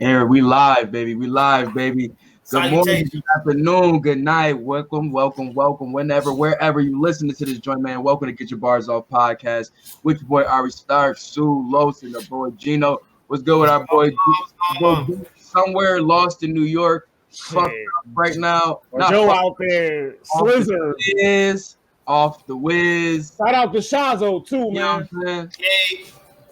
Here we live, baby. We live, baby. Good morning, Salutations. good afternoon, good night. Welcome, welcome, welcome. Wherever you listen to this joint, man. Welcome to Get Your Bars Off podcast with your boy Arri Stark, Sue Los, and the boy Gino. What's good with our boy? Somewhere lost in New York, fucked Shit. up right now. Or Not Joe fucked out there, off the Slizzer. whiz, off the whiz. Shout out to Shazo too, You know man. what I'm saying?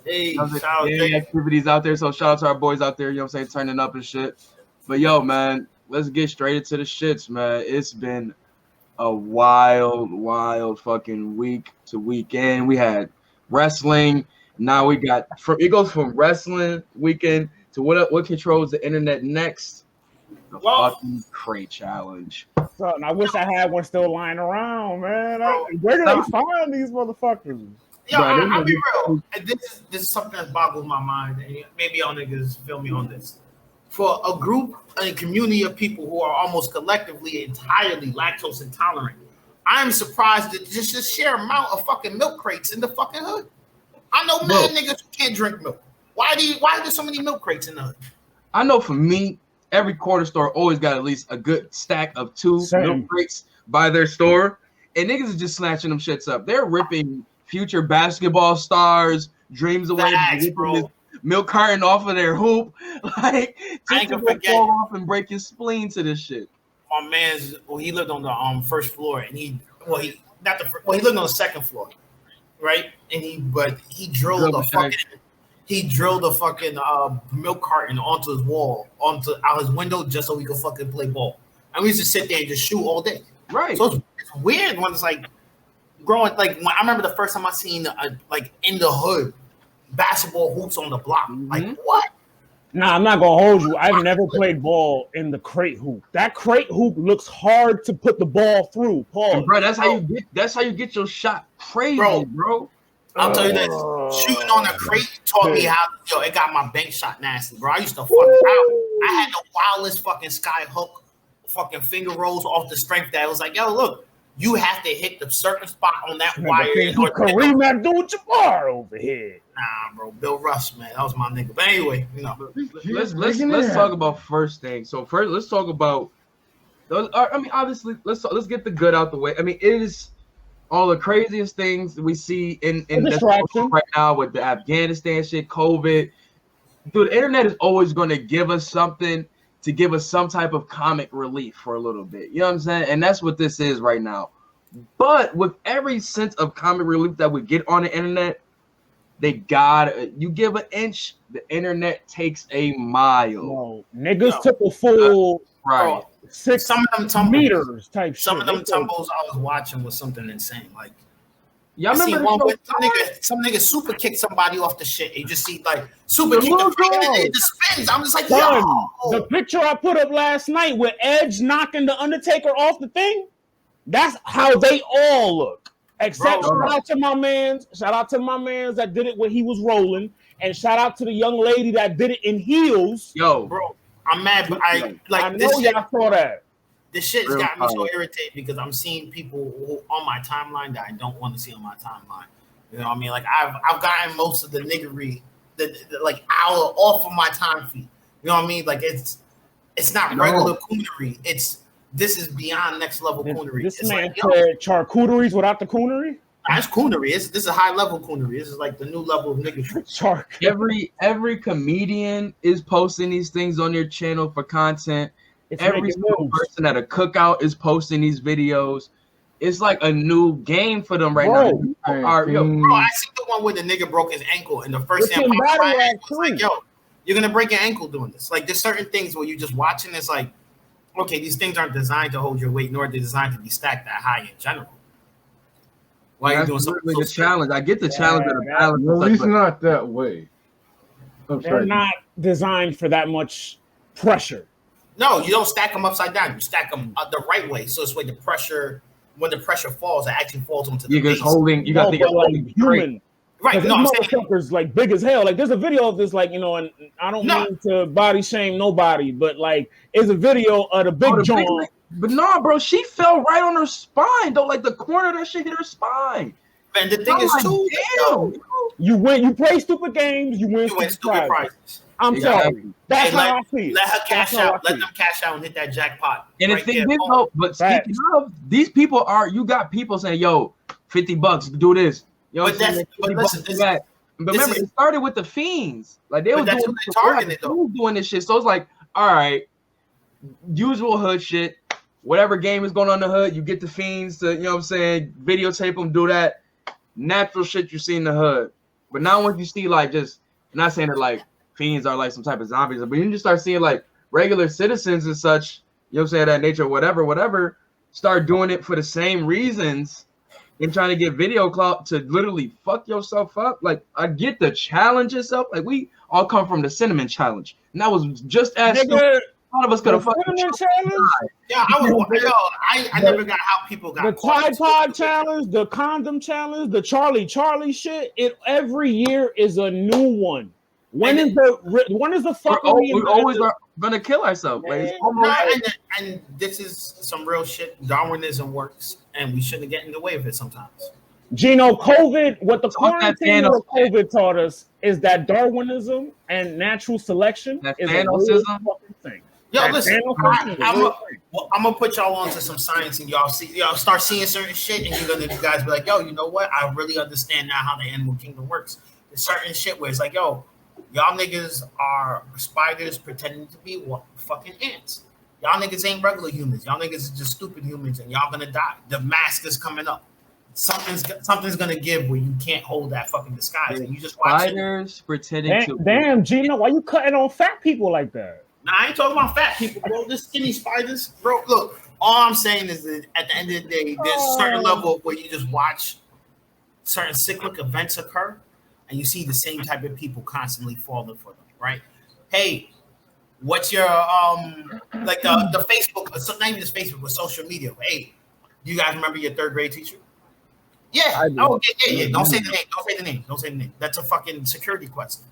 Hey, Other shout out gang to activities out there. So shout out to our boys out there, you know what I'm saying, turning up and shit. But yo, man, let's get straight into the shits, man. It's been a wild fucking week to weekend. We had wrestling. Now we got it goes from wrestling weekend to what controls the internet next? The fucking crate challenge. So, and I wish I had one still lying around, man. Where do they find these motherfuckers? Yo, I'll be real. This is something that boggles my mind, and maybe y'all niggas feel me on this. For a group, a community of people who are almost collectively entirely lactose intolerant, I am surprised at just the sheer amount of fucking milk crates in the fucking hood. I know mad niggas who can't drink milk. Why are there so many milk crates in the hood? I know for me, every corner store always got at least a good stack of two milk crates by their store, and niggas is just snatching them shits up. They're ripping future basketball stars dreams away, ripping this milk carton off of their hoop, like just to fall off and break his spleen to this shit. My man's he lived on the first floor, and he lived on the second floor, right? And he drilled a fucking milk carton onto his wall, out his window, just so he could fucking play ball. And we used to sit there and just shoot all day. Right. So it's weird when it's like growing. Like when I remember the first time I seen like in the hood basketball hoops on the block. Like what? Nah, I'm not gonna hold you. I've never played ball in the crate hoop. That crate hoop looks hard to put the ball through. Paul, bro, that's how you get your shot crazy, bro. I'll tell you this: shooting on a crate taught me how. It got my bank shot nasty, bro. I used to I had the wildest fucking sky hook, fucking finger rolls off the strength that it was like, yo, look, you have to hit the certain spot on that wire. Kareem Abdul-Jabbar over here. Nah, bro, Bill Rush, man, that was my nigga. But anyway, let's talk about first thing. So first, let's talk about. I mean, obviously, let's get the good out the way. I mean, it is all the craziest things we see in right now with the Afghanistan shit, COVID. Dude, the internet is always going to give us something to give us some type of comic relief for a little bit. You know what I'm saying? And that's what this is right now. But with every sense of comic relief that we get on the internet, you give an inch, the internet takes a mile. No, niggas took a full right. 6 meters type shit. Some of them tumbles I was watching was something insane. Like, y'all remember some nigga super kicked somebody off the shit. You just see like super kick the freak and it just spins. I'm just like, yo. The picture I put up last night with Edge knocking the Undertaker off the thing, that's how they all look. Except shout out to my mans that did it when he was rolling, and shout out to the young lady that did it in heels. Yo, bro, I'm mad, but I know y'all saw that. This shit's got me so irritated because I'm seeing people on my timeline that I don't want to see on my timeline. You know what I mean? Like I've gotten most of the niggery, the like hour off of my time feed. You know what I mean? Like it's not regular coonery. This is beyond next level coonery. This man said charcuteries without the coonery. That's coonery. This is high level coonery. This is like the new level of nigga. Every comedian is posting these things on their channel for content. Every single person at a cookout is posting these videos. It's like a new game for them right now. Bro, I see the one where the nigga broke his ankle, and the first thing I was like, yo, you're gonna break your ankle doing this. Like, there's certain things where you just watching. It's like, okay, these things aren't designed to hold your weight, nor are they designed to be stacked that high in general. Why are you doing something? The challenge. I get the challenge of the balance. Well, it's not that way. They're not designed for that much pressure. No, you don't stack them upside down. You stack them the right way, so it's when the pressure falls, it actually falls onto the base. You got the human. Right, this motherfucker's like big as hell. Like, there's a video of this, like, you know, and I don't mean to body shame nobody, but like, it's a video of the big joint. But no, bro, she fell right on her spine though. Like the corner of that shit hit her spine. And the thing is, too, you play stupid games, you win stupid prizes. I'm sorry. That's how I see it. Let her cash out. Let them cash out and hit that jackpot. And the thing is, though, but speaking of, these people you got people saying, yo, $50, do this. Yo, but listen, but remember, it started with the fiends. Like, they were doing this shit. So it's like, all right, usual hood shit. Whatever game is going on in the hood, you get the fiends to, you know what I'm saying, videotape them, do that. Natural shit you see in the hood. But now when you see, like, just, I'm not saying that, like, fiends are, like, some type of zombies, but you just start seeing, like, regular citizens and such, you know what I'm saying, that nature, whatever, start doing it for the same reasons and trying to get video clout to literally fuck yourself up. Like, I get the challenge itself. Like, we all come from the cinnamon challenge. And that was just as stupid. All of us could have fucking challenge. Yeah, I never got how people got the Tide Pod challenge, the condom challenge, the Charlie shit. It every year is a new one. When is the fucking? We always are gonna kill ourselves. Like, and this is some real shit. Darwinism works, and we shouldn't get in the way of it sometimes. Gino, what the quarantine of COVID taught us is that Darwinism and natural selection is a real fucking thing. Yo, listen, I'm gonna put y'all onto some science, and y'all start seeing certain shit, and you guys be like, yo, you know what? I really understand now how the animal kingdom works. There's certain shit where it's like, yo, y'all niggas are spiders pretending to be fucking ants. Y'all niggas ain't regular humans. Y'all niggas is just stupid humans, and y'all gonna die. The mask is coming up. Something's gonna give where you can't hold that fucking disguise, and you just watch spiders pretending to. Damn, Gino, why you cutting on fat people like that? Nah, I ain't talking about fat people, bro. Just skinny spiders, bro. Look, all I'm saying is that at the end of the day, there's a certain level where you just watch certain cyclic events occur, and you see the same type of people constantly falling for them, right? Hey, what's your like the Facebook? Not even just Facebook, but social media. Hey, do you guys remember your third grade teacher? Yeah. Oh, yeah. Don't say the name. That's a fucking security question.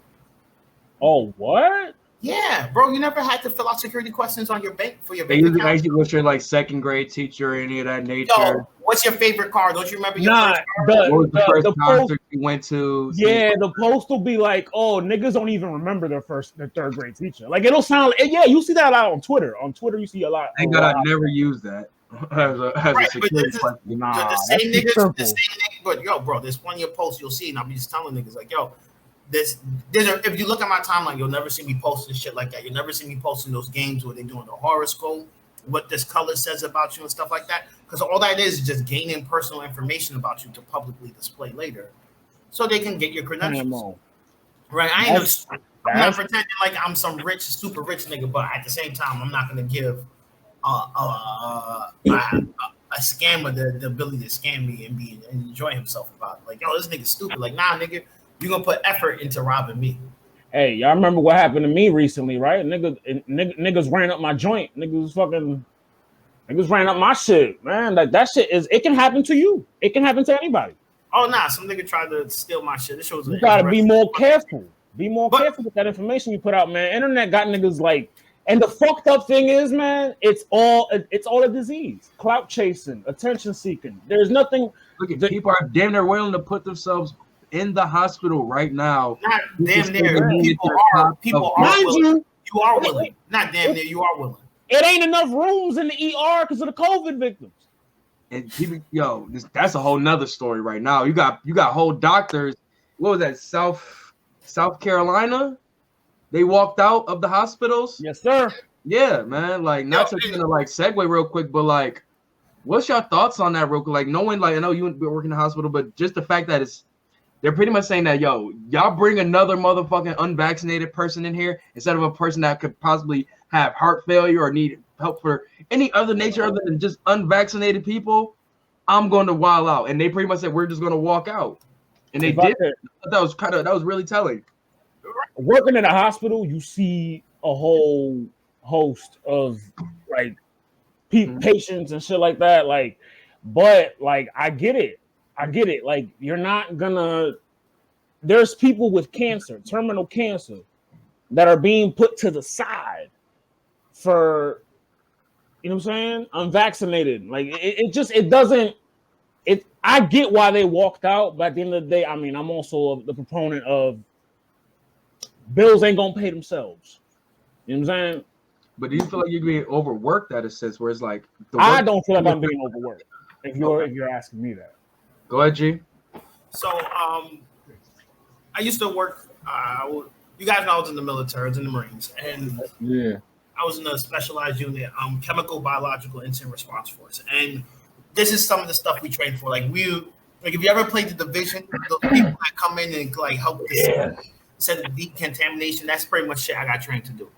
Oh, what? Yeah, bro, you never had to fill out security questions on your bank for your bank account. Actually, what's your like second grade teacher or any of that nature? Yo, what's your favorite car? Don't you remember your first car? What was the first concert you went to? Yeah, the post will be like, oh, niggas don't even remember their third grade teacher. Like, it'll sound, yeah, you see that a lot on Twitter. On Twitter, you see a lot. Thank God I never used that as a security question. The same niggas, but yo, bro, there's plenty of posts you'll see, and I'll be just telling niggas like, yo, if you look at my timeline, you'll never see me posting shit like that. You'll never see me posting those games where they're doing the horoscope, what this color says about you and stuff like that. Because all that is just gaining personal information about you to publicly display later, so they can get your credentials. Right? I'm not pretending like I'm some rich, super rich nigga, but at the same time, I'm not gonna give a scammer the ability to scam me and enjoy himself about it. Like, yo, this nigga stupid. Like, nah, nigga. You're gonna put effort into robbing me. Hey, y'all remember what happened to me recently, right? Niggas ran up my joint. Niggas ran up my shit, man. Like, that shit it can happen to you. It can happen to anybody. Oh, nah, some nigga tried to steal my shit. This shows you gotta be more careful. Be more careful with that information you put out, man. Internet got niggas like, and the fucked up thing is, man, it's all a disease. Clout chasing, attention seeking. There's nothing. Look at people are damn near willing to put themselves in the hospital right now. Not damn near. People are willing. You are willing. Not damn near. You are willing. It ain't enough rooms in the ER because of the COVID victims. And people, that's a whole nother story right now. You got whole doctors. What was that? South Carolina? They walked out of the hospitals. Yes, sir. Yeah, man. Like, not to like segue real quick, but like, what's your thoughts on that real quick? Like, knowing, like, I know you work in the hospital, but just the fact that they're pretty much saying that, yo, y'all bring another motherfucking unvaccinated person in here instead of a person that could possibly have heart failure or need help for any other nature other than just unvaccinated people. I'm going to wild out. And they pretty much said, we're just going to walk out. And they did. That was really telling. Working in a hospital, you see a whole host of like patients and shit like that. Like, but like, I get it. Like, you're not gonna. There's people with cancer, terminal cancer, that are being put to the side for, you know what I'm saying, unvaccinated. Like, it doesn't. I get why they walked out, but at the end of the day, I mean, I'm also the proponent of bills ain't gonna pay themselves. You know what I'm saying? But do you feel like you're being overworked at a sense where it's like I don't feel like I'm being overworked. If you're asking me that. Go ahead, G. So I used to work. You guys know I was in the military, I was in the Marines, and I was in a specialized unit, chemical biological incident response force. And this is some of the stuff we train for. Like if you ever played the Division, the people that come in and like help set the decontamination, that's pretty much shit I got trained to do.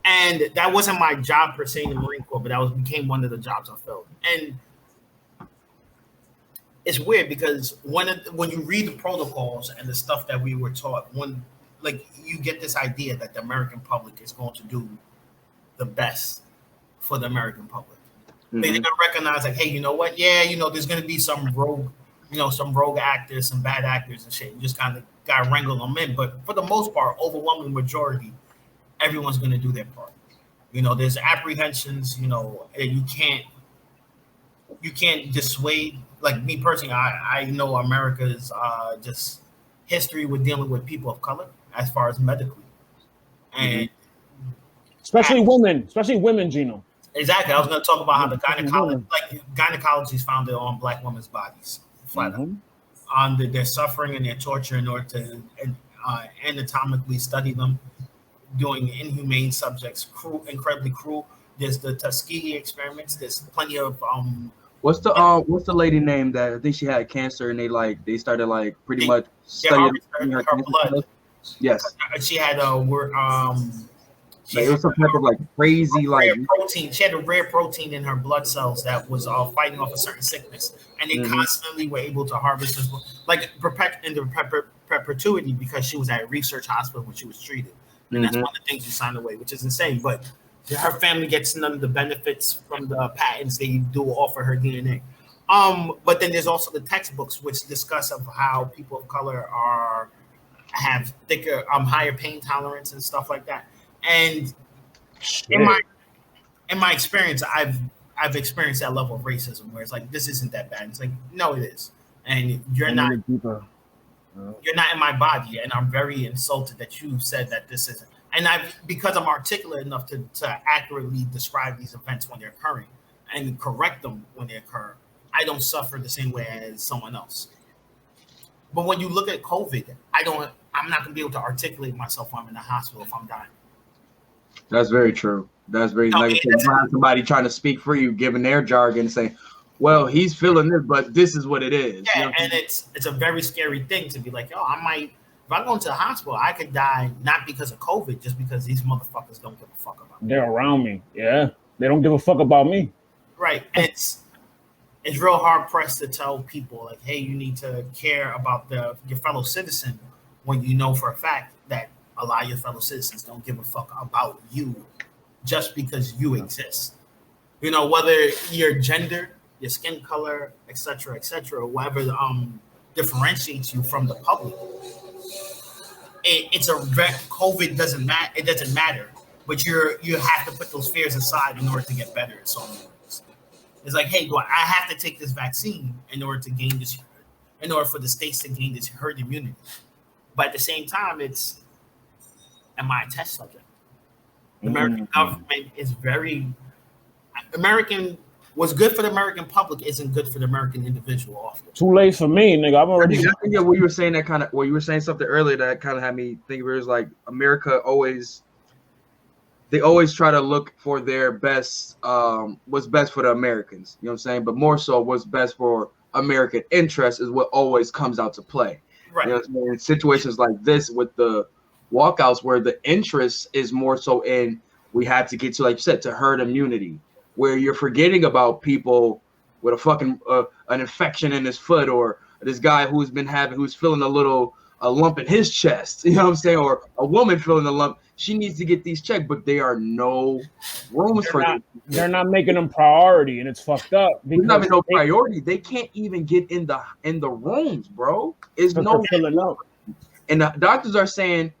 And that wasn't my job per se in the Marine Corps, but that became one of the jobs I filled. And it's weird because when you read the protocols and the stuff that we were taught, you get this idea that the American public is going to do the best for the American public. Mm-hmm. They're gonna recognize like, hey, you know what? Yeah, there's gonna be some rogue actors, some bad actors and shit. You just kind of gotta wrangle them in. But for the most part, overwhelming majority, everyone's gonna do their part. There's apprehensions. You can't dissuade. Like me personally, I know America's just history with dealing with people of color as far as medically, and especially women, Gino. Exactly. I was going to talk about how the gynecology is founded on Black women's bodies, flat on their suffering and their torture in order to anatomically study them, doing inhumane subjects, incredibly cruel. There's the Tuskegee experiments. There's plenty of What's the lady name that I think she had cancer and they started pretty much studying her blood. Yes. She had it was some type of crazy protein. She had a rare protein in her blood cells that was fighting off a certain sickness, and they constantly were able to harvest this in perpetuity because she was at a research hospital when she was treated, and that's one of the things you signed away, which is insane. But her family gets none of the benefits from the patents they do offer her DNA. But then there's also the textbooks which discuss of how people of color have thicker, higher pain tolerance and stuff like that. And in my experience, I've experienced that level of racism where it's like, this isn't that bad. It's like, no, it is, and you're not in my body, and I'm very insulted that you said that this isn't. And because I'm articulate enough to accurately describe these events when they're occurring and correct them when they occur, I don't suffer the same way as someone else. But when you look at COVID, I'm not gonna be able to articulate myself when I'm in the hospital if I'm dying. That's very true. That's very somebody trying to speak for you, giving their jargon, and saying, "Well, he's feeling this, but this is what it is." Yeah, and it's a very scary thing to be like, "Yo, I might. If I go into the hospital, I could die not because of COVID, just because these motherfuckers don't give a fuck about me. They're around me. Yeah, they don't give a fuck about me. Right. It's real hard pressed to tell people like, hey, you need to care about your fellow citizen when you know for a fact that a lot of your fellow citizens don't give a fuck about you just because you exist. Whether your gender, your skin color, etc., whatever differentiates you from the public. COVID doesn't matter. It doesn't matter, but you have to put those fears aside in order to get better. In so many ways, it's like, hey, I have to take this vaccine in order for the states to gain this herd immunity. But at the same time, am I a test subject? The American government is what's good for the American public isn't good for the American individual often. Too late for me, nigga. I think what you were saying you were saying something earlier that kind of had me think it was like America always try to look for their best, what's best for the Americans. You know what I'm saying? But more so what's best for American interest is what always comes out to play. Right. You know what I'm saying? In situations like this with the walkouts where the interest is more so in we have to get to, like you said, to herd immunity, where you're forgetting about people with a fucking an infection in his foot, or this guy who's feeling a lump in his chest, you know what I'm saying, or a woman feeling a lump. She needs to get these checked, but there are no rooms for them. They're not making them priority, and it's fucked up. There's not even no priority. They can't even get in the rooms, bro. It's no filling up. And the doctors are saying,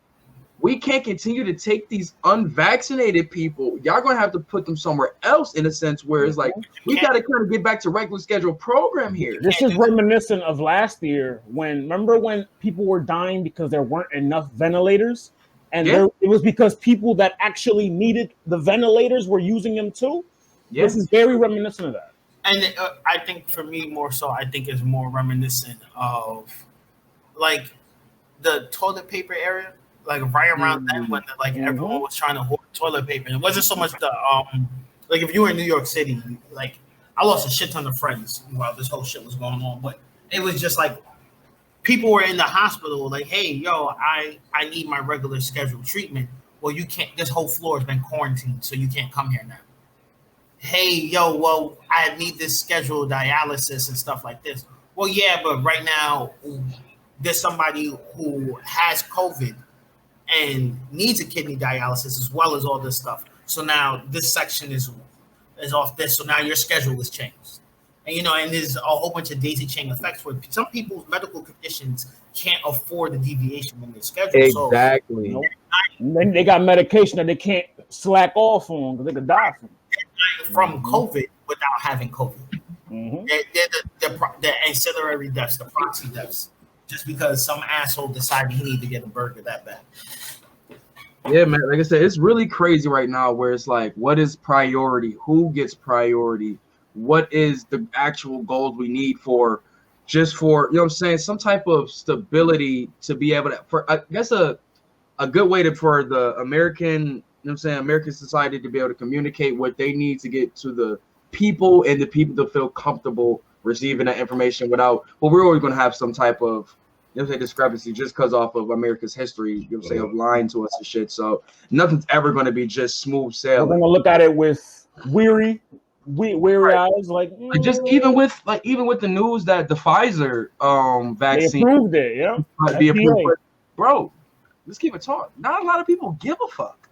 we can't continue to take these unvaccinated people. Y'all gonna have to put them somewhere else, in a sense where it's like we gotta kind of get back to regular scheduled program here. This is reminiscent of last year remember when people were dying because there weren't enough ventilators, And it was because people that actually needed the ventilators were using them too. Yeah. This is very reminiscent of that. And I think for me, more so, I think it's more reminiscent of like the toilet paper area, like right around then when like everyone was trying to hoard toilet paper. And it wasn't so much the like if you were in New York City, like I lost a shit ton of friends while this whole shit was going on, but it was just like people were in the hospital, like, hey, yo, I need my regular scheduled treatment. Well, you can't. This whole floor has been quarantined, so you can't come here now. Hey, yo, well, I need this scheduled dialysis and stuff like this. Well, yeah, but right now there's somebody who has COVID and needs a kidney dialysis as well as all this stuff. So now this section is off this. So now your schedule is changed. And, you know, and there's a whole bunch of daisy chain effects where some people's medical conditions can't afford the deviation in their schedule. Exactly. So, then they got medication that they can't slack off on because they could die from. From COVID without having COVID. They're the ancillary deaths, the proxy deaths, just because some asshole decided he needed to get a burger that bad. Yeah, man. Like I said, it's really crazy right now where it's like, what is priority? Who gets priority? What is the actual goals we need for, you know what I'm saying, some type of stability to be able to, for I guess a good way for the American, you know what I'm saying, American society to be able to communicate what they need to get to the people and the people to feel comfortable receiving that information without, well, we're always going to have some type of, you know what I'm saying, discrepancy just because off of America's history, you know what I'm saying, of lying to us and shit. So nothing's ever going to be just smooth sailing. We're going to look at it with weary eyes, like just even with the news that the Pfizer vaccine, they approved it, yeah, might be approved. Bro, let's keep it talking. Not a lot of people give a fuck.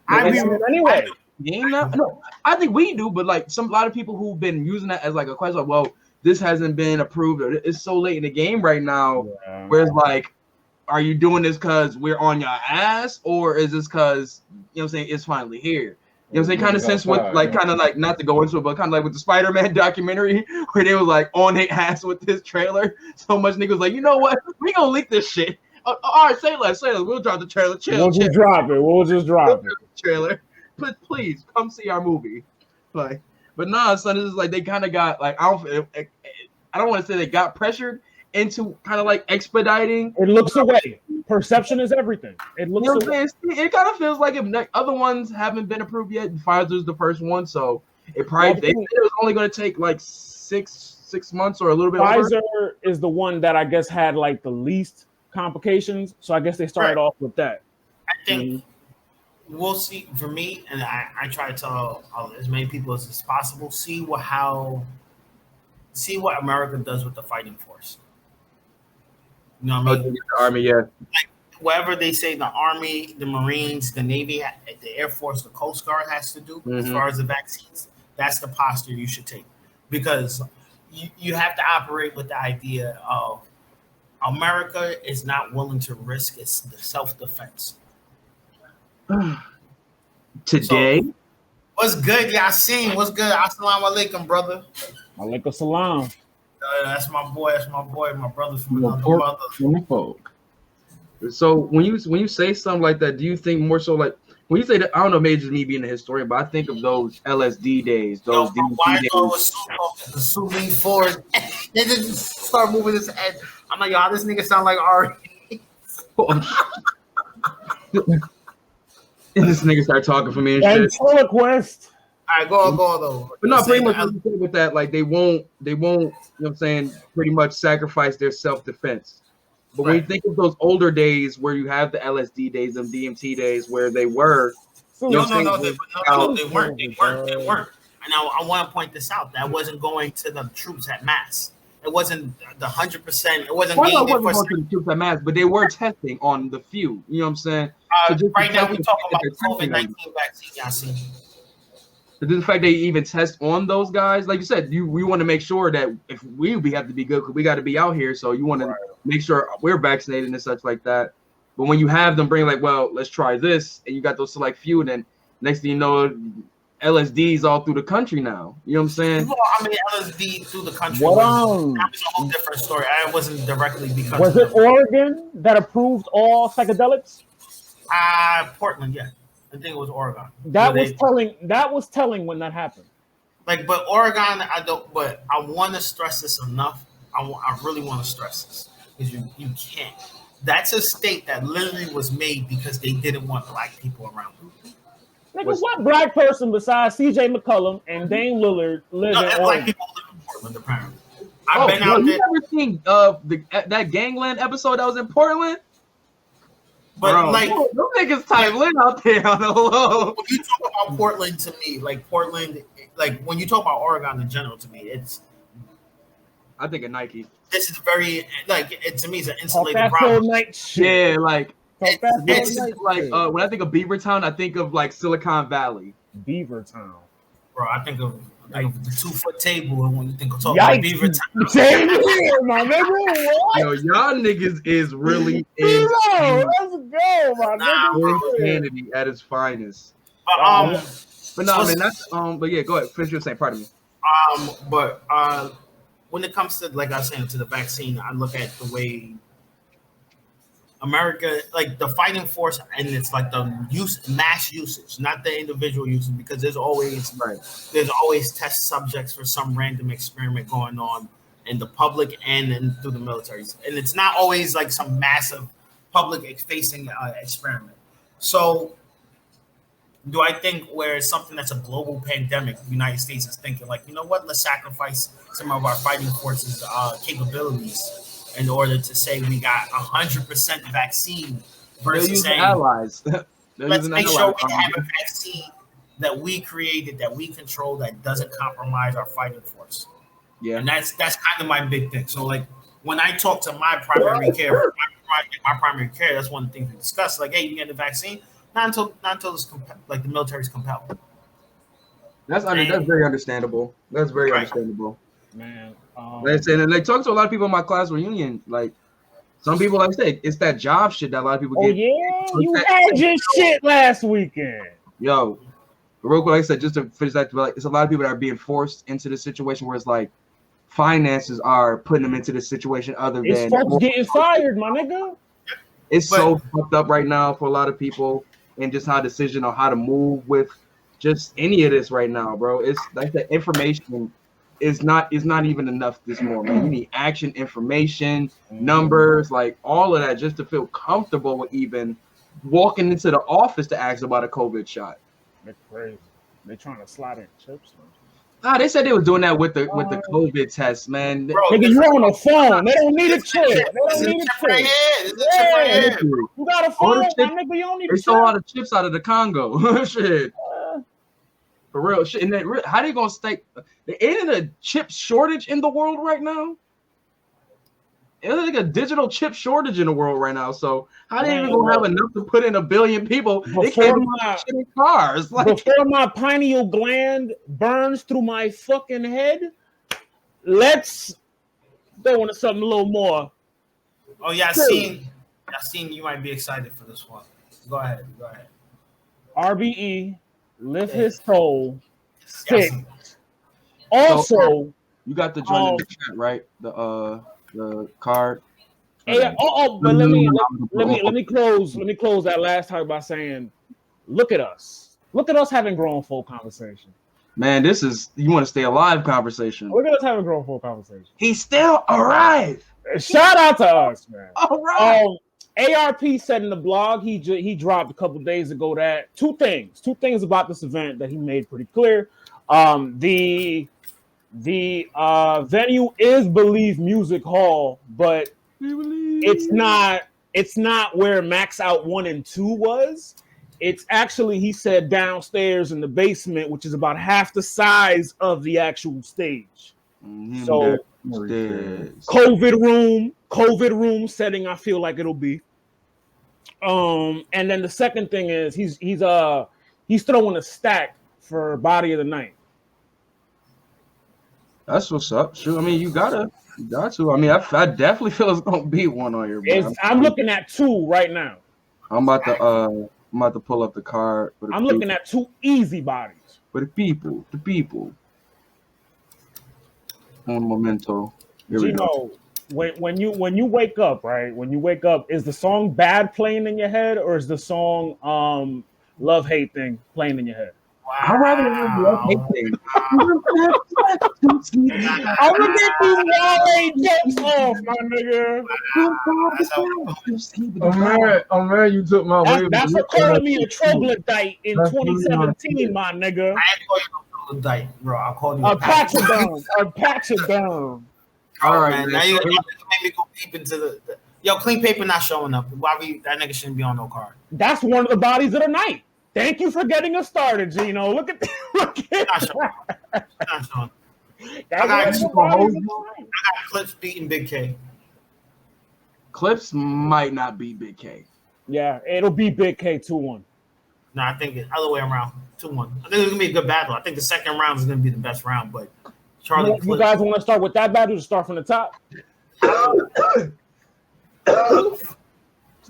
I mean, anyway. No, I think we do, but like a lot of people who've been using that as like a question, like, well, this hasn't been approved. Or it's so late in the game right now, where it's like, are you doing this because we're on your ass, or is this because, you know what I'm saying, it's finally here? You know what I'm saying? Kind of sense with like, kind of like, not to go into it, but kind of like with the Spider-Man documentary where they was like on their ass with this trailer. So much niggas like, you know what? We gonna leak this shit. All right, say less. We'll drop the trailer. We'll just drop it. Trailer. But please come see our movie. Like, but nah, son, this is like they kind of got like I don't want to say they got pressured into kind of like expediting. It looks away. Perception is everything. It looks away. It kind of feels like if other ones haven't been approved yet, Pfizer's the first one, so it probably it was only going to take like six months or a little bit. Pfizer is the one that I guess had like the least complications, so I guess they started off with that. I think we'll see. For me, and I try to tell as many people as possible, see what America does with the fighting force. You know what I mean? The Army, yeah. Like whatever they say, the Army, the Marines, the Navy, the Air Force, the Coast Guard has to do as far as the vaccines. That's the posture you should take, because you have to operate with the idea of America is not willing to risk its self-defense. Today, so, what's good, Yasin? What's good? Assalamu alaikum, brother. Alaikum salam. That's my boy. My brother from another mother. So when you say something like that, do you think more so like when you say that? I don't know, maybe just me being a historian, but I think of those LSD days, those DMT days. The Supreme Ford. They just start moving his head. I'm like, y'all, this nigga sound like Arri. And this nigga start talking for me and shit. Ventriloquist. All right, go though. But no, pretty much with that, like they won't, you know what I'm saying, pretty much sacrifice their self-defense. But when you think of those older days where you have the LSD days and DMT days where they were, no, they weren't. And I want to point this out. That wasn't going to the troops at mass. It wasn't the 100%. It wasn't going to the troops at mass, but they were testing on the few. You know what I'm saying? Right now, we talk about the COVID-19 vaccine, Yasin. But the fact they even test on those guys, like you said, we want to make sure that if we have to be good, because we got to be out here. So you want to make sure we're vaccinated and such like that. But when you have them bring like, well, let's try this, and you got those select few, and then next thing you know, LSD's all through the country now. You know what I'm saying? Well, I mean, LSD through the country was a whole different story. I wasn't directly because was it Oregon that approved all psychedelics? Portland, yeah. I think it was Oregon. That was telling when that happened. Like, but Oregon, I don't. But I want to stress this enough. I really want to stress this because you can't. That's a state that literally was made because they didn't want black people around them. Nigga, what black person besides C.J. McCollum and Dame Lillard live in Oregon? Black people live in Portland, apparently. I've been out there. You ever seen that Gangland episode that was in Portland? But bro, like, those niggas type lit out there on the low. When you talk about Portland, to me, like Portland, like when you talk about Oregon in general, to me, it's. I think of Nike. This is very like to me, it's an insulated problem. Yeah, like it's like when I think of Beavertown, I think of like Silicon Valley. Beavertown, bro. I think of the 2-foot table, and when you think of talking about Beavertown, same here, my nigga. Yo, y'all niggas is really let's go, my nigga. Insanity at its finest. But no, man, that's But yeah, go ahead. Finish your saying. Pardon me. But when it comes to, like I was saying, to the vaccine, I look at the way America, like the fighting force, and it's like the mass usage, not the individual usage, because there's always test subjects for some random experiment going on in the public and then through the military, and it's not always like some massive public facing experiment. So do I think where it's something that's a global pandemic, the United States is thinking like, you know what, let's sacrifice some of our fighting forces capabilities in order to say we got 100% vaccine versus saying allies. Let's make sure we have a vaccine that we created, that we control, that doesn't compromise our fighting force. Yeah, and that's kind of my big thing. So like when I talk to my primary care, that's one of the things we discuss. Like, hey, you get the vaccine. Not until it's like the military's compelled. That's very understandable. That's very understandable, man. And like talking to a lot of people in my class reunion, like some people, like I say, it's that job shit that a lot of people get. Oh yeah, you had your shit last weekend. Yo, real quick, like I said, just to finish that, like it's a lot of people that are being forced into this situation where it's like finances are putting them into this situation. Other than folks getting fired, my nigga. It's so fucked up right now for a lot of people. And just how decision on how to move with just any of this right now, bro. It's like the information is not even enough this morning. You need action, information, numbers, like all of that just to feel comfortable with even walking into the office to ask about a COVID shot. They're crazy. They're trying to slide in chips. They said they were doing that with the COVID test, man. Bro, nigga, you're on the phone. They don't need a chip. They don't need a chip. You got a phone, my nigga. You don't need a chip. They sold a lot of chips out of the Congo. Shit. For real. Shit. And then, how they gonna stay? Ain't it a chip shortage in the world right now? It's like a digital chip shortage in the world right now. So how they even gonna have enough to put in 1 billion people? They can't put shit in cars. Like, before my pineal gland burns through my fucking head, let's go into something a little more. Oh yeah, I seen you might be excited for this one. Go ahead. RBE Lift his toll. Yes. Also, you got the joint in the chat, right? The card. But let me close that last part by saying, look at us having grown folk conversation. Man, this is you want to stay alive conversation. Look at us having grown folk conversation. He's still alive. Shout out to us, man. All right. ARP said in the blog he dropped a couple days ago that two things about this event that he made pretty clear. The venue is Believe Music Hall, but it's not where Max Out 1 and 2 was. It's actually, he said, downstairs in the basement, which is about half the size of the actual stage. So COVID room setting, I feel like it'll be. And then the second thing is he's throwing a stack for Body of the Night. That's what's up. Sure. I mean, you got to. I mean, I definitely feel it's gonna be one on here. I'm looking at 2 right now. I'm about to pull up the card. I'm looking at 2 easy bodies. For the people. Un momento. Here Gino, when you wake up, right? When you wake up, is the song "Bad" playing in your head, or is the song "Love Hate" thing playing in your head? I'd rather love hate thing. I'm gonna get these Wale jokes off, my nigga. I'm mad you took my way. That's for calling me a troglodyte in 2017, my nigga. I ain't calling you a troglodyte, bro. I'll call you a Paxodon. A Paxodon. All right, man. Now you make me go deep into the yo, clean paper not showing up. Why that nigga shouldn't be on no card. That's one of the bodies of the night. Thank you for getting us started, Gino. Look at Not showing. Not showing. I got Clips beating Big K. Clips might not beat Big K. Yeah, it'll be Big K 2-1. No, I think it's other way around. 2-1. I think it's gonna be a good battle. I think the second round is gonna be the best round, but Charlie. You guys want to start with that battle or start from the top?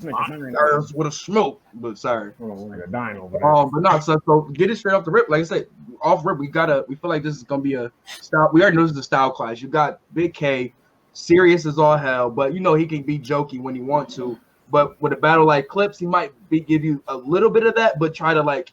With a smoke, but sorry. Nigga dying over there. But no, so get it straight off the rip. Like I said, off rip, we feel like this is gonna be a style. We already know this is a style clash. You got Big K, serious as all hell, but you know he can be jokey when he wants to. But with a battle like Clips, he might give you a little bit of that, but try to like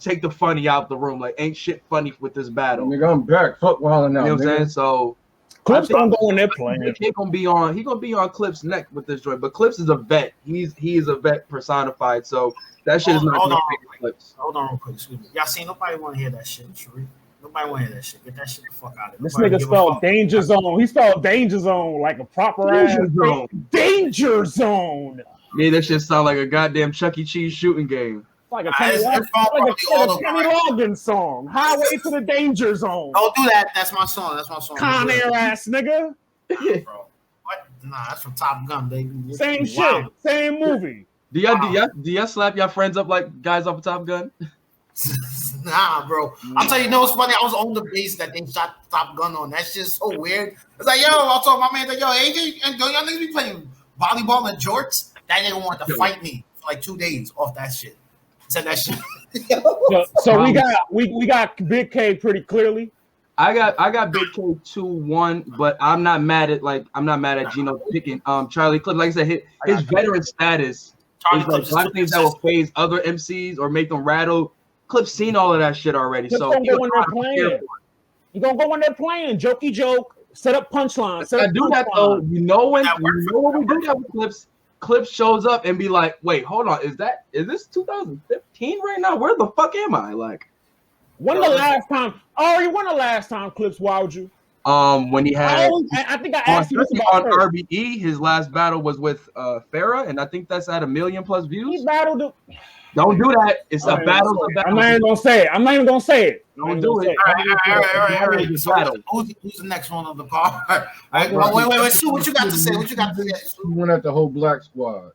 take the funny out of the room. Like ain't shit funny with this battle. Nigga, I'm back. Fuck wilding out. You know what I'm saying? So Clips don't go in there playing. He gonna be on Clips' neck with this joint, but Clips is a vet. He is a vet personified. So that shit is not gonna take Clips. Hold on real quick. Excuse me. Y'all see, nobody want to hear that shit, Sharif. Nobody want to hear that shit. Get that shit the fuck out of here. This nigga spelled Danger Zone. He spelled Danger Zone like a proper Danger Zone. Danger Zone. Yeah, that shit sound like a goddamn Chuck E. Cheese shooting game. Like a Kenny Loggins song. Highway to the Danger Zone. Don't do that. That's my song. Con Air ass nigga. Bro. What? Nah, that's from Top Gun, baby. Same shit. Same movie. Do y'all slap your friends up like guys off of Top Gun? Nah, bro. I'll tell you, what's funny? I was on the base that they shot Top Gun on. That's just so weird. It's like, yo, I told my man, like, yo, AJ, and y'all niggas be playing volleyball and jorts. That nigga wanted to fight me for like 2 days off that shit. Said that shit. So we got Big K pretty clearly. I got Big K 2-1, but I'm not mad at Gino picking Charlie Clips. Like I said, his veteran status is like a lot of things that will phase other MCs or make them rattle. Clips seen all of that shit already. Clips So gonna go in there playing. He gonna go in there playing, jokey joke, set up punchline. I do that though. You know when we do that with Clips. Clips shows up and be like, wait, hold on, is this 2015 right now? Where the fuck am I? Like, when the last time Clips wowed you? When he had, I think I asked you this on RBE. His last battle was with Farrah, and I think that's at 1 million+ views. He battled. Don't do that. It's a battle. I'm not even gonna say it. Don't do it. All right. So who's the next one on the card? Wait. Sue, what you got to say? He went at the whole Black Squad.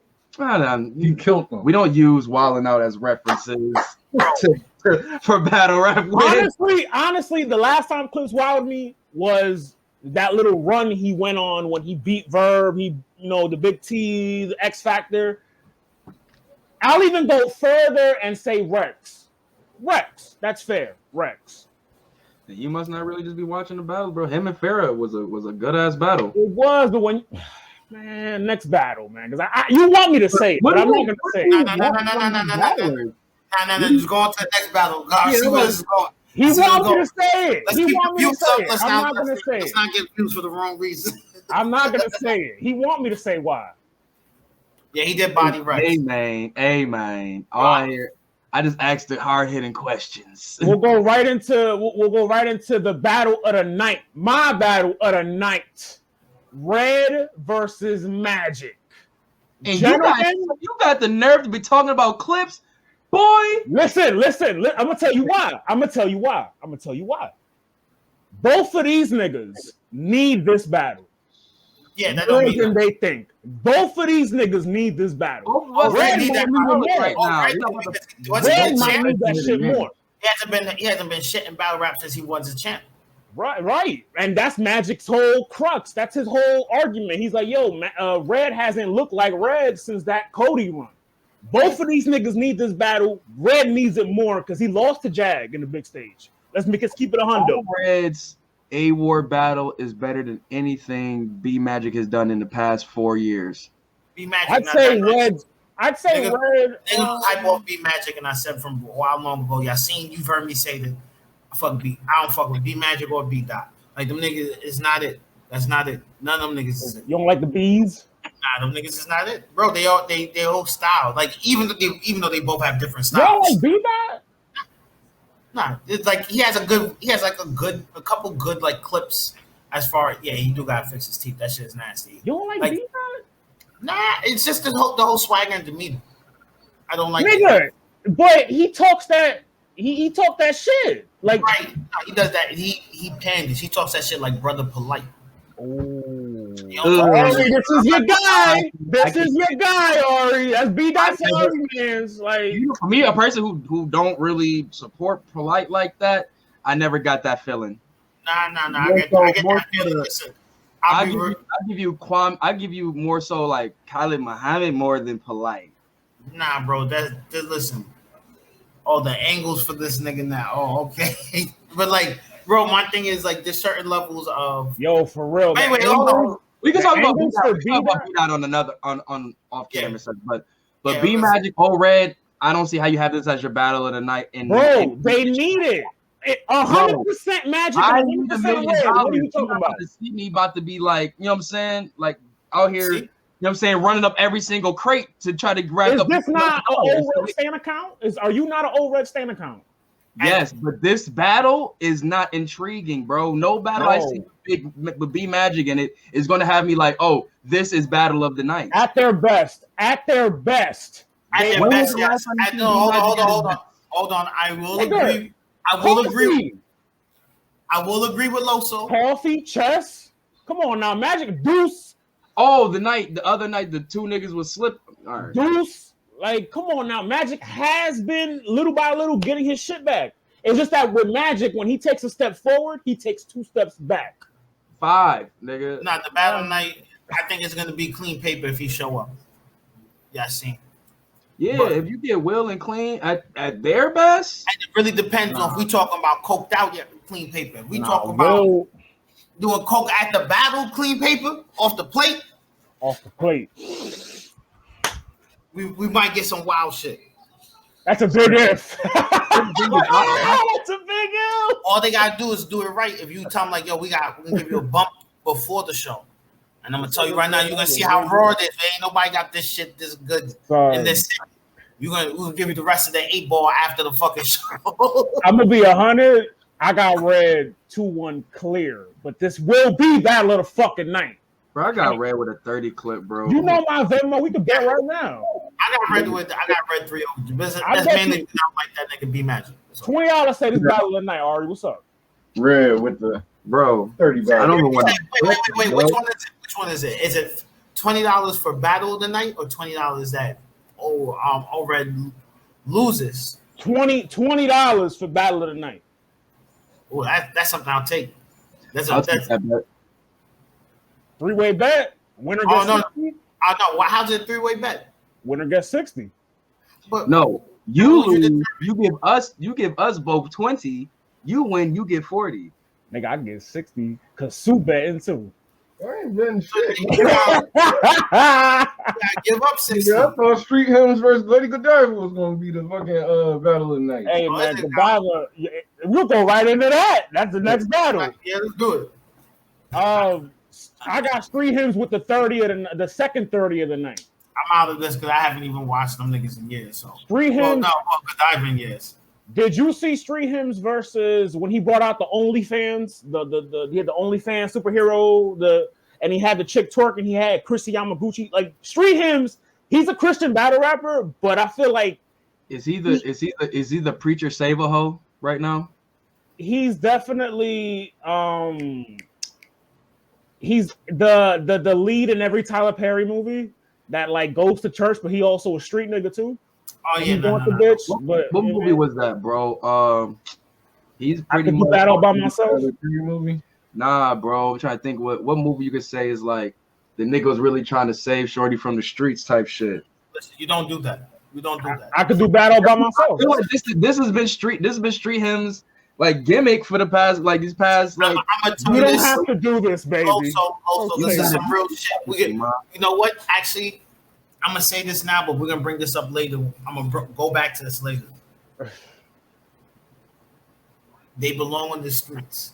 He killed them. We don't use Wildin' Out as references for battle rap. Honestly, the last time Clips wowed me was that little run he went on when he beat Verb. The Big T, the X Factor. I'll even go further and say Rex. That's fair. Rex. You must not really just be watching the battle, bro. Him and Farrah was a good ass battle. It was, but when next battle, man. Because you want me to say it, but I'm not gonna say it. No. Just go on to the next battle. See where this is going. He wants me to say it. Let's he keep want me to say it. I'm not gonna say it. Let's not get views for the wrong reason. I'm not gonna say it. He want me to say why. Yeah, he did body Rex. Amen. I just asked the hard-hitting questions. We'll go right into the battle of the night. My battle of the night. Red versus Magic. And you got the nerve to be talking about Clips, boy. Listen. I'm gonna tell you why. Both of these niggas need this battle. Yeah, that don't mean they think. Both of these niggas need this battle. Red need that right now. Red might need that shit more. He hasn't been shit in battle rap since he was a champ. Right. And that's Magic's whole crux. That's his whole argument. He's like, Red hasn't looked like Red since that Cudi run. Both of these niggas need this battle. Red needs it more because he lost to Jag in the big stage. Let's keep it a hundo. A War battle is better than anything B Magic has done in the past 4 years. B Magic. I'd say Red. I'd say Nigga, Red. Niggas hype off B Magic, and I said from a while long ago, you've heard me say that I don't fuck with B Magic or B Dot. Like them niggas is not it. That's not it. None of them niggas is it. You don't like the bees? Nah, them niggas is not it, bro. They all style. Like even though they both have different styles. You don't like B Dot? Nah, it's like he has a couple good like clips. As far he do gotta fix his teeth. That shit is nasty. You don't like B Dot? Nah, it's just the whole swagger and demeanor. I don't like nigga, but he talks that he talk that shit. Like right, he does that. He panders. He talks that shit like brother polite. Arri, this is your guy. This is your guy, Arri. That's B Dot's arguments. Like for me, a person who don't really support polite like that, I never got that feeling. Nah. I get that feeling. Listen, I give you more so like Khalid Muhammad more than polite. Nah, bro. Listen. All the angles for this nigga now. Oh, okay. But like, bro, my thing is like there's certain levels of for real. Anyway, hold on. We can talk about B Dot on another on off camera stuff, but B Magic Red, I don't see how you have this as your battle of the night. And they need it. 100% Magic. I need $1 million. What are you talking about? See me about to be like, you know what I'm saying? Like out here, you know what I'm saying, running up every single crate to try to grab up. Is this not an old Red Stan account? Are you not an old Red Stan account? Yes, but this battle is not intriguing, bro. No battle I see with B Magic in it is going to have me like, oh, this is battle of the night. At their best. Yes. Hold on. I will agree. I will agree with Loso. Coffee, chess. Come on now, Magic Deuce. Oh, the other night, the two niggas was slip. All right. Deuce. Like, come on now. Magic has been little by little getting his shit back. It's just that with Magic, when he takes a step forward, he takes 2 steps back. 5, nigga. Not the battle night. I think it's gonna be clean paper if he show up. If you get Will and Clean at their best, and it really depends on if we talking about coked out yet clean paper. If we talk about doing coke at the battle clean paper off the plate. We might get some wild shit. That's a big if. That's a big if. All they gotta do is do it right. If you tell them like, yo, we're gonna give you a bump before the show. And I'm gonna tell you right now, you're gonna see how raw it is. Ain't nobody got this shit this good in this. We're gonna give you the rest of the 8-ball after the fucking show. I'm gonna be 100. I got Red 2-1 clear, but this will be battle of the fucking night. Bro, I got Red with a 30 clip, bro. You know my Venmo. We can bet right now. I got Red 3. That's mainly not like that nigga B Magic. $20 say this battle of the night. Arri, what's up? Red with the 30 battle. I don't know what. Wait. Which one is it? Is it $20 for battle of the night or $20 that Red loses? $20 for battle of the night. Oh, that's something I'll take. I'll take that bet. 3-way bet. Winner gets 60. No. How's it a 3-way bet? Winner gets 60. But no, you lose. You give us both 20. You win. You get 40. Nigga, I get 60 because Sue betting too. I ain't betting shit. Give up 60. I thought Street Hymns versus Lady Godiva was gonna be the fucking battle of the night. Hey man, Godiva, we'll go right into that. That's the next battle. Yeah, let's do it. I got Street Hymns with the 30 of the second 30 of the night. I'm out of this because I haven't even watched them niggas in years. So Street Hymns. Godiva in years. Did you see Street Hymns versus when he brought out the Onlyfans? He had the Onlyfans superhero, and he had the chick twerk, and he had Chrissy Yamaguchi. Like Street Hymns, he's a Christian battle rapper, but I feel like is he the preacher save a hoe right now? He's definitely he's the lead in every Tyler Perry movie that like goes to church, but he also a street nigga too. Oh yeah, What movie was that, bro? He's pretty much that all by myself. Movie? Nah, bro. I'm trying to think what movie you could say is like the nigga was really trying to save Shorty from the streets type shit. Listen, you don't do that. We don't do that. I could do battle by myself. This has been Street Hymns like gimmick for the past, like these past, like you don't have to do this, baby. Also, this is some real shit. You know what? Actually, I'm gonna say this now, but we're gonna bring this up later. I'm gonna go back to this later. They belong on the streets,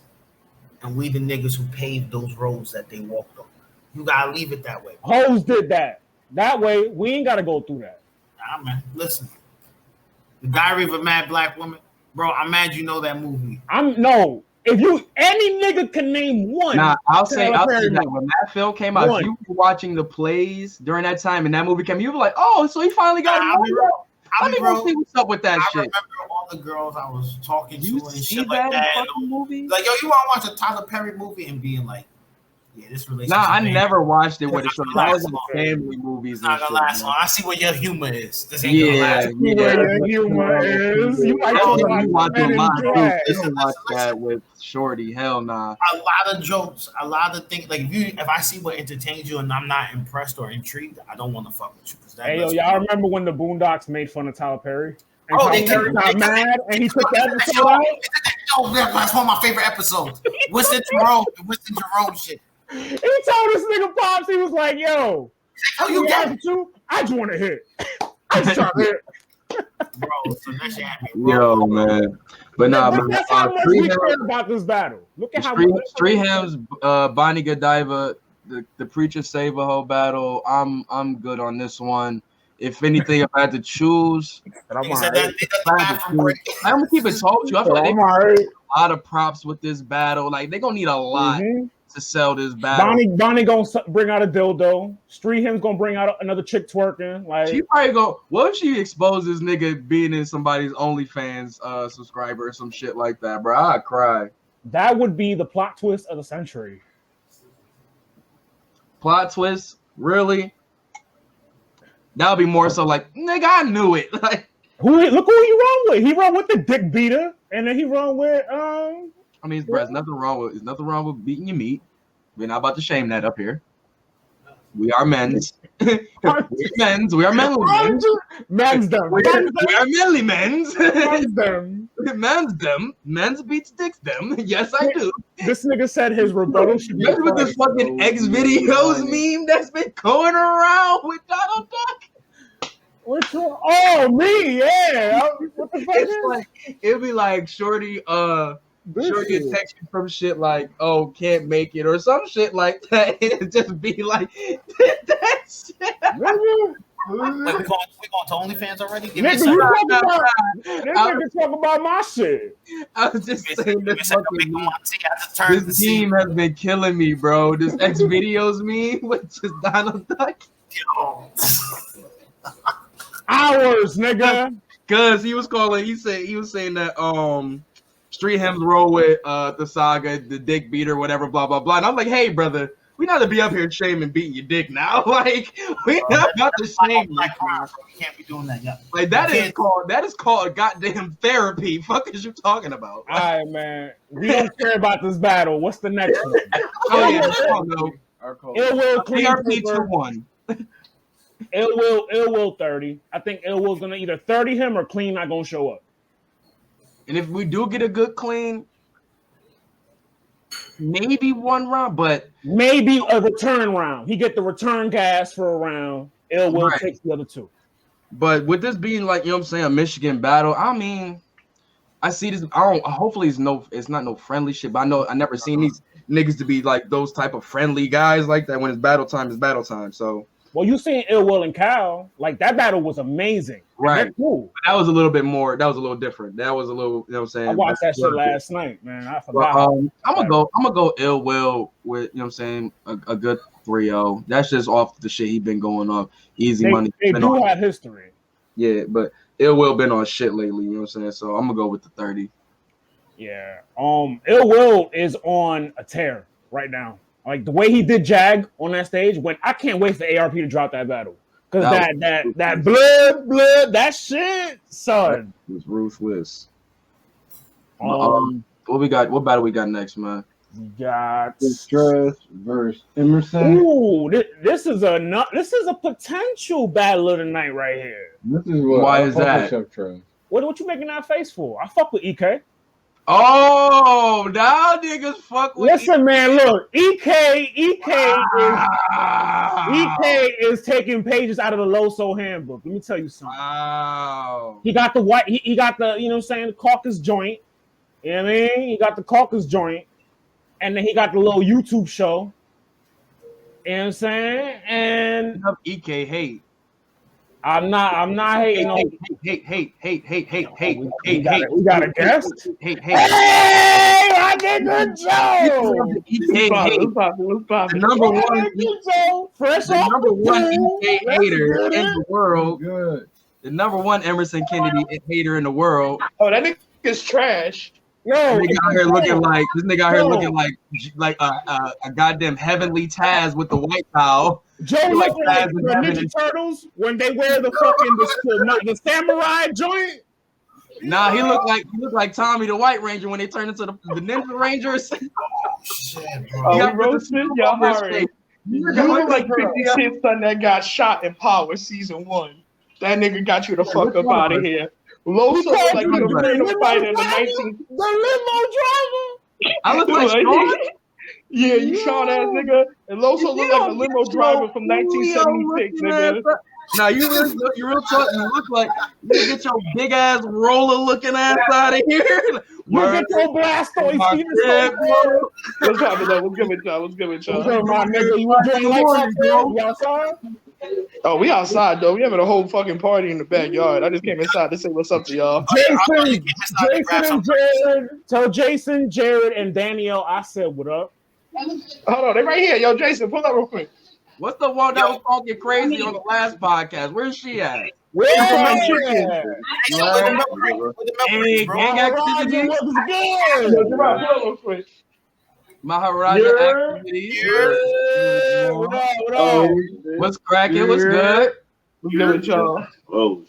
and we the niggas who paved those roads that they walked on. You gotta leave it that way. Hoes did that. That way, we ain't gotta go through that. Nah, man. Listen, The Diary of a Mad Black Woman, bro. I'm mad you know that movie. If you any nigga can name one. Nah, I'll say that when that film came out, if you were watching the plays during that time and that movie came, you were like, oh, so he finally got it. Let me go see what's up with that shit. I remember all the girls I was talking to and shit that like that. Movie? Like, yo, you want to watch a Tyler Perry movie and being like, yeah, this relationship. Nah, I never watched it with a show. That was like family movies. Not gonna last long. I see what your humor is. This ain't gonna last. Your humor is. You might watch that with Shorty. Hell nah. A lot of jokes, a lot of things. Like if I see what entertains you and I'm not impressed or intrigued, I don't want to fuck with you. Hey yo, y'all remember when the Boondocks made fun of Tyler Perry? And Tyler Perry got mad and he took that episode out. Oh, that's one of my favorite episodes. Winston Jerome shit. He told this nigga Pops, he was like, yo, you got it too? I just want to hit. I just trying to hit. Bro, so that shit happened. Yo, man. But nah, man. That's how much we care about this battle. Look at how much. Street Hymns, Bonnie Godiva, the Preacher Save a Whole battle. I'm good on this one. If anything, if I had to choose, I'm gonna keep it told you. I feel like they a lot of props with this battle. Like they're gonna need a lot to sell this battle. Bonnie gonna bring out a dildo. Street Hymns gonna bring out another chick twerking. Like she probably go. What if she exposes this nigga being in somebody's OnlyFans subscriber or some shit like that, bro? I'd cry. That would be the plot twist of the century. Plot twist, really? That would be more so like, nigga, I knew it. Like, look who he run with. He run with the dick beater, and then he run with I mean, bro, there's nothing wrong with beating your meat. We're not about to shame that up here. We are men's. We're men's. We are manly men's. Men's them. We are manly men's. Men's them. Men's them. Men's beats dicks them. Yes, I do. This nigga said his rebuttal should be with this fucking X videos meme that's been going around with Donald Duck. Which one? Oh, me, yeah. What the fuck? It's like it'd be like Shorty Shorty text you from shit like, oh, can't make it or some shit like that. It'd just be like that shit. We going to OnlyFans already? Nigga, you talk about my shit. I was just saying this meme has been killing me, bro. This X videos meme with just Donald Duck. Hours, nigga. Cause he was saying that Street Hymns roll with the saga, the dick beater, whatever, blah blah blah. And I'm like, hey brother, we not to be up here shaming beating your dick now. Like we not about to shame you. We can't be doing that yet. Like that is called goddamn therapy. Fuck is you talking about? All right, man. We don't care about this battle. What's the next one? Oh yeah, Ill Will clean ARP 2-1. Ill Will 30. I think Ill Will's gonna either 30 him or clean not gonna show up. And if we do get a good clean, maybe one round, but maybe a return round. He get the return gas for a round. Ill Will takes the other two. But with this being like, you know what I'm saying, a Michigan battle, I mean, I see this. Hopefully it's not no friendly shit, but I never seen these niggas to be like those type of friendly guys like that when it's battle time, it's battle time. So well, you seen Ill Will and Cal, like that battle was amazing. Right. Cool. That was a little bit more, that was a little different. That was a little, you know what I'm saying? I watched that shit last night, man. I forgot. I'm gonna go Ill Will with, you know what I'm saying, a good 3-0. That's just off the shit he been going off. Easy money. They do have history. Yeah, but Ill Will been on shit lately, you know what I'm saying? So I'm gonna go with the 30. Yeah. Ill Will is on a tear right now. Like the way he did Jag on that stage, when I can't wait for ARP to drop that battle. Cause that blood, that shit, son. It was ruthless. What we got? What battle we got next, man? We got Stress versus Emerson. Ooh, this is a potential battle of the night right here. This is what. Why is that? What you making that face for? I fuck with EK. Oh, now niggas fuck with. Listen, man, look, EK is taking pages out of the Loso handbook. Let me tell you something. Wow. He got the white. He got the, you know what I'm saying, the caucus joint. You know what I mean? He got the caucus joint, and then he got the little YouTube show. You know what I'm saying? And EK hate. I'm not hating on. Hate. We got a guest. Hate. Hey, I get good Joe. The number one EK hater in the world. Good. The number one Emerson Kennedy hater in the world. Oh, that nigga's trash. Yo, this nigga out here looking like a goddamn heavenly Taz with the white towel. Joe like the Ninja Turtles when they wear the fucking the samurai joint. Nah, he looked like Tommy the White Ranger when they turned into the Ninja Rangers. Shit, bro. Oh, roasted y'all Arri. You look like 50 Cent's son that got shot in Power season 1. That nigga got you the fuck up out of here. Loso look like he was ready to fight in the 19. The limo driver. I look like Sean. Yeah, you Sean ass nigga. And Loso look like a limo driver from 1976, nigga. Now you real talk. You look like you get your big ass roller looking ass out of here. You get your Blastoise. What's happening though? What's good with y'all? What's My nigga, you doing like you outside? Oh, we outside though. We having a whole fucking party in the backyard. I just came inside to say what's up to y'all. Jason and Jarett. Tell Jason, Jarett, and Danielle I said what up. Hold on, they right here. Yo, Jason, pull up real quick. What's the one that was talking crazy on the last podcast? Where's she at? Where's Hey, gang activities. Maharaja activities. What's cracking? What's good? What's good with y'all?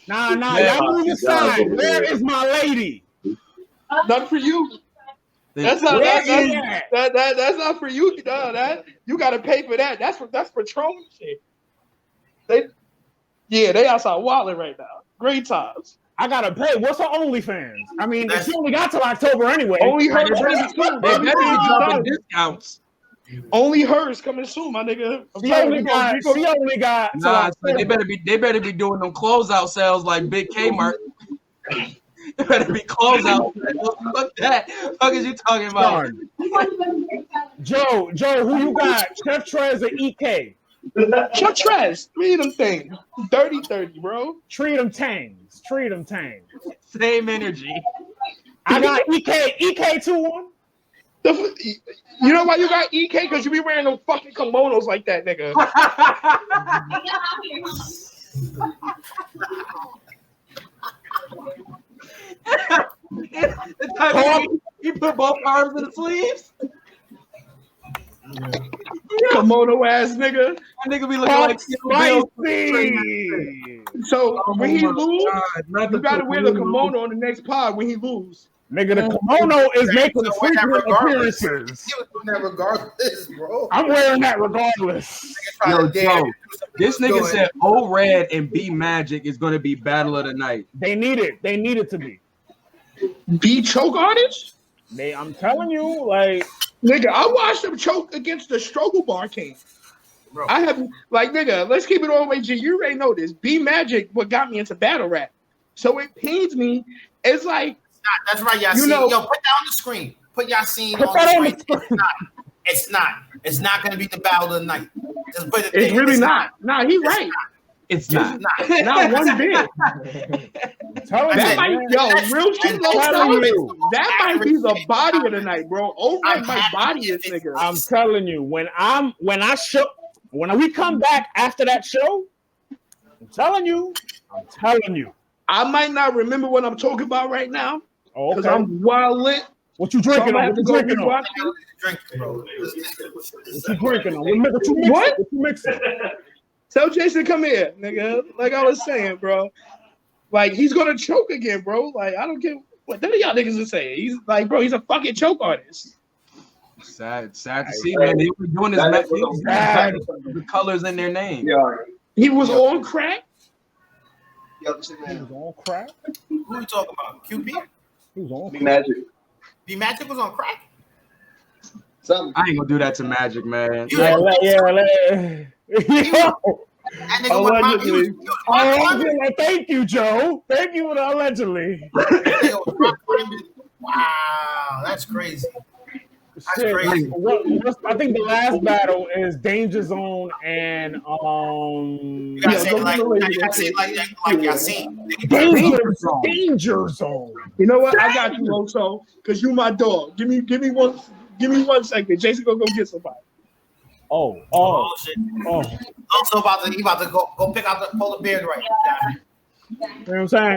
Nah, y'all move aside. Where is my lady? Not for you. That's not that's not for you. No, that you gotta pay for that. That's Patron shit. They outside wilding right now. Great times. I gotta pay. What's her OnlyFans? I mean, she only got till October anyway. Only hers dropping discounts. Only hers coming soon, my nigga. She only got. Nah, so they better be doing them closeout sales like Big Kmart. It better be closeout. Fuck that. Fuck is you talking about? Joe, who you got? Chef Trez or EK? Chef Trez. 3 of them things. 30-30, bro. Treat them tangs. Same energy. I got EK 2-1. You know why you got EK? Because you be wearing them fucking kimonos like that, nigga. He put both arms in the sleeves. Kimono ass nigga. That nigga be looking like So when he lose, you gotta wear the kimono on the next pod when he lose. Nigga, the kimono is making frequent appearances. Regardless, bro. I'm wearing that regardless. Yo, this nigga said O Red and B Magic is gonna be battle of the night. They need it. They need it to be. B choke artist? I'm telling you, like, nigga, I watched him choke against the Struggle Bar King. Bro. I have, like, nigga, let's keep it all the way G. You already know this. B Magic, what got me into battle rap. So it pains me. It's like, that's right, y'all. Yo, put that on the screen. Put y'all scene on the screen. It's not gonna be the battle of the night. Just put it there. It's really not. Nah, he's right. It's not. Not one bit. That might be the body of the night, bro. Over my body is nigga. I'm telling you, when we come back after that show, I'm telling you. I might not remember what I'm talking about right now. Because I'm wild lit. What you drinking on? What you drinking on? What you mixing? Tell Jason, come here, nigga. Like I was saying, bro. Like, he's gonna choke again, bro. Like, I don't care what none of y'all niggas are saying. He's like, bro, he's a fucking choke artist. Sad to see, man. They were doing this the colors in their name. Yeah. He was on crack. He was on crack. Who are you talking about? QP? He was on Magic. B Magic was on crack. Something. I ain't gonna do that to Magic, man. That nigga Allegedly. Thank you, Joe. Thank you for the allegedly. Wow, that's crazy. That's Shit. crazy. I think the last battle is Danger Zone and You gotta say it like y'all seen. Danger Zone. You know what? I got you, Loso, because you my dog. Give me 1 second. Jason gonna go get somebody. Oh shit. Also about to go pick out the polar bear right now. You know what I'm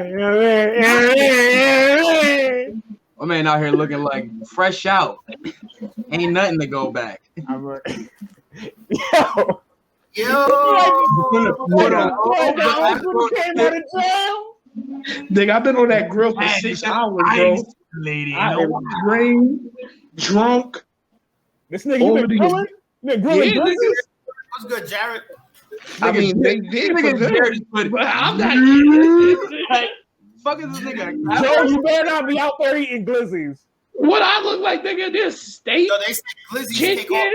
saying? My man out here looking like fresh out. Ain't nothing to go back. Yo. Nigga, I've been on that grill for 6 hours, bro. Lady, I am drained, drunk. This nigga, you been grilling? You been grilling grizzlies? What's good, Jarett? I mean, they did for good, but I'm not like, fuck is this nigga? Joe, you better not be out there eating glizzies. What I look like, nigga, this steak. Yo, they say glizzies take off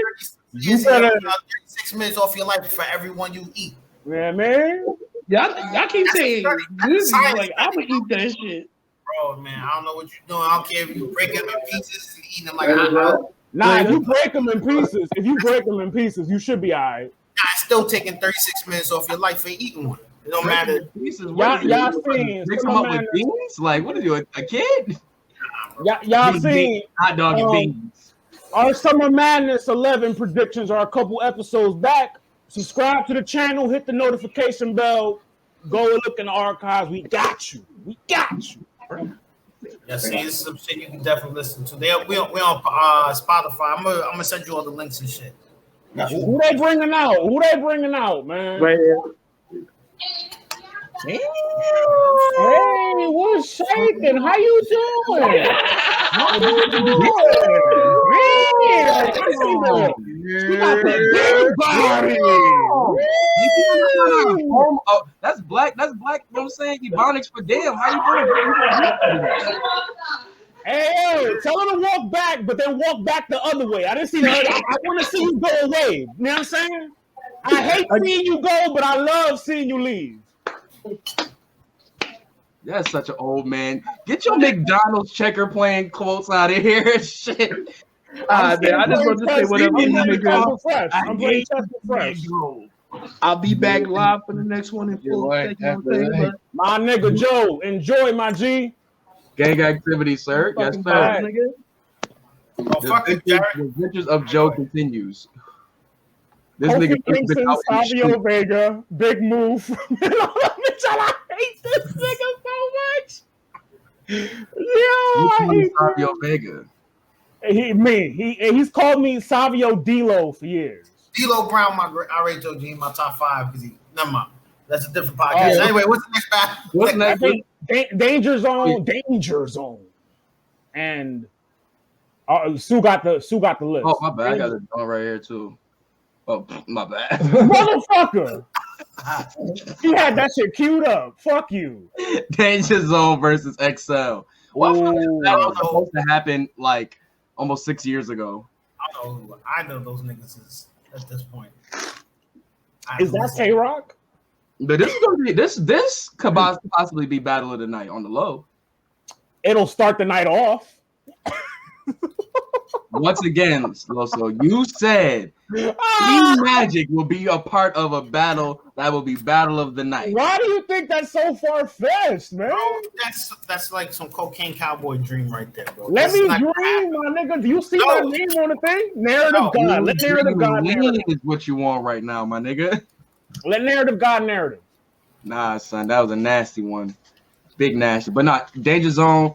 36 minutes off your life for every one you eat. Yeah, man. Y'all keep saying glizzies, like, I'm gonna eat that shit. Bro, man, I don't know what you're doing. I don't care if you break them in pieces and eat them like hot dog. Nah, if you break them in pieces, you should be all right. It's still taking 36 minutes off your life for eating one. It don't matter. Y'all seen come up with beans? Like, what are you, a kid? Y'all seen hot dog and beans. Our Summer Madness 11 predictions are a couple episodes back. Subscribe to the channel, hit the notification bell, go look in the archives. We got you. Yeah, see, this is some shit you can definitely listen to. We on Spotify. I'm gonna send you all the links and shit. Who they bringing out, man? Right here. Hey, what's shaking? How you doing? You got the big body. Oh, that's black. You know what I'm saying? Ebonics for damn. How you doing? Hey, tell her to walk back, but then walk back the other way. I didn't see her. I want to see you go away. You know what I'm saying? I hate seeing you go, but I love seeing you leave. That's such an old man. Get your McDonald's checker playing quotes out of here. Shit. Man, I just want to say whatever. I'm playing fresh. I'll be back live for the next one in full. Right, my nigga Joe, enjoy my G. Gang activity, sir. Yes, sir. The adventures of Joe continues. This nigga thinks in Savio Vega, big move. I hate this nigga so much. Savio Vega. He's called me Savio D-Lo for years. D-Lo Brown, I rate Joe G in my top 5 because never mind. That's a different podcast. Anyway, what's the next battle? What's next? Danger Zone, and Sue got the list. Oh my bad, I got it on right here too. Oh my bad, motherfucker. He had that shit queued up. Fuck you. Danger Zone versus XL. Well, that was supposed to happen like almost 6 years ago. I know those niggas is at this point. Is that K-Rock? But this is gonna be this could possibly be battle of the night on the low. It'll start the night off. Once again, so you said Team Magic will be a part of a battle that will be battle of the night. Why do you think that's so far-fetched, man? Bro, that's like some cocaine cowboy dream right there, bro. Let me dream, my nigga. Do you see my name on the thing? Narrative God. Let narrative God narrative is what you want right now, my nigga. Let narrative God narrative. Nah, son, that was a nasty one. Big nasty. But not Danger Zone.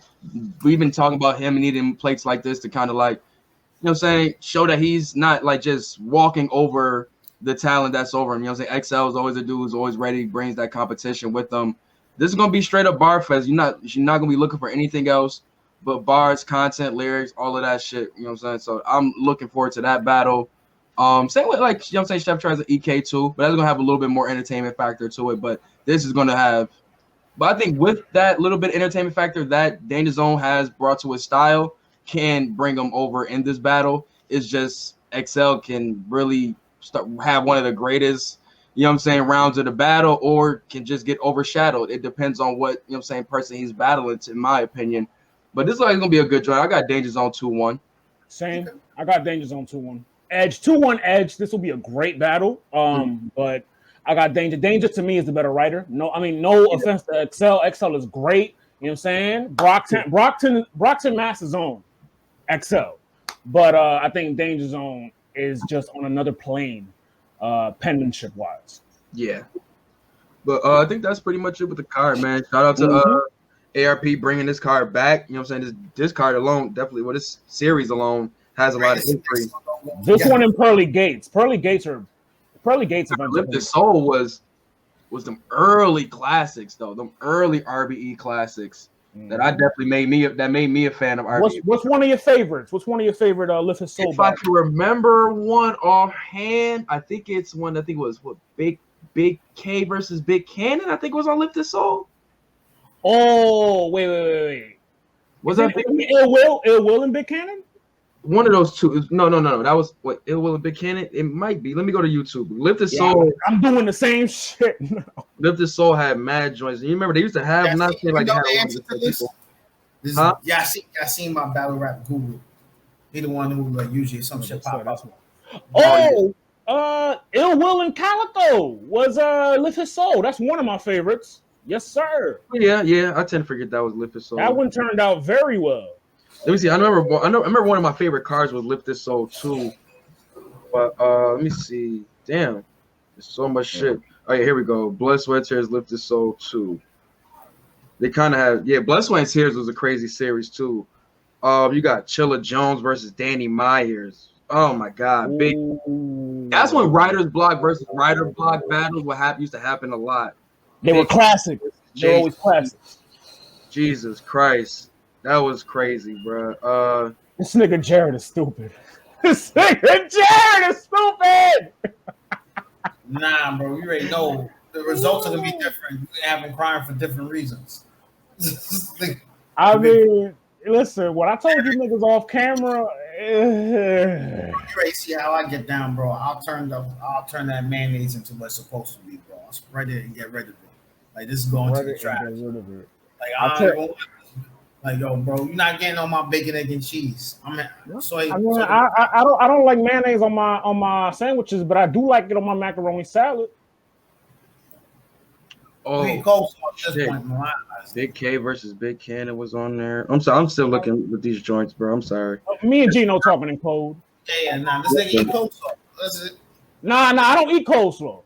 We've been talking about him needing plates like this to kind of like, you know what I'm saying, show that he's not like just walking over the talent that's over him. You know what I'm saying? XL is always a dude who's always ready, brings that competition with them. This is gonna be straight up bar fest. You're not gonna be looking for anything else but bars, content, lyrics, all of that shit. You know what I'm saying? So I'm looking forward to that battle. Same with like, you know what I'm saying, Chef tries an EK too, but that's gonna have a little bit more entertainment factor to it. But this is gonna have, but I think with that little bit of entertainment factor that Danger Zone has brought to his style, can bring them over in this battle. It's just XL can really have one of the greatest, you know what I'm saying, rounds of the battle, or can just get overshadowed. It depends on what, you know what I'm saying, person he's battling, in my opinion. But this is like gonna be a good joint. I got Danger Zone 2-1. Same. I got Danger Zone 2-1. Edge 2-1 Edge. This will be a great battle. But I got Danger. Danger to me is the better writer. No offense to XL. XL is great. You know what I'm saying? Brockton Master's own XL. But I think Danger Zone is just on another plane, penmanship wise. Yeah. But I think that's pretty much it with the card, man. Shout out to ARP bringing this card back. You know what I'm saying? This card alone, definitely, this series alone has a lot of history. This one in Pearly Gates. Pearly Gates. Lift the Soul was them early classics though. Them early RBE classics that I definitely made me a fan of RBE. What's one of your favorites? What's one of your favorite Lift His Soul? If I can remember one offhand, I think it was Big K versus Big Cannon. I think it was on Lift His Soul. Oh, wait. Was that Ill Will and Big Cannon? One of those two. No. That was what Ill Will and Big Cannon. It might be. Let me go to YouTube. Lift His Soul. I'm doing the same shit now. Lift His Soul had mad joints. And you remember they used to have I seen my battle rap guru. He the one who usually some shit pop up. Ill Will and Calico was Lift His Soul. That's one of my favorites. Yes, sir. Yeah. I tend to forget that was Lift His Soul. That one turned out very well. Let me see. I remember one of my favorite cards was Lift His Soul too. But let me see. Damn, there's so much shit. Oh yeah, here we go. Blood, Sweat, Tears, Lift His Soul 2. They kind of have Blood, Sweat, and Tears was a crazy series too. You got Chilla Jones versus Danny Myers. Oh my God, big. That's when Writer's Block versus Writer Block battles used to happen a lot. They were classics. They were always classics. Jesus Christ. That was crazy, bro. This nigga Jarett is stupid. This nigga Jarett is stupid. Nah, bro, you already know the results are gonna be different. You can have him crying for different reasons. I mean, listen, what I told you niggas off camera. You already see how I get down, bro. I'll turn that mayonnaise into what's supposed to be, bro. I'll spread it and get rid of it. Like this is going to the trash. Like, yo, bro, you're not getting on my bacon, egg, and cheese. I don't like mayonnaise on my sandwiches, but I do like it on my macaroni salad. Oh, shit. Big K versus Big Cannon was on there. I'm sorry, I'm still looking with these joints, bro. I'm sorry. Me and Gino talking in code. Yeah, nah, this nigga eat coleslaw. That's it. Nah, I don't eat coleslaw.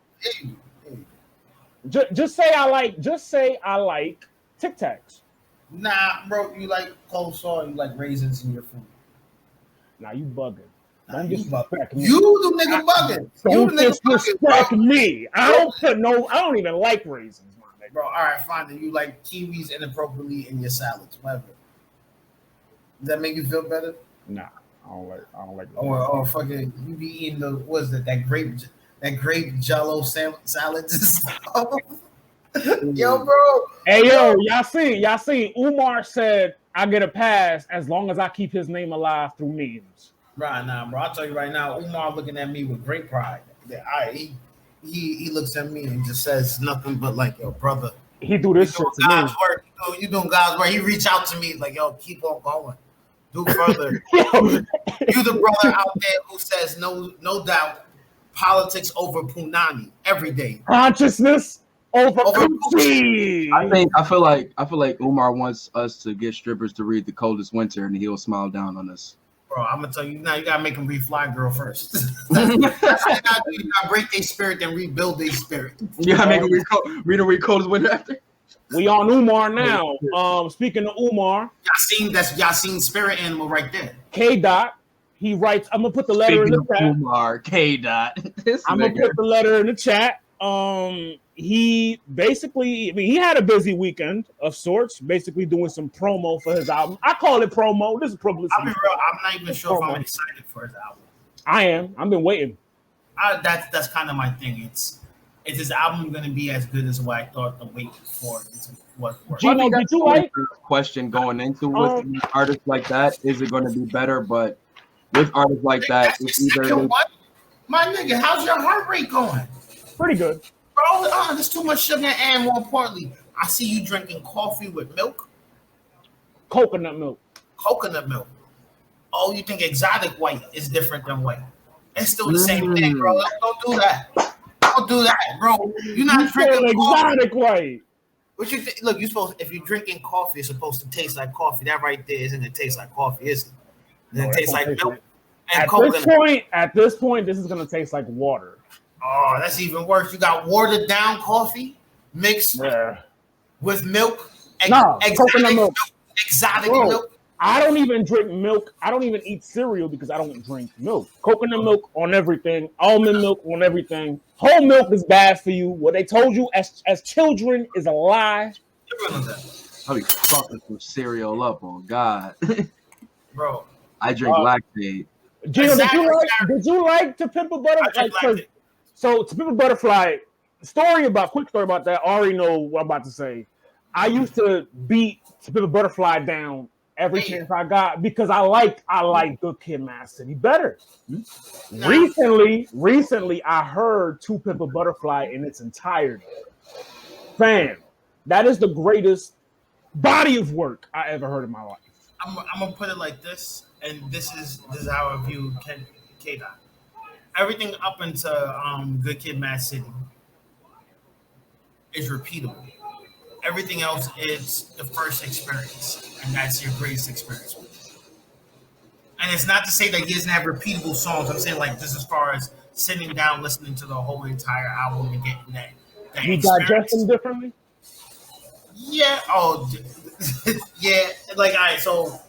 Just say I like Tic Tacs. Nah, bro, you like coleslaw, you like raisins in your food. Nah, you bugging. Don't disrespect me. You the nigga bugging. Don't disrespect me. I don't even like raisins, my nigga. Bro, all right, fine. Then you like kiwis inappropriately in your salads, whatever. Does that make you feel better? Nah, I don't like. Or fucking, you be eating that grape Jello salads. Yo, bro. Hey, yo, y'all seen Umar said I get a pass as long as I keep his name alive through memes. Right now, bro. I'll tell you right now, Umar looking at me with great pride. He looks at me and just says nothing but like, yo, brother. He do this shit to God's work. You doing God's work. He reach out to me like, yo, keep on going. Do further. You the brother out there who says no doubt politics over punani every day. Consciousness over coochie. I feel like Umar wants us to get strippers to read The Coldest Winter and he'll smile down on us. Bro, I'm gonna tell you now. You gotta make them read Fly Girl first. You gotta break their spirit, then rebuild their spirit. You gotta make them read Coldest Winter after. We on Umar now. Speaking of Umar, y'all seen Spirit Animal right there. KDot. He writes. I'm gonna put the letter in the chat. Umar KDot. I'm gonna put the letter in the chat. He basically, he had a busy weekend of sorts, basically doing some promo for his album. I call it promo. This is publicity. I'll be real. I'm not even sure if I'm excited for his album. I am. I've been waiting. That's kind of my thing. Is his album going to be as good as what I thought the wait was for? Gino, did you like the question going into with artists like that? Is it going to be better? But with artists like that, it's either my nigga, how's your heart rate going? Pretty good, bro. There's too much sugar, and more importantly, I see you drinking coffee with milk. Coconut milk. Oh, you think exotic white is different than white? It's still the same thing, bro. Don't do that. Don't do that, bro. You're not drinking exotic white. What you think? Look, if you're drinking coffee, it's supposed to taste like coffee. That right there isn't it taste like coffee, is it? It tastes like milk. At this point, this is gonna taste like water. Oh, that's even worse. You got watered down coffee mixed with milk. Coconut milk. Exotic milk. I don't even drink milk. I don't even eat cereal because I don't drink milk. Coconut milk on everything. Almond milk on everything. Whole milk is bad for you. What they told you as children is a lie. I'll be fucking some cereal up on God. Bro. I drink lactate. Gino, did you like To Pimp a Butterfly? So To Pimp a Butterfly, quick story about that. I already know what I'm about to say. I used to beat To Pimp a Butterfly down every chance I got because I like Good Kid, Mad City better. Recently, I heard To Pimp a Butterfly in its entirety. Fam, that is the greatest body of work I ever heard in my life. I'm gonna put it like this, and this is how I view KDot. Everything up into Good Kid, Mad City is repeatable. Everything else is the first experience, and that's your greatest experience. And it's not to say that he doesn't have repeatable songs. I'm saying like this as far as sitting down, listening to the whole entire album and getting that you digest them differently? Yeah. Oh, yeah. Like, all right, so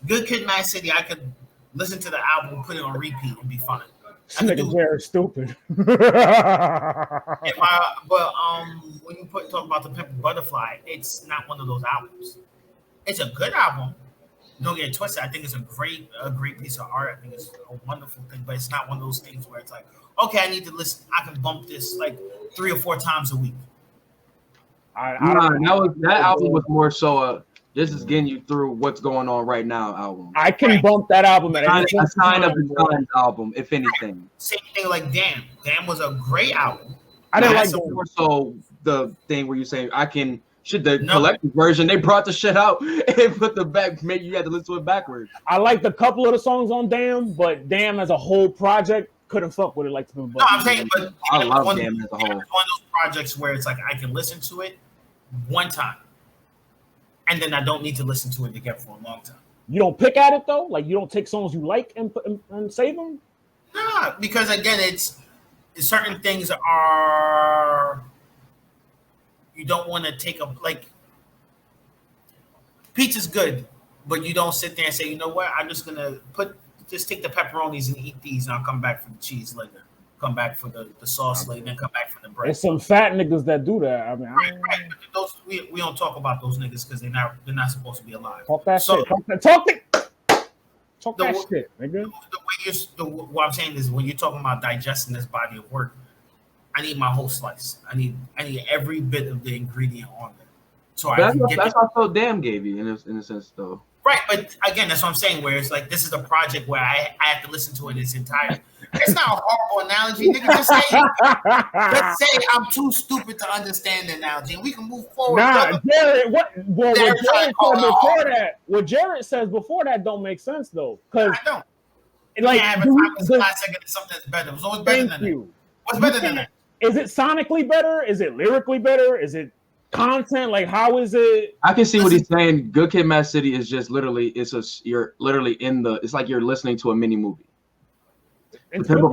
Good Kid, Mad City, I could listen to the album, put it on repeat, and be fine. Nigga Jarett stupid. But when you talk about The Pimp a Butterfly, it's not one of those albums. It's a good album. Don't get it twisted. I think it's a great piece of art. I think it's a wonderful thing, but it's not one of those things where it's like, okay, I need to listen. I can bump this like 3 or 4 times a week. That album was more so this is getting you through what's going on right now album. I can bump that album at any a sign of the times album, if anything. Same thing like Damn. Damn was a great album. I didn't like more so the thing where you saying collective version, they brought the shit out and put the back, maybe you had to listen to it backwards. I liked a couple of the songs on Damn, but Damn as a whole project couldn't fuck with it like the. No, I'm saying, but I love Damn as a whole. One of those projects where it's like I can listen to it one time, and then I don't need to listen to it again for a long time. You don't pick at it though, like you don't take songs you like and save them. Nah, because again, it's certain things are you don't want to take like pizza's good, but you don't sit there and say, you know what, I'm just gonna just take the pepperonis and eat these, and I'll come back for the cheese later, come back for the sauce later, then come back for the bread. There's some fat niggas that do that. I mean, right. But those we don't talk about those niggas because they're not supposed to be alive. Talk that shit. Talk that shit, nigga. What I'm saying is when you're talking about digesting this body of work, I need my whole slice. I need every bit of the ingredient on there. So that's what I felt Damn gave you in a sense though. Right, but again, that's what I'm saying. Where it's like this is a project where I have to listen to it in its entirety. It's not a horrible analogy, nigga. Just say I'm too stupid to understand the analogy, and we can move forward. Nah, Jarett, what Jarett says before that don't make sense though, because I don't. Like, have a time in 5 seconds something that's better. It's always better than that. What's better than that? Is it sonically better? Is it lyrically better? Is it content? Like, how is it? I can see what he's saying. Good Kid, Mad City is just literally you're literally it's like you're listening to a mini movie. The Pimp a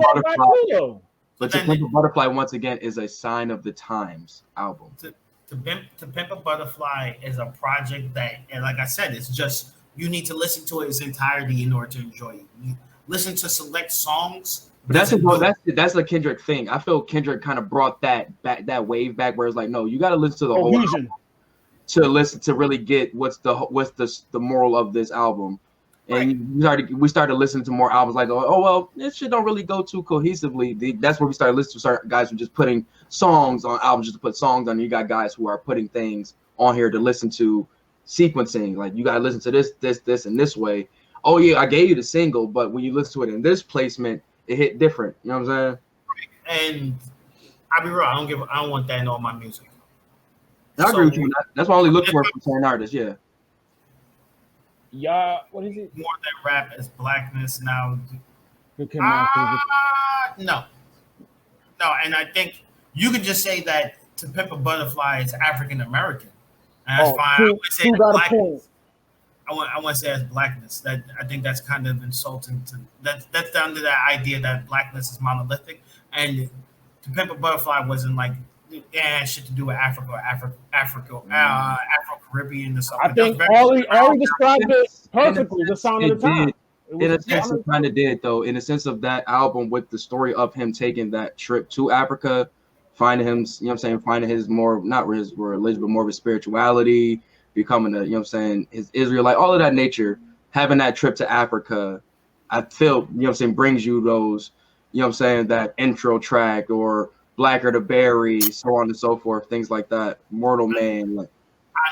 Butterfly once again is a sign of the times album. To Pimp a Butterfly is a project that, and like I said, it's just you need to listen to it its entirety in order to enjoy it. You listen to select songs. But that's the Kendrick thing. I feel Kendrick kind of brought that wave back where it's like, no, you got to listen to the whole album to listen to really get what's the moral of this album. And we started listening to more albums like, oh well, this shit don't really go too cohesively. That's where we started listening to certain guys who just putting songs on albums just to put songs on. You got guys who are putting things on here to listen to, sequencing. Like you gotta listen to this, and this way. Oh yeah, I gave you the single, but when you listen to it in this placement, it hit different. You know what I'm saying? And I'll be real, I don't want that in all my music. I agree with you. That's why I only look for it from certain artists. Yeah. Yeah, what is it? More than rap as blackness now. No, and I think you could just say that To Pimp a Butterfly is African American, and that's fine. I would say blackness. I want to say as blackness. That I think that's kind of insulting to that's down to that idea that blackness is monolithic, and To Pimp a Butterfly wasn't like shit to do with Africa, Afro-Caribbean or something. I think Arri described it perfectly. The sound of the time. In a sense, it kind of did, though. In a sense of that album with the story of him taking that trip to Africa, finding him, you know what I'm saying, finding his more, not his religion, but more of his spirituality, becoming a, you know what I'm saying, his Israelite, all of that nature, having that trip to Africa, I feel, you know what I'm saying, brings you those, you know what I'm saying, that intro track or Blacker the Berry, so on and so forth, things like that. Mortal Man. Like,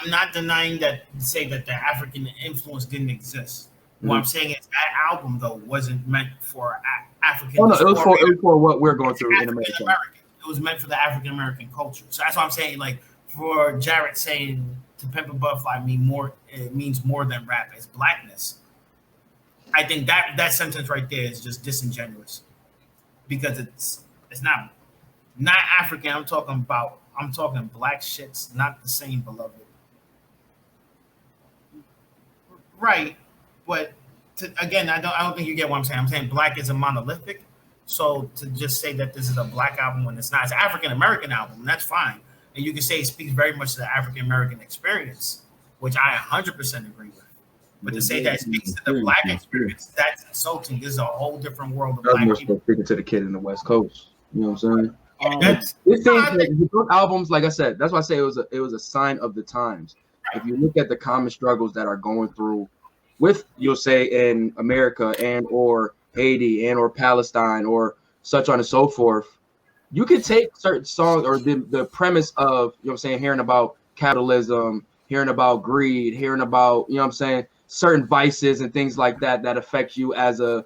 I'm not denying that, say that the African influence didn't exist. What I'm saying is that album, though, wasn't meant for African. Oh, no, it was for what we're going through in America. It was meant for the African American culture. So that's what I'm saying. Like, for Jarett saying To Pimp a Butterfly means more than rap as blackness. I think that sentence right there is just disingenuous because it's not African. I'm talking black shits, not the same, beloved. Right, but again, I don't think you get what I'm saying. I'm saying black is a monolithic. So to just say that this is a black album when it's not, it's an African American album, and that's fine. And you can say it speaks very much to the African American experience, which I 100% agree with. But to say that it speaks to the black experience, that's insulting. This is a whole different world of black people. Speaking to the kid in the West Coast, you know what I'm saying? This thing, like, albums, like I said, that's why I say it was a sign of the times. If you look at the common struggles that are going through with, you'll say, in America and or Haiti and or Palestine or such on and so forth, you could take certain songs or the premise of, you know what I'm saying, hearing about capitalism, hearing about greed, hearing about, you know what I'm saying, certain vices and things like that that affect you as a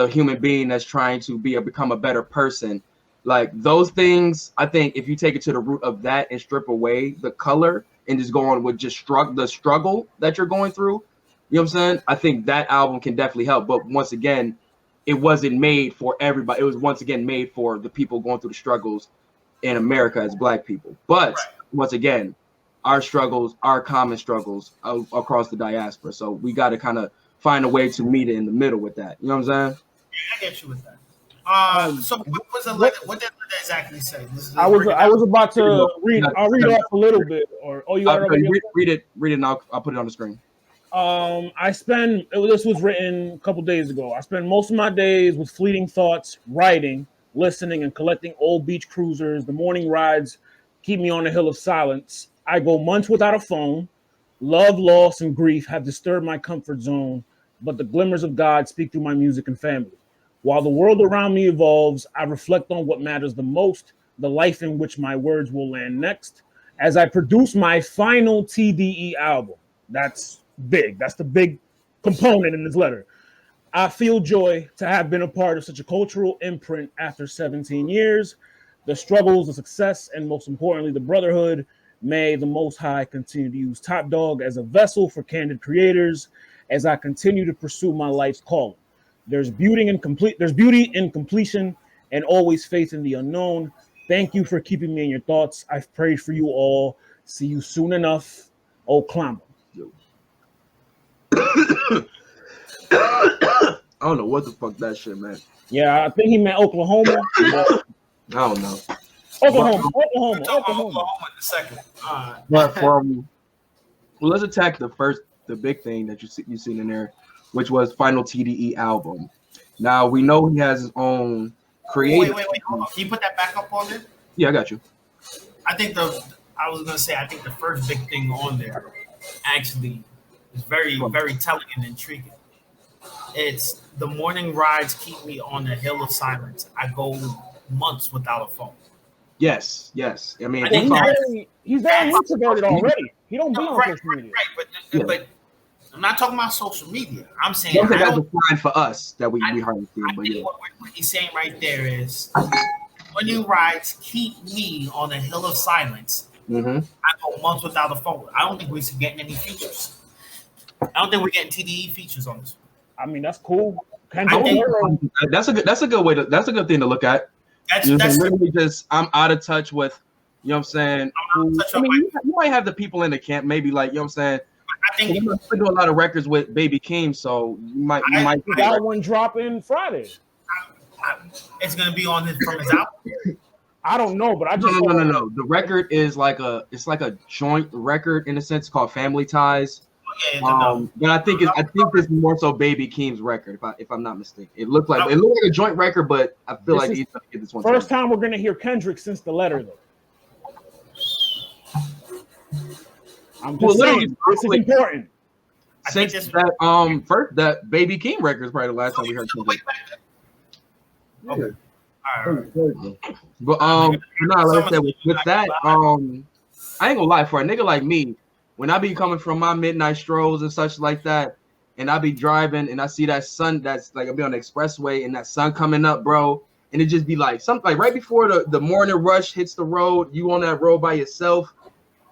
human being that's trying to become a better person. Like those things, I think if you take it to the root of that and strip away the color and just go on with just the struggle that you're going through, you know what I'm saying? I think that album can definitely help. But once again, it wasn't made for everybody. It was once again made for the people going through the struggles in America as black people. But once again, our struggles, our common struggles across the diaspora. So we got to kind of find a way to meet it in the middle with that. You know what I'm saying? Yeah, I get you with that. So what was the letter? What did it exactly say? I was about to read. I'll read off a little bit. Or you got read it, and I'll put it on the screen. This was written a couple days ago. I spend most of my days with fleeting thoughts, writing, listening, and collecting old beach cruisers. The morning rides keep me on the hill of silence. I go months without a phone. Love, loss, and grief have disturbed my comfort zone, but the glimmers of God speak through my music and family. While the world around me evolves, I reflect on what matters the most, the life in which my words will land next. As I produce my final TDE album, that's big. That's the big component in this letter. I feel joy to have been a part of such a cultural imprint after 17 years. The struggles, the success, and most importantly, the brotherhood. May the Most High continue to use Top Dog as a vessel for candid creators as I continue to pursue my life's calling. There's beauty in completion and always faith in the unknown. Thank you for keeping me in your thoughts. I've prayed for you all. See you soon enough. Oklahoma. I don't know what the fuck that shit meant. Yeah, I think he meant Oklahoma. I don't know. Oklahoma in a second. But let's attack the big thing that you seen in there, which was final TDE album. Now we know he has his own creative. Wait, hold on. Can you put that back up on there? Yeah, I got you. I think the first big thing on there actually is very, very telling and intriguing. It's the morning rides keep me on the hill of silence. I go months without a phone. Yes. I mean, he's very introverted already. He don't be on social media. Right, but I'm not talking about social media. I'm saying that's a sign for us that we hardly see. But yeah, what he's saying right there is morning rides keep me on the hill of silence. Mm-hmm. I go months without a phone. I don't think we're getting any features. I don't think we're getting TDE features on this. I mean, that's cool. That's a good way to. That's a good thing to look at. That's literally just I'm out of touch with. You know what I'm saying? You might have the people in the camp, maybe like you know what I'm saying. I think you do a lot of records with Baby Keem, so you might. Got one dropping Friday. It's gonna be on from his album. I don't know, but I just no. The record is like a joint record in a sense called Family Ties. But I think it's more so Baby Keem's record, if I'm not mistaken. It looked like a joint record, but I feel like he's gonna get this one. First time we're gonna hear Kendrick since the letter, though. I'm just saying this is important. Since that Baby Keem record is probably the last time we heard Kendrick. Okay. All right. But like I said, with that, I ain't gonna lie, for a nigga like me, when I be coming from my midnight strolls and such like that, and I be driving and I see that sun that's like I be on the expressway and that sun coming up, bro, and it just be like something like right before the morning rush hits the road, you on that road by yourself.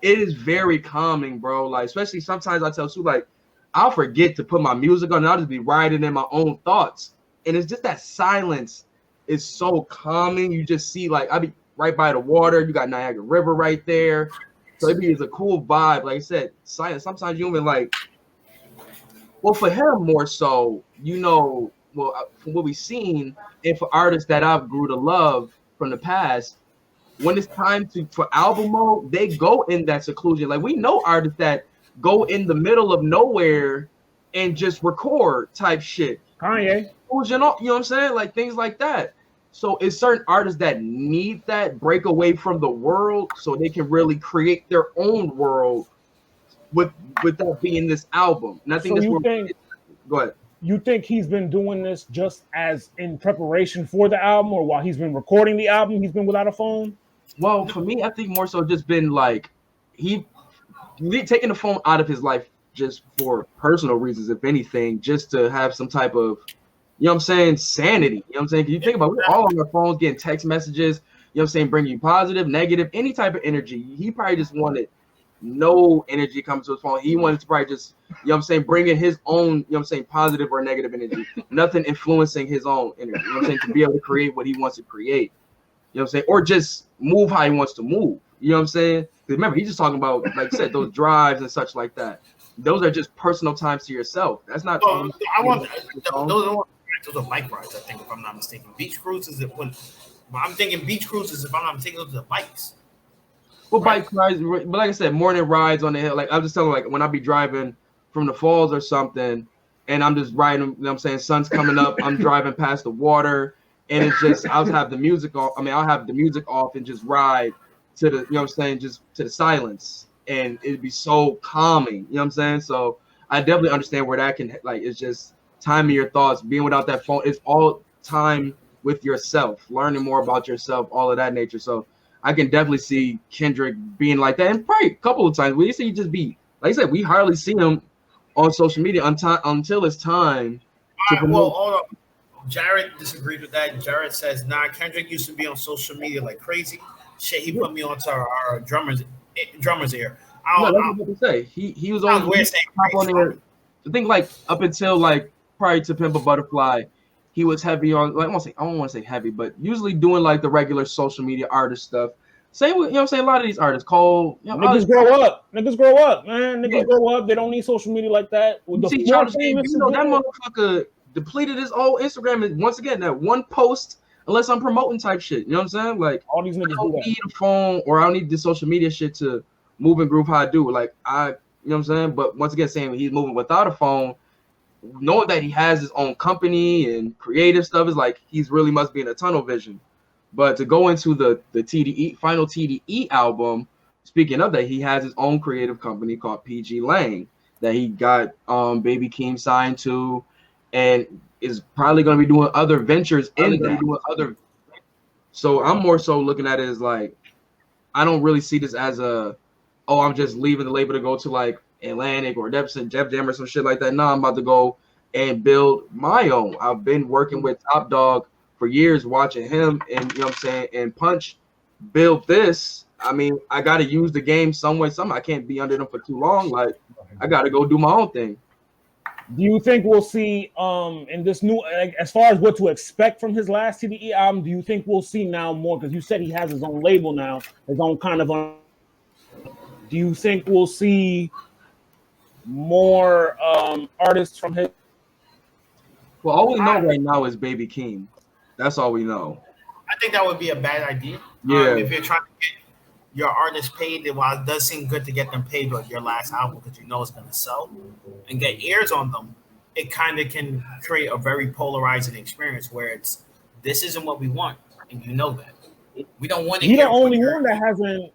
It is very calming, bro. Like, especially sometimes I tell Sue, like, I'll forget to put my music on and I'll just be riding in my own thoughts. And it's just that silence is so calming. You just see, like, I be right by the water. You got Niagara River right there. So it's a cool vibe. Like I said, silence. Sometimes you even like, well, for him more so, from what we've seen, and for artists that I've grew to love from the past, when it's time for album mode, they go in that seclusion. Like we know artists that go in the middle of nowhere and just record type shit. Kanye. You know what I'm saying? Like things like that. So it's certain artists that need that break away from the world so they can really create their own world with that being this album. And I think go ahead. You think he's been doing this just as in preparation for the album, or while he's been recording the album, he's been without a phone? Well, for me, I think more so just been like he taking the phone out of his life just for personal reasons, if anything, just to have some type of, you know what I'm saying, sanity. You know what I'm saying? Can you think about it? We're all on our phones getting text messages, you know what I'm saying, bring you positive, negative, any type of energy. He probably just wanted no energy coming to his phone. He wanted to probably just, you know what I'm saying, bring in his own, you know what I'm saying, positive or negative energy. Nothing influencing his own energy, you know what I'm saying, to be able to create what he wants to create. You know what I'm saying? Or just move how he wants to move. You know what I'm saying? Because remember, he's just talking about, like I said, those drives and such like that. Those are just personal times to yourself. That's not. Those are bike rides, I think, if I'm not mistaken. Beach cruises, I'm thinking beach cruises, if I'm not mistaken, those are bikes. Well, bike rides, but like I said, morning rides on the hill. Like I was just telling, like when I be driving from the falls or something, and I'm just riding, you know what I'm saying, sun's coming up, I'm driving past the water. And it's just I'll have the music off. I'll have the music off and just ride to the, you know what I'm saying, just to the silence. And it'd be so calming. You know what I'm saying? So I definitely understand where that can, like, it's just time of your thoughts, being without that phone. It's all time with yourself, learning more about yourself, all of that nature. So I can definitely see Kendrick being like that. And probably a couple of times we see just be, like I said, we hardly see him on social media until it's time to promote. Well, hold on. Jarett disagreed with that. Jarett says, nah, Kendrick used to be on social media like crazy. Shit, he put me onto our drummer's ear. That's what to say. He was always on there. I think like up until like prior to Pimp a Butterfly, he was heavy on, like I don't want to say heavy, but usually doing like the regular social media artist stuff. Same with, you know what I'm saying, a lot of these artists, Cole. You know, Niggas grow up, man. Niggas grow up. They don't need social media like that. See, Charles, that motherfucker depleted his old Instagram, and once again, that one post, unless I'm promoting type shit. You know what I'm saying? Like all these niggas I don't need a phone or I don't need the social media shit to move and groove how I do. Like you know what I'm saying? But once again, saying he's moving without a phone, knowing that he has his own company and creative stuff is like he's really must be in a tunnel vision. But to go into the TDE final TDE album, speaking of that, he has his own creative company called PG Lang that he got Baby Keem signed to. and is probably going to be doing other ventures in that. So I'm more so looking at it as like, I don't really see this as I'm just leaving the label to go to like Atlantic or Def Jam or some shit like that. No, I'm about to go and build my own. I've been working with Top Dog for years, watching him and, you know what I'm saying, and Punch build this. I mean, I got to use the game some way, somehow. I can't be under them for too long. Like, I got to go do my own thing. Do you think we'll see in this new, like, as far as what to expect from his last TDE album? Do you think we'll see now more? Because you said he has his own label now, his own kind of. Do you think we'll see more artists from his? Well, all we know right now is Baby Keem. That's all we know. I think that would be a bad idea. Yeah. If you're trying to get your artists paid, then while it does seem good to get them paid on your last album because you know it's going to sell and get ears on them, it kind of can create a very polarizing experience where it's, this isn't what we want, and you know that. We don't want to. He's the only one that hasn't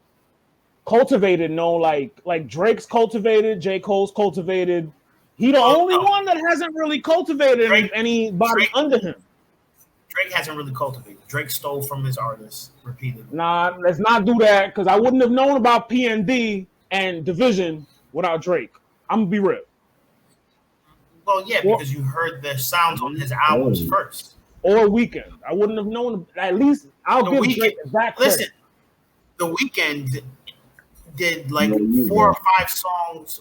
cultivated like Drake's cultivated, J. Cole's cultivated. He the only one that hasn't really cultivated anybody under him. Drake hasn't really cultivated. Drake stole from his artists repeatedly. Nah, let's not do that because I wouldn't have known about PND and Division without Drake. I'm gonna be real. Well, yeah, because you heard the sounds on his albums first. Or Weeknd. I wouldn't have known. At least I'll give Drake that credit. Listen, The Weeknd did like 4 or 5 songs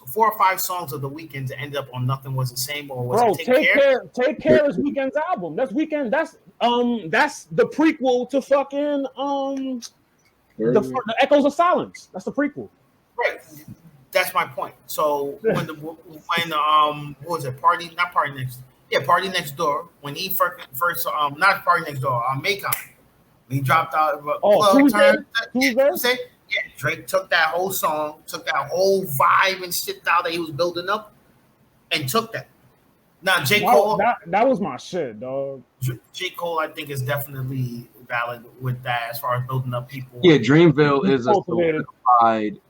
of The Weeknd that ended up on Nothing Was the Same, or was it Take Care? Take Care is Weeknd's album. That's Weeknd. That's the prequel to fucking the Echoes of Silence. That's the prequel. Right. That's my point. So when what was it? Party Next Door. When he first not Party Next Door, Maycon. He dropped out. Tuesday. Yeah, Drake took that whole song, took that whole vibe and shit out that he was building up, and took that. Now, J. Cole. That was my shit, dog. J. Cole, I think, is definitely valid with that as far as building up people. Yeah, Dreamville is a solidified,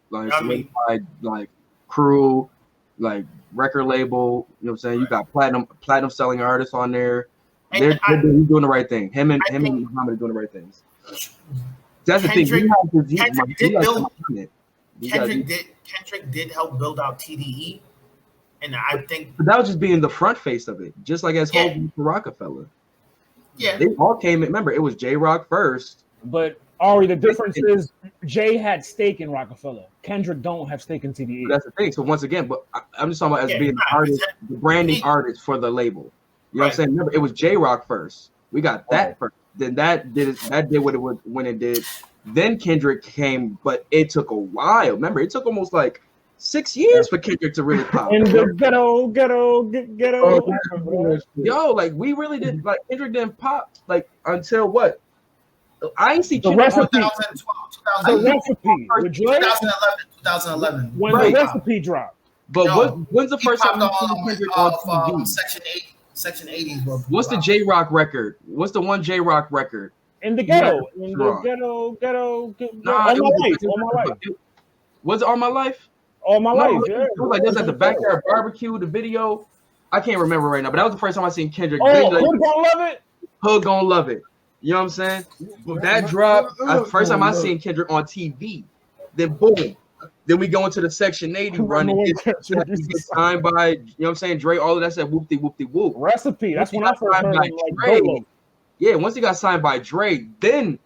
like crew, like record label. You know what I'm saying? You got platinum selling artists on there. They're doing the right thing. Him and Muhammad are doing the right things. That's the thing. Kendrick did help build out TDE, and I think but that was just being the front face of it, just like as Hov for Rockefeller. Yeah, they all came in. Remember, it was J-Rock first. But Arri, the difference is Jay had stake in Rockefeller. Kendrick don't have stake in TDE. That's the thing. So once again, but I'm just talking about as being the artist, the branding artist for the label. You know what I'm saying? Remember, it was J-Rock first. We got that first. Then that did what it would when it did. Then Kendrick came, but it took a while. Remember, it took almost like 6 years for Kendrick to really pop. In the ghetto. Yo, like we really did. Like Kendrick didn't pop like until what? I ain't see the Kendrick recipe. 2011. When the recipe dropped. But when's the first time you saw Kendrick on TV? Section 80s. What's the J-Rock record? What's the one J-Rock record? In the ghetto. All my life. Was it All My Life? All My Life, yeah. It was like this at the backyard barbecue, the video. I can't remember right now, but that was the first time I seen Kendrick. Hood Gonna Love It? Hood Gonna Love It. You know what I'm saying? That dropped. First time I seen Kendrick on TV. Then boom. Then we go into the Section 80 run and get signed by, you know what I'm saying, Dre, all of that said whoop-de-whoop-de-whoop. Recipe. That's when I first heard him, like, Dre. Yeah, once he got signed by Dre, then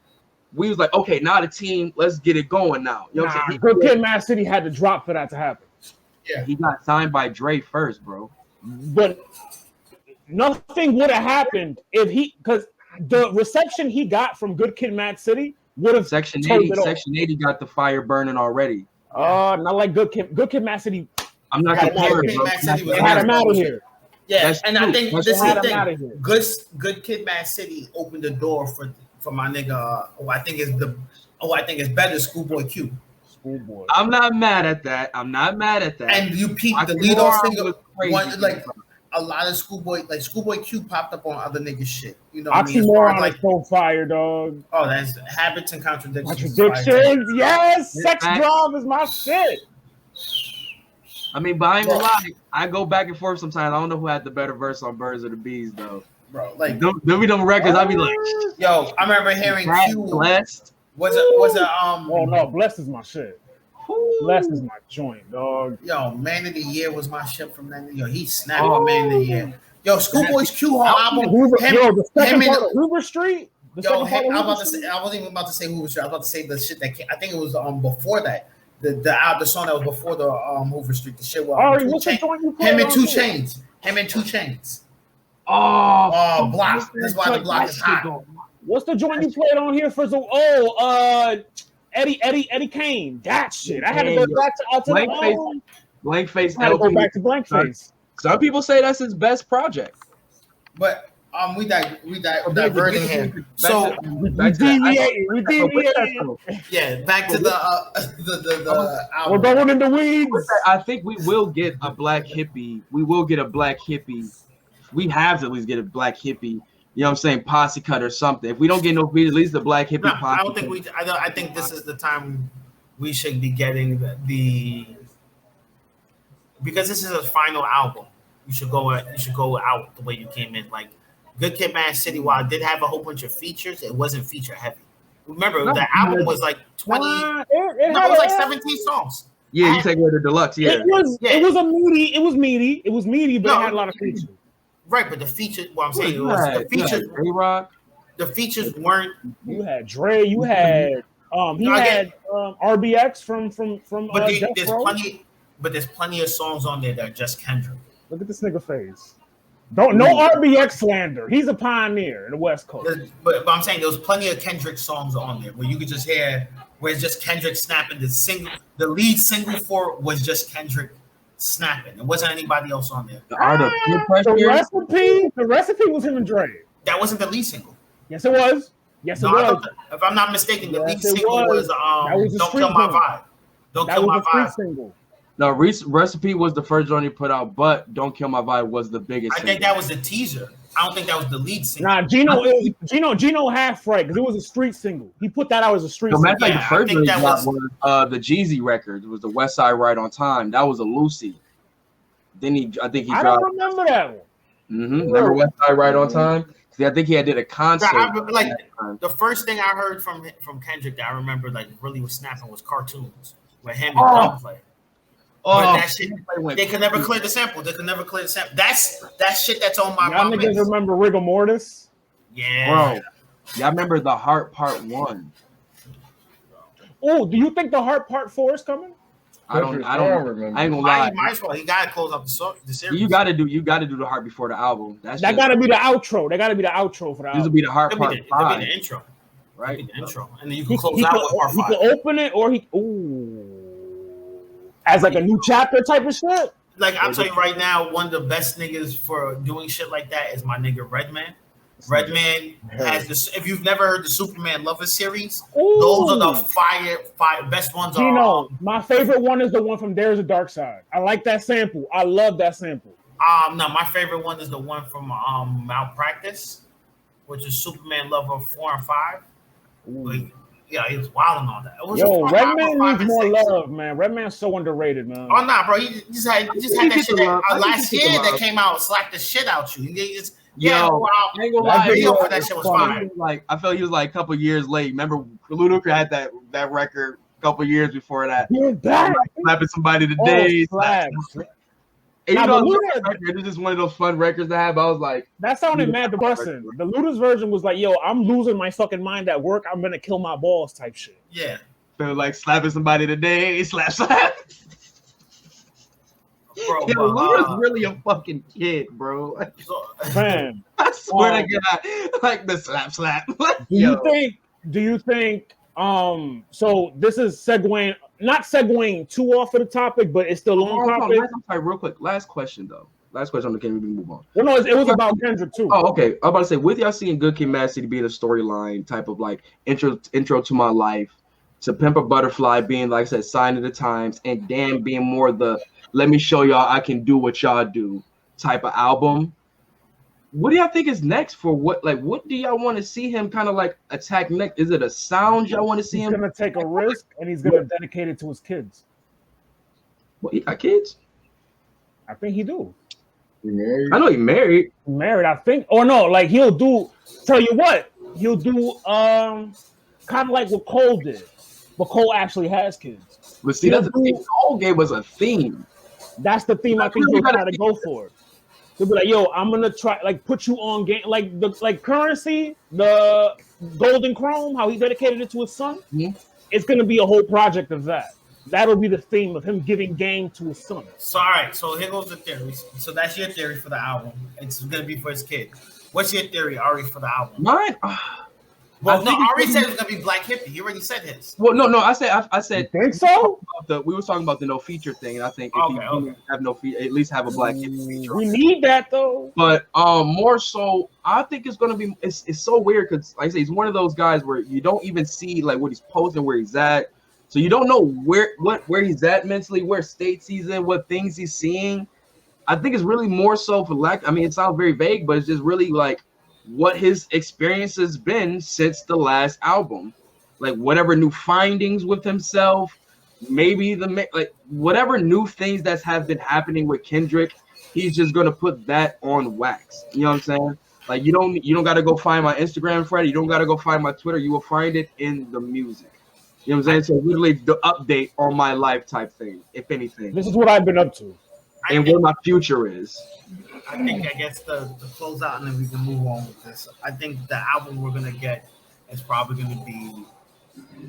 we was like, okay, now the team, let's get it going now. You know what I'm saying? Good Kid, Mad City had to drop for that to happen. Yeah. He got signed by Dre first, bro. But nothing would have happened if because the reception he got from Good Kid, Mad City would have Section 80 got the fire burning already. Not like Good Kid, Mad City. I'm not comparing, bro. They had him out of here. Yeah, and I think this is the thing. Good Kid, Mad City opened the door for my nigga. I think it's better. Schoolboy Q. Schoolboy. I'm not mad at that. And you peep the lead off single. Like a lot of Schoolboy Q popped up on other niggas shit. You know what I mean? Oxymoron like so fire, dog. Oh, that's Habits and Contradictions. Yes, Sex Drive is my shit. I mean, but I ain't gonna lie. I go back and forth sometimes. I don't know who had the better verse on Birds of the Bees though. Bro, like them records. I be like, yo, I remember hearing Q. Blessed. Was it Oh no, Blessed is my shit. Blessed is my joint, dog. Yo, Man of the Year was my shit from that. Yo, he snapped on Man of the Year. Yo, Schoolboy's Q album. The second part of Hoover Street. Yo, I wasn't even about to say Hoover Street. I was about to say the shit that came. I think it was before that. The song that was before the Hoover Street. The shit with Arri, what's the joint you played him and on 2 here? Chainz. Him and 2 Chainz. Oh, Block. That's why the block is hot. What's the joint you played on here for the Eddie Kane? That shit. I had to go back to Blank Face. I had to go back to Blank Face. Some people say that's his best project. But we diverting here. So we deviated. Yeah, back to the album. We're going in the weeds. I think we will get a black hippie. We will get a black hippie. We have to at least get a black hippie. You know what I'm saying? Posse cut or something. If we don't get no beat, at least the black hippie posse. I don't think we. I think this is the time we should be getting because this is a final album. You should go out the way you came in. Like Good Kid, Mad City, while it did have a whole bunch of features, it wasn't feature heavy. Remember, the album was like 20. It was like 17 songs. Yeah, you take away the deluxe. Yeah, it was meaty, but it had a lot of features. Right, but the features. What I'm saying was the features. A-Rock. The features weren't. You had Dre. You had had RBX from. But there's plenty. But there's plenty of songs on there that are just Kendrick. Look at this nigga face. No RBX slander. He's a pioneer in the West Coast. But I'm saying there was plenty of Kendrick songs on there where you could just hear where it's just Kendrick snapping. The lead single for it was just Kendrick snapping. There wasn't anybody else on there. The recipe was him and Dre. That wasn't the lead single. Yes, it was. Yes, it was. If I'm not mistaken, the lead single was "Don't Kill My Vibe." Don't Kill My Vibe. Single. No, Recipe was the first one he put out, but Don't Kill My Vibe was the biggest. I think that was the teaser. I don't think that was the lead single. Nah, Gino half right because it was a street single. He put that out as a street single. That's like the first one he got was the Jeezy record. It was the West Side Right on Time. That was a Lucy. Then I don't remember that one. Remember West Side Right on Time? See, I think he did a concert. The first thing I heard from Kendrick that I remember like really was snapping was Cartoons where him and Gunplay. That shit, they could never clear the sample. That's shit that's on my mind. Y'all niggas remember Rigor Mortis? Yeah. Bro, y'all remember The Heart Part 1? Oh, do you think The Heart Part 4 is coming? I don't remember. I ain't gonna lie. Might as well. He gotta close up the series. You gotta do The Heart before the album. That gotta be the outro. That gotta be the outro for the album. This will be The Heart Part 5. That'll be the intro. Right? The intro. And then you can close out with Part 5. He can open it or as like a new chapter type of shit. Like I'll tell you right now, one of the best niggas for doing shit like that is my nigga Redman. Redman has this. If you've never heard the Superman Lover series, those are the fire best ones. My favorite one is the one from There's a Dark Side. I like that sample. I love that sample. No, my favorite one is the one from Malpractice, which is Superman Lover 4 and 5. Yeah, he was wilding on that. Redman needs more love, man. Redman's so underrated, man. Oh nah, bro, he just had that shit that last year that came out, slapped the shit out you. I ain't gonna lie. That shit was fine. Like I felt he was like a couple years late. Remember, Ludacris had that record a couple years before that. You're back. Slapping somebody today. It is just one of those fun records to have. I was like, that sounded mad depressing. The Ludacris version was like, yo, I'm losing my fucking mind at work. I'm gonna kill my balls type shit. Yeah. So like slapping somebody today, slap. Bro, Ludacris really a fucking kid, bro. Man, I swear to God, like the slap. Do you think? So this is not segueing too off of the topic, but it's still on topic. I'm sorry, real quick. Last question though. Last question on the Can we move on? Well, no, it was about Kendrick too. Oh, okay. I'm about to say, with y'all seeing Good Kid, Mad City being a storyline type of like intro to my life, to Pimp a Butterfly being, like I said, Sign of the Times, and Damn being more the let me show y'all I can do what y'all do type of album. What do y'all think is next for what do y'all want to see him kind of like attack next? Is it a sound y'all want to see him? He's gonna take a risk and he's gonna dedicate it to his kids. What, he got kids? I think he do. He married? I know he married. Married, I think. Or no, like he'll do. Tell you what, he'll do. Kind of like what Cole did, but Cole actually has kids. But see, that's the thing. Cole gave us a theme. That's the theme I think he'll try to go for. He'll be like, "Yo, I'm gonna try like put you on game like Currency, the Golden Chrome, how he dedicated it to his son. Mm-hmm. It's gonna be a whole project of that. That'll be the theme of him giving game to his son." So all right, so here goes the theory. So that's your theory for the album. It's gonna be for his kid. What's your theory, Arri, for the album? Mine. Well, no, Arri said it's gonna be Black Hippie. He already said his. Well, no. I said. You think so? We were talking about the no feature thing, and I think if you have no feature, at least have a Black Hippie feature. We need that though. But more so, I think it's gonna be. It's so weird because, like I say, he's one of those guys where you don't even see like what he's posting, where he's at. So you don't know where he's at mentally, where states he's in, what things he's seeing. I think it's really more so for lack. I mean, it sounds very vague, but it's just really like what his experience has been since the last album, like whatever new findings with himself, maybe like whatever new things that have been happening with Kendrick, he's just gonna put that on wax. You know what I'm saying? Like you don't gotta go find my Instagram, Fred. You don't gotta go find my Twitter. You will find it in the music. You know what I'm saying? So literally the update on my life type thing, if anything. This is what I've been up to. And what my future is. I guess the close out and then we can move on with this. I think the album we're gonna get is probably gonna be,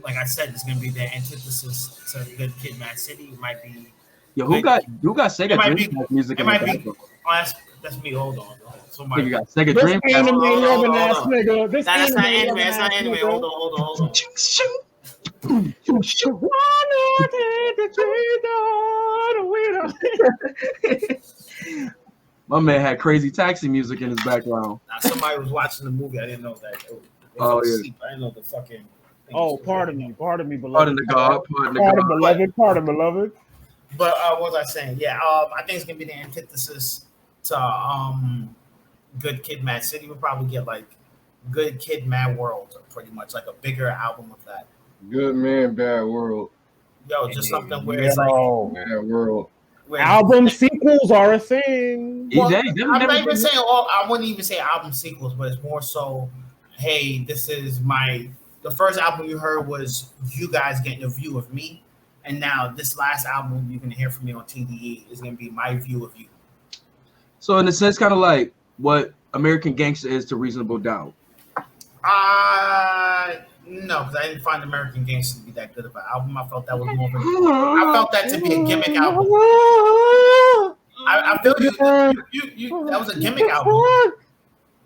like I said, it's gonna be the antithesis to Good Kid, Mad City. It might be. Yo, who got Sega Dreamcast music? It might be. Oh, that's me. Hold on. Somebody. You got Sega Dreamcast. That's not anime. That's not anime. Hold on. My man had Crazy Taxi music in his background. Somebody was watching the movie. I didn't know that. Oh yeah. I didn't know the fucking. Pardon me, beloved. Pardon the God. Pardon, beloved. But what was I saying? Yeah, I think it's gonna be the antithesis to Good Kid, Mad City. We'll probably get like Good Kid, Mad World, pretty much like a bigger album of that. Good Man, Bad World. Yo, just something where it's like Bad World. Album sequels are a thing. Well, I'm not even saying I wouldn't even say album sequels, but it's more so, hey, this is the first album you heard was you guys getting a view of me, and now this last album you're gonna hear from me on TDE is gonna be my view of you. So in a sense, kind of like what American Gangster is to Reasonable Doubt. No, because I didn't find American Gangster to be that good of an album. I felt that was more of I felt that to be a gimmick album. I feel you that was a gimmick album.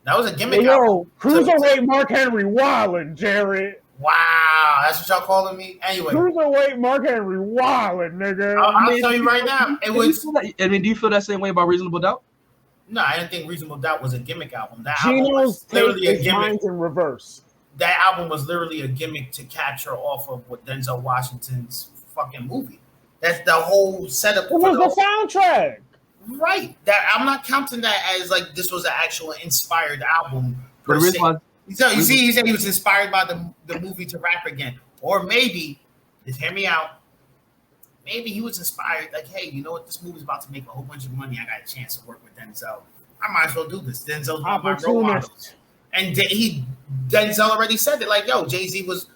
That was a gimmick album. Cruiserweight Mark Henry wildin', Jarett. Wow, that's what y'all calling me? Anyway. Cruiserweight Mark Henry wildin', nigga. I'll tell you right now. It was. I mean, do you feel that same way about Reasonable Doubt? No, I didn't think Reasonable Doubt was a gimmick album. That Gino's album was literally a gimmick. In reverse. That album was literally a gimmick to capture off of what Denzel Washington's fucking movie. That's the whole setup. It was the soundtrack. Right. That I'm not counting that as like this was an actual inspired album. Per se. So you see, he said he was inspired by the movie to rap again. Or maybe, just hear me out, maybe he was inspired, like, hey, you know what, this movie's about to make a whole bunch of money. I got a chance to work with Denzel. I might as well do this. Denzel's one of my role models. And Denzel already said it, like, yo, Jay-Z was,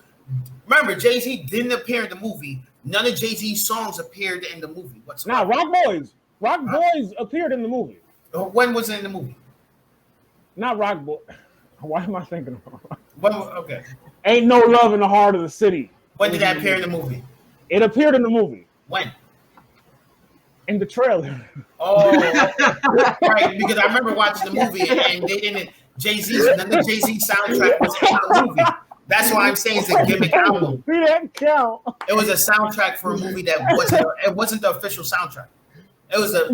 remember, Jay-Z didn't appear in the movie. None of Jay-Z's songs appeared in the movie whatsoever. Rock Boys appeared in the movie. When was it in the movie? Not Rock Boy. Why am I thinking of okay. Ain't No Love in the Heart of the City. When did that appear in the movie? It appeared in the movie. When? In the trailer. Oh, right. Because I remember watching the movie and they didn't. None of Jay-Z soundtrack was in the movie. That's why I'm saying it's a gimmick album. That count. It was a soundtrack for a movie that wasn't the official soundtrack. It was a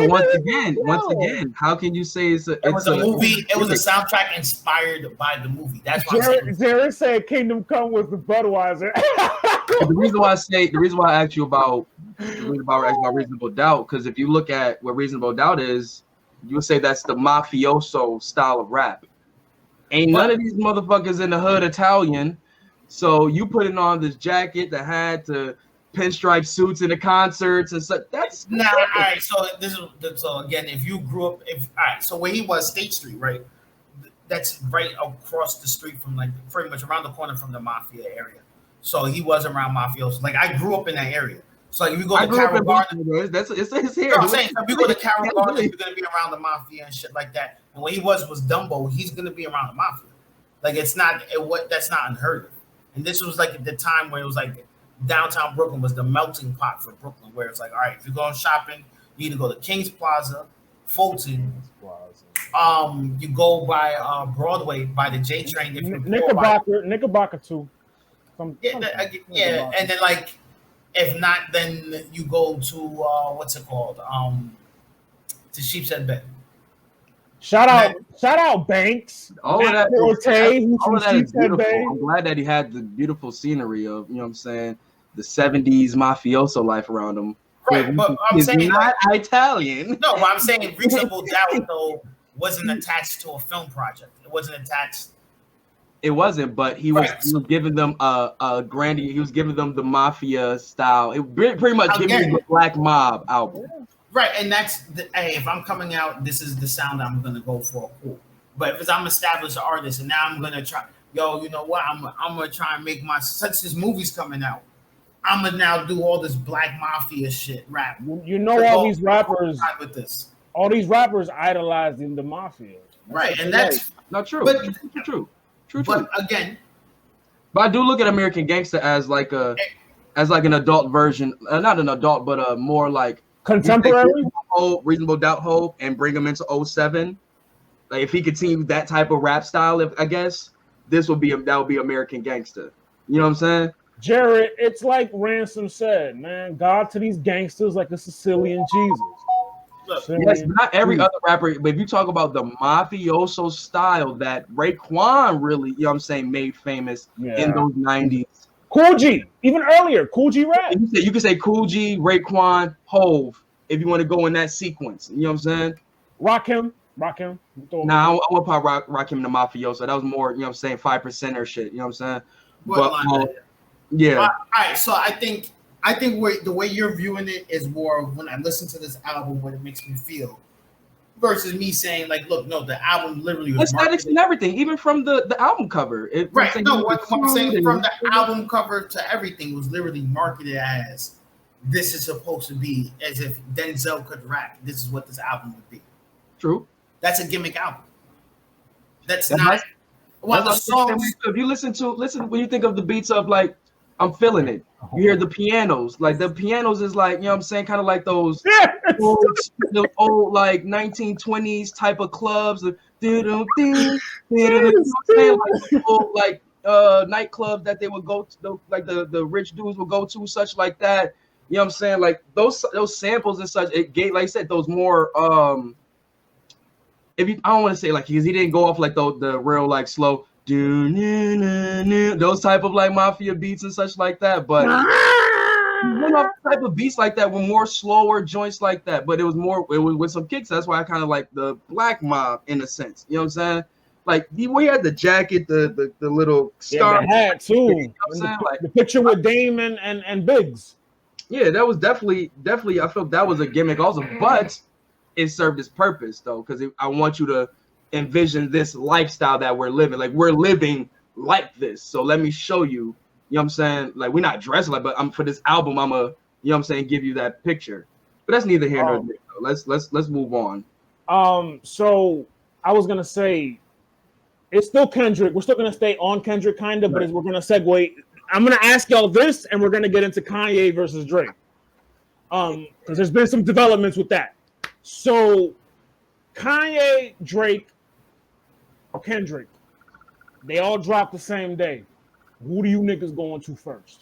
once again, how can you say it's a movie? It was a soundtrack inspired by the movie. That's why Jarett said Kingdom Come was the Budweiser. The reason why I asked you about Reasonable Doubt, because if you look at what Reasonable Doubt is, you would say that's the mafioso style of rap. Ain't none of these motherfuckers in the hood Italian, so you putting on this jacket, the hat, to pinstripe suits in the concerts and stuff. That's now all right. So again, if you grew up, all right, so where he was, State Street, right? That's right across the street from like pretty much around the corner from the Mafia area. So he was around mafiosos. Like I grew up in that area. So like, if you go to Carroll Gardens, it's here. I'm saying if you go to Carroll Gardens, you're gonna be around the Mafia and shit like that. And when he was Dumbo, he's gonna be around the Mafia. Like that's not unheard of. And this was like at the time where it was like downtown Brooklyn was the melting pot for Brooklyn, where it's like, all right, if you're going shopping, you either go to Kings Plaza, Fulton. You go by Broadway by the J train. Knickerbocker too. Yeah, and then like if not, then you go to what's it called? To Sheepshead Bay. Shout out Banks. All of that is beautiful. I'm glad that he had the beautiful scenery of, you know what I'm saying, the 70s mafioso life around him. Right, but I'm saying not Italian. No, but I'm saying Reasonable Doubt though wasn't attached to a film project. It wasn't attached. It wasn't, but he was giving them a Grandy. He was giving them the mafia style. It pretty much giving the Black Mob album. Right, and that's hey, if I'm coming out, this is the sound I'm gonna go for. Cool. But if I'm established artist and now I'm gonna try, you know what? I'm gonna try and make since this movie's coming out, I'm gonna now do all this Black Mafia shit rap. You know, all these rappers with this. All these rappers idolizing the mafia. Right, and that's not true. But true. But again, but I do look at American Gangster as like an adult version, not an adult, but a more like contemporary, Reasonable Doubt Hope, and bring him into 07. Like if he continued that type of rap style, I guess that would be American Gangster. You know what I'm saying? Jarett, it's like Ransom said, man. God to these gangsters like a Sicilian Jesus. Yes, not every other rapper, but if you talk about the mafioso style that Raekwon really, you know what I'm saying, made famous in those 90s. Cool G, even earlier, Cool G rap. You could say Cool G, Raekwon, Hove, if you want to go in that sequence. You know what I'm saying? Rakim. Nah, I want to rock him the mafioso. That was more, you know what I'm saying, 5% or shit. You know what I'm saying? Yeah. All right, so I think the way you're viewing it is more when I listen to this album, what it makes me feel, versus me saying like, look, no, the album literally was aesthetics and everything, even from the album cover. Right. No, what I'm saying from the album cover to everything was literally marketed as this is supposed to be as if Denzel could rap. This is what this album would be. True. That's a gimmick album. That's not. Well, the songs. If you listen when you think of the beats of like, I'm feeling it. You hear the pianos. Like the pianos is like, you know what I'm saying, kind of like those old like 1920s type of clubs. Like nightclubs that they would go to, like the rich dudes would go to, such like that. You know what I'm saying? Like those samples and such, it gave, like I said, those more I don't want to say like, because he didn't go off like the real like slow those type of like mafia beats and such like that, but type of beats like that were more slower joints like that, but it was with some kicks. That's why I kind of like the Black Mob in a sense. You know what I'm saying? Like he had the jacket, the little star, the hat too. You know what I'm saying? Like the picture with Dame and Biggs. Yeah, that was definitely. I felt that was a gimmick also, but it served its purpose though, because I want you to envision this lifestyle that we're living. Like we're living like this. So let me show you. You know what I'm saying? Like we're not dressed like, but for this album, I'm a, you know what I'm saying, give you that picture. But that's neither here nor there. Let's move on. So I was gonna say it's still Kendrick. We're still gonna stay on Kendrick kind of, but we're gonna segue. I'm gonna ask y'all this, and we're gonna get into Kanye versus Drake. Because there's been some developments with that. So Kanye, Drake, Kendrick, they all dropped the same day. Who do you niggas going to first?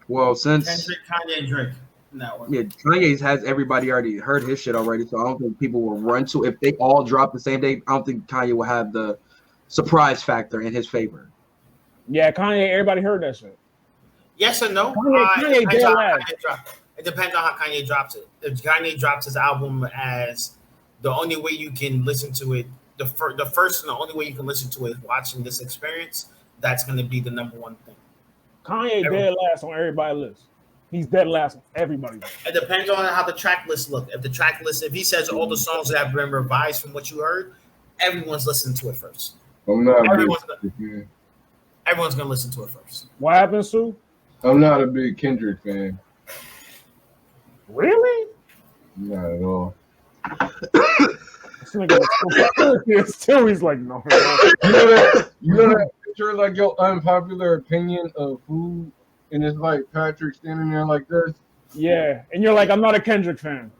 Well, since Kendrick, Kanye, Drake. No. Yeah, Kanye has everybody already heard his shit already, so I don't think people will run to. If they all drop the same day, I don't think Kanye will have the surprise factor in his favor. Yeah, Kanye, everybody heard that shit. Yes or no? Kanye it depends on how Kanye drops it. If Kanye drops his album as the only way you can listen to it, the first and the only way you can listen to it is watching this experience, that's going to be the number one thing. Kanye dead last on everybody's list. He's dead last on everybody's list. It depends on how the track list look. If he says all the songs that have been revised from what you heard, everyone's listening to it first. Everyone's gonna listen to it first. What happened, Sue? I'm not a big Kendrick fan. Really? Not at all. Still, he's like, no. You know that picture, like your unpopular opinion of food, and it's like Patrick standing there like this. Yeah, and you're like, I'm not a Kendrick fan.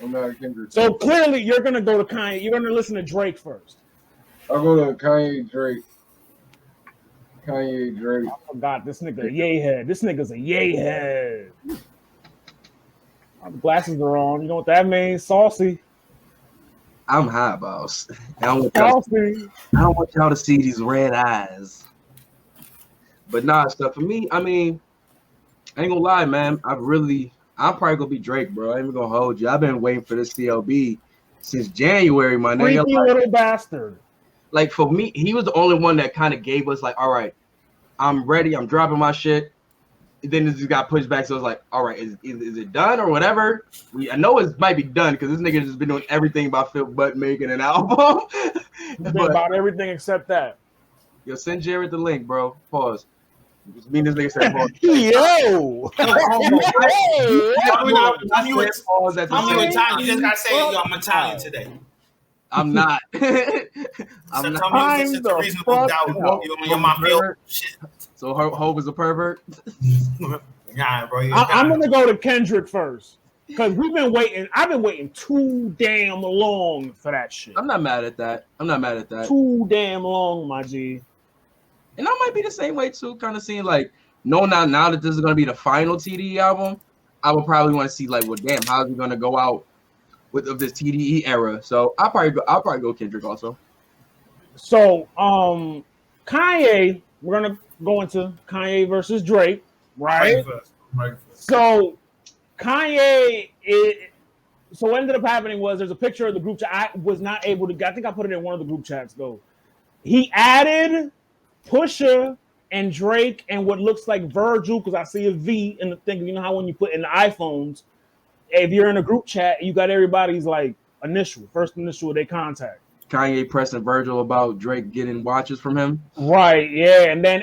I'm not a Kendrick. So clearly, you're gonna go to Kanye. You're gonna listen to Drake first. I'll go to Kanye Drake. Kanye Drake. I forgot this nigga a yay head. This nigga's a yay head. The glasses are on. You know what that means? Saucy. I'm high, boss. I don't want y'all to see these red eyes. But nah, stuff for me. I mean, I ain't gonna lie, man. I'm probably gonna be Drake, bro. I ain't even gonna hold you. I've been waiting for this CLB since January, my nigga. Freaky little bastard. Like for me, he was the only one that kind of gave us like, all right, I'm ready. I'm dropping my shit. Then this just got pushed back, so it's like, all right, is it done or whatever? I know it might be done because this nigga just been doing everything about Phil Butt making an album. About everything except that. Yo, send Jarett the link, bro. Pause. Me and this nigga said pause. Yo! You just gotta say, yo, I'm Italian today. I'm not. I'm not. Reasonable doubt. You're my field. Shit. So Hope is a pervert? Nah, bro. I'm gonna go to Kendrick first. Because we've been waiting. I've been waiting too damn long for that shit. I'm not mad at that. Too damn long, my G. And I might be the same way too, kind of seeing like, no, now that this is gonna be the final TDE album, I would probably want to see like, well, damn, how's he gonna go out of this TDE era? So I'll probably go Kendrick also. So Kanye, we're gonna go into Kanye versus Drake, right? Right. So Kanye so what ended up happening was there's a picture of the group chat. I was not able to, I think I put it in one of the group chats though. He added Pusha and Drake and what looks like Virgil, because I see a V in the thing. You know how when you put in the iPhones, if you're in a group chat, you got everybody's like first initial of their contact. Kanye pressing Virgil about Drake getting watches from him. Right, yeah. And then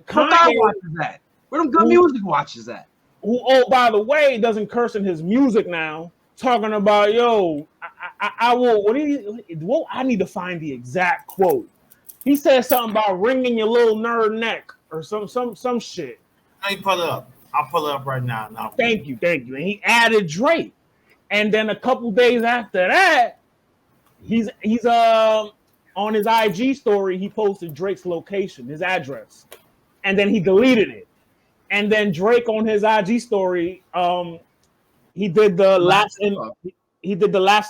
Kanye watches that. Where them good music watches at? Who, oh, by the way, doesn't curse in his music now, talking about, yo, I will, I need to find the exact quote. He said something about wringing your little nerd neck or some shit. Let me pull it up. I'll pull it up right now. Thank you. And he added Drake. And then a couple days after that, he's on his IG story, he posted Drake's location, his address. And then he deleted it. And then Drake on his IG story, he did the Laughs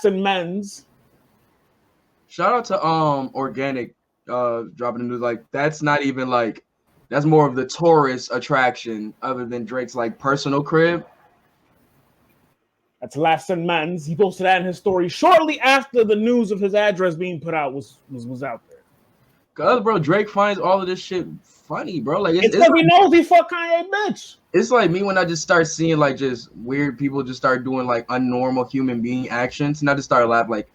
and Men's. Shout out to Organic dropping the news. Like that's not even like, that's more of the tourist attraction other than Drake's like personal crib. That's Laughs and Men's. He posted that in his story shortly after the news of his address being put out was out there. Cause bro, Drake finds all of this shit funny, bro. Like it's like he knows he fuck Kanye, bitch. It's like me when I just start seeing like just weird people just start doing like unnormal human being actions, and I just start laughing like,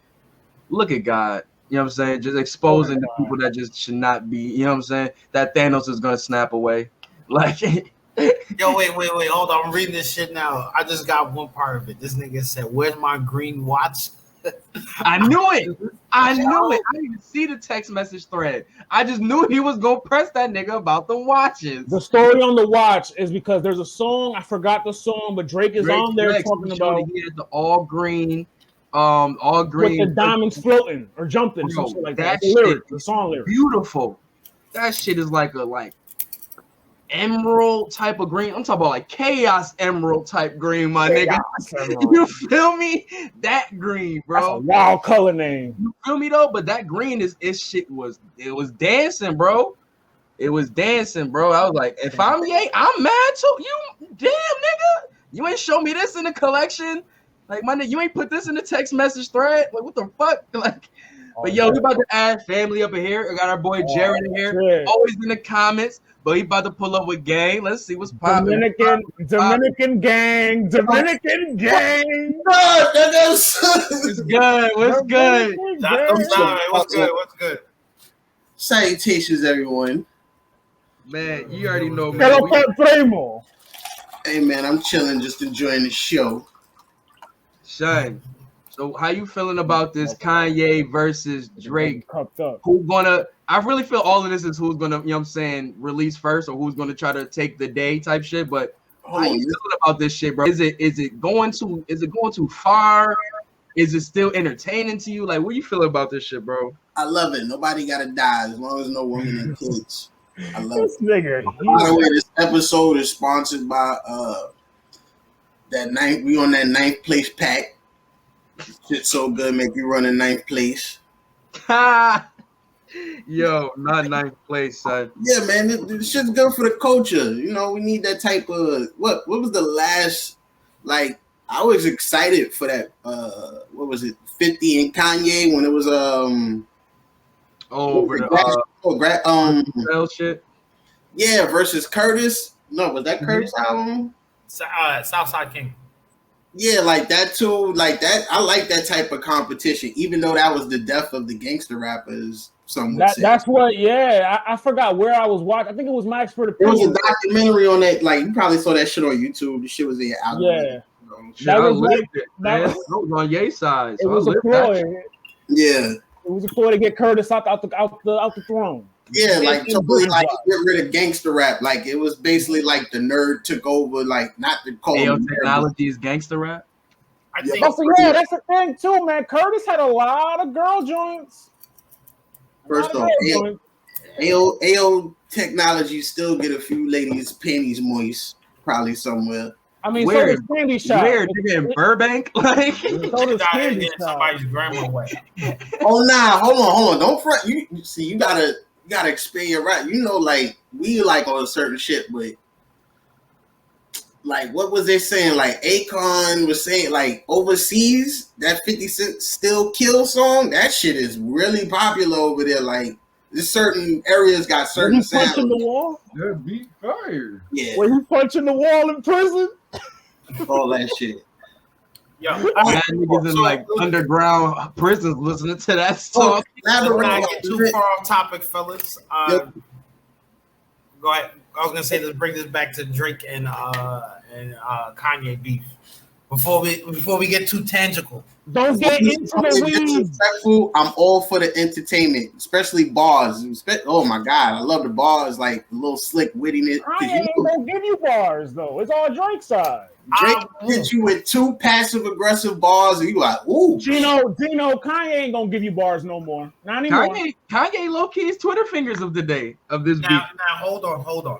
look at God. You know what I'm saying? Just exposing the people that just should not be. You know what I'm saying? That Thanos is gonna snap away. Like, yo, wait, hold on. I'm reading this shit now. I just got one part of it. This nigga said, "Where's my green watch?" I knew it. I didn't even see the text message thread. I just knew he was gonna press that nigga about the watches. The story on the watch is because there's a song. I forgot the song, but Drake is on there talking about he had the all green with the diamonds floating or jumping, bro, something like that. The song lyric. Beautiful. That shit is like a emerald type of green. I'm talking about like chaos emerald type green, my nigga. You feel me? That green, bro. That's a wild color name. You feel me though? But that green was dancing, bro. It was dancing, bro. I was like, if I'm Ye, I'm mad too. You damn nigga. You ain't show me this in the collection. Like, my nigga, you ain't put this in the text message thread. Like, what the fuck? Like, But yo, we about to add family up in here. I got our boy Jarett in here. Always in the comments, but he about to pull up with gang. Let's see what's popping. Dominican gang. What's good? What's good? Salutations, everyone. Man, you already know, man. Hey, man, I'm chilling, just enjoying the show. Shine. So, how you feeling about this Kanye versus Drake? Who gonna? I really feel all of this is who's gonna, you know what I'm saying, release first, or who's gonna try to take the day type shit. But how you feeling about this shit, bro? Is it going too far? Is it still entertaining to you? Like, what you feeling about this shit, bro? I love it. Nobody gotta die as long as no women and kids. I love this nigga. By the way, this episode is sponsored by we on that 9th place pack. Shit's so good, make you run in 9th place. Yo, not 9th place, son. Yeah, man, this shit's good for the culture. You know, we need that type of what was the last, like, I was excited for that what was it, 50 and Kanye when it was shit. Yeah, versus Curtis. No, was that Curtis album? Southside King. Yeah, like that too. Like that, I like that type of competition, even though that was the death of the gangster rappers. That's what. Yeah, I forgot where I was watching. I think it was Max for the. It was a documentary on that. Like you probably saw that shit on YouTube. The shit was in your album. Yeah, that was on Ye side. It was a ploy. Yeah, it was a ploy to get Curtis out the throne. Yeah, like totally like get rid of gangster rap. Like it was basically like the nerd took over. Like not the call. Technology is gangster rap. That's the thing too, man. Curtis had a lot of girl joints. First off, AO technology still get a few ladies' panties moist, probably somewhere. I mean, so does Candy Shop. Where? In Burbank? Like, so does Candy Shop. Somebody's grandma way. Oh nah, hold on. Don't front. You see, you gotta expand your right. You know, like we like on a certain shit, but like what was they saying? Like Akon was saying, like overseas, that 50 Cent Still Kill song, that shit is really popular over there. Like there's certain areas got certain sounds. Punching the wall? That beat fire. Yeah. When he punching the wall in prison? All that shit. Yo, niggas in like underground prisons listening to that song. We're not get too far off topic, fellas. Go ahead. I was gonna say, let's bring this back to Drake and Kanye beef before we get too tangible. Don't get into the weeds. I'm all for the entertainment, especially bars. Oh my god, I love the bars, like the little slick wittiness. Kanye ain't gonna give you bars though. It's all Drake's side. Drake hits you with 2 passive aggressive bars, and you like, ooh. Gino, Kanye ain't gonna give you bars no more. Not anymore. Kanye low key is Twitter fingers of the day of this beat. Now hold on.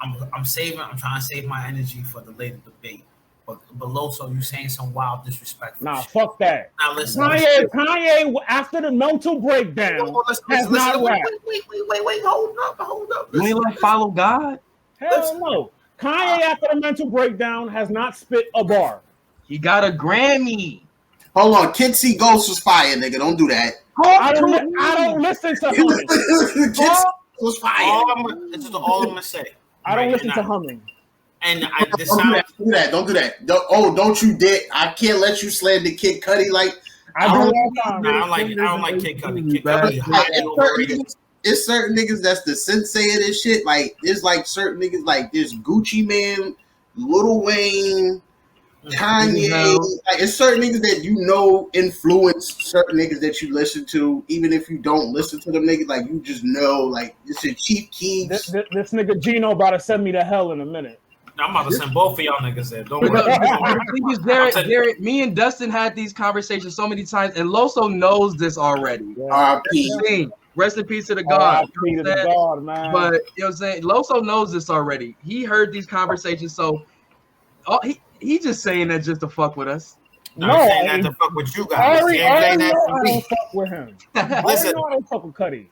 I'm trying to save my energy for the later debate. But below, so you saying some wild disrespectful Nah, shit. fuck that. Now listen. Kanye after the mental breakdown has not rapped. Wait, hold up. You ain't like follow God? Hell no. Kanye after the mental breakdown has not spit a bar. He got a Grammy. Hold on, Kids See Ghosts was fire, nigga. Don't do that. I don't listen to humming. Kids was fire. This is all I'm gonna say. I don't listen to humming. And don't do that. Don't you dare! I can't let you slander Kid Cudi like. I don't like Kid Cudi. Kid Cudi. It's certain niggas that's the sensei of this shit. Like there's like certain niggas like there's Gucci Man, Lil Wayne, Kanye. Like it's certain niggas that you know influence certain niggas that you listen to, even if you don't listen to them niggas. Like you just know, like this is Chief Keef. This nigga Gino about to send me to hell in a minute. I'm about to send both of y'all niggas there. Don't worry. The thing is, Jarett, me and Dustin had these conversations so many times, and Loso knows this already. R.I.P. Rest in peace to the God. You know the God, man. But you know what I'm saying? Loso knows this already. He heard these conversations, so he just saying that just to fuck with us. No, I'm saying that to fuck with you guys. I don't fuck with him. Listen, I don't fuck with Cudi.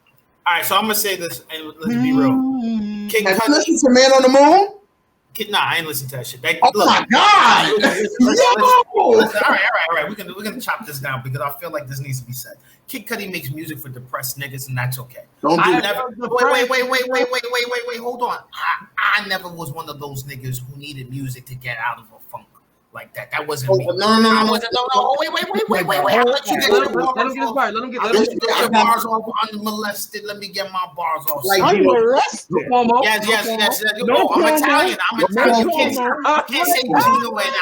All right, so I'm gonna say this, and let's be real. Have you listened to Man on the Moon? Nah, I ain't listen to that shit. Oh my god! All right. We're gonna chop this down because I feel like this needs to be said. Kid Cudi makes music for depressed niggas, and that's okay. Don't do Wait. Hold on. I never was one of those niggas who needed music to get out of a funk like that. That wasn't me. No. Wait. I'll let you get your bars off unmolested. Let me get my bars off. Unmolested. Yes. No, I'm Italian. You can't say Gino and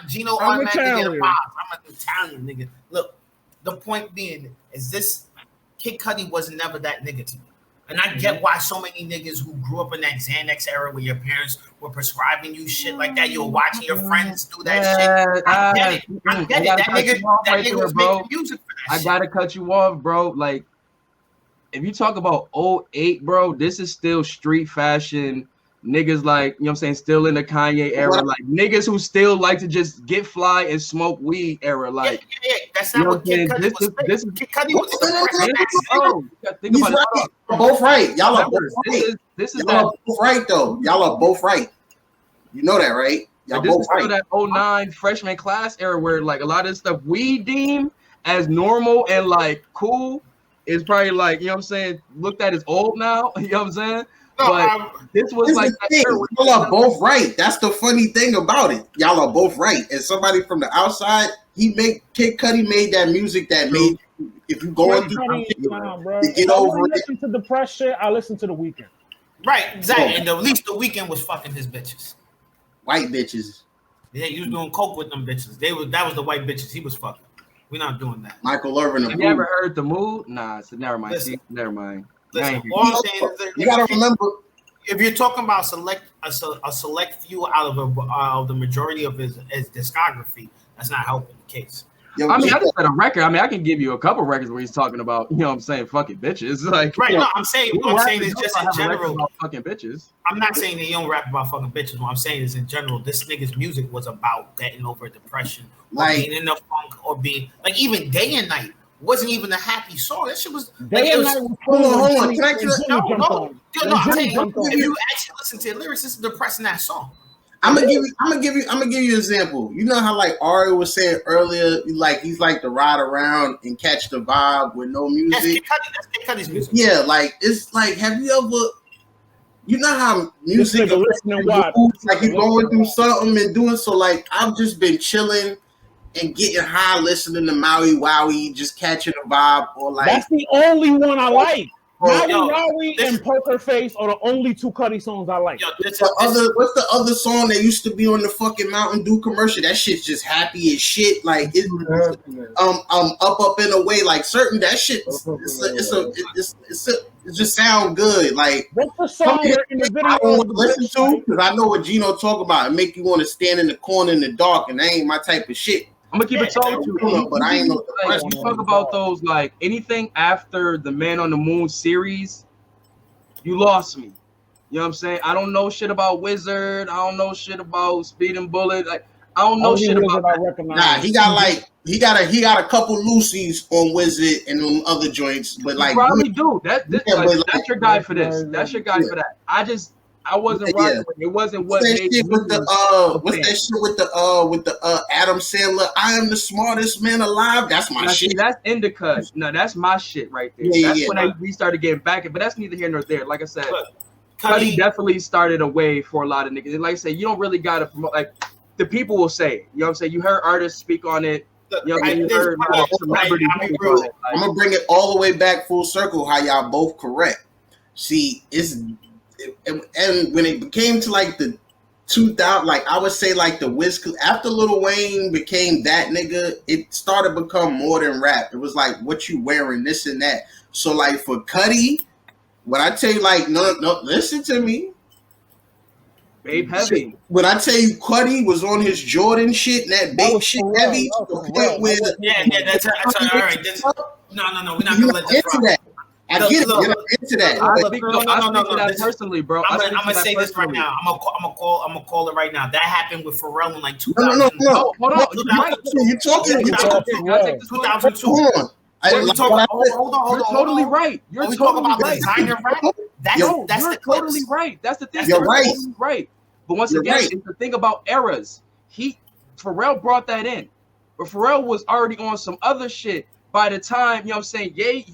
Gino automatically get a pop. I'm an Italian nigga. Look, the point being is this: Kid Cudi was never that nigga to me. And I get why so many niggas who grew up in that Xanax era where your parents were prescribing you shit like that, you were watching your friends do that shit. I get it. That nigga was making music for that shit. I gotta cut you off, bro. Like, if you talk about 08, bro, this is still street fashion. Niggas like, you know what I'm saying, still in the Kanye era, like niggas who still like to just get fly and smoke weed era, like. Yeah. That's not what Kid Cudi was. Kid Cudi was. Think about it. You're both right. Y'all are both right. This is both right though. Y'all are both right. You know that, right? Y'all this both is still right. that 09 freshman class era where like a lot of stuff we deem as normal and like cool is probably like, you know what I'm saying, looked at as old now. You know what I'm saying? But this was like y'all are both right. That's the funny thing about it. Y'all are both right. And somebody from the outside, Kid Cudi made that music that made if you go into to get over it. Listen to the pressure. I listen to the Weeknd. Right, exactly. And at least the Weeknd was fucking his bitches. White bitches. Yeah, he was doing coke with them bitches. That was the white bitches he was fucking. We're not doing that. Michael Irvin. Have you ever heard The Mood? Nah, so never mind. Never mind. Listen, all I'm saying is you gotta remember, if you're talking about a select few out of the majority of his discography, that's not helping the case. I mean, I just had a record. I mean, I can give you a couple records where he's talking about, you know what I'm saying, fucking bitches. Like, right, no, I'm saying is just in general. About fucking bitches. I'm not saying that you don't rap about fucking bitches. What I'm saying is in general, this nigga's music was about getting over depression, like being in the funk, or being like even Day and Night wasn't even a happy song. That shit was like it was. Hold on. Can I no. I'm saying if you actually listen to the lyrics, it's depressing that song. I'm gonna give you an example. You know how like Arri was saying earlier, like he's like to ride around and catch the vibe with no music. That's Kid Cudi's music. Yeah, like it's like, have you ever? You know how music like you're going through something and doing so. Like I've just been chilling and getting high, listening to Maui Wowie, just catching a vibe, or like that's the only one I like. Maui and Poker Face are the only two Cudi songs I like. What's the other song that used to be on the fucking Mountain Dew commercial? That shit's just happy as shit. Like it's up in a way. Like certain that shit. It just sound good. Like what's the song in the video? I don't listen to because I know what Gino talk about. It make you want to stand in the corner in the dark, and that ain't my type of shit. I'm gonna keep it talking to you, but I ain't know. Like, you talk about those like anything after the Man on the Moon series, you lost me. You know what I'm saying? I don't know shit about Wizard. I don't know shit about Speed and Bullet. Like I don't know shit about that. Nah, he got a couple Lucy's on Wizard and on other joints, but like you probably do. That's your guy for this. That's your guy for that. I wasn't rocking with it. It wasn't what made shit with the what's that shit with the Adam Sandler? I am the smartest man alive. That's my shit. See, that's Indica. No, that's my shit right there. That's when we started getting back, but that's neither here nor there. Like I said, Cudi definitely started a way for a lot of niggas. And like I said, you don't really gotta promote. Like the people will say it. You know what I'm saying? You heard artists speak on it. You know, you heard celebrities speak on it. I'm gonna bring it all the way back full circle. How y'all both correct? See, and when it came to like the 2000, like I would say like the Wiz, after Lil Wayne became that nigga, it started to become more than rap. It was like what you wearing, this and that. So like for Cudi, when I tell you like no, listen to me. Babe heavy. When I tell you Cudi was on his Jordan shit, that babe shit heavy to the point where that's all right. No, we're not gonna let this rock. I get it. You're not into that. No, personally, bro. I'm gonna say this right now. I'm gonna call it right now. That happened with Pharrell in like 2000. No. Hold on. You're talking. 2002. Hold on. Hold on. You're totally right. You're talking about designer rap. That's you're totally right. That's the thing. You're right. Right. But once again, it's the thing about eras. Pharrell brought that in, but Pharrell was already on some other shit by the time, you know what I'm saying, Ye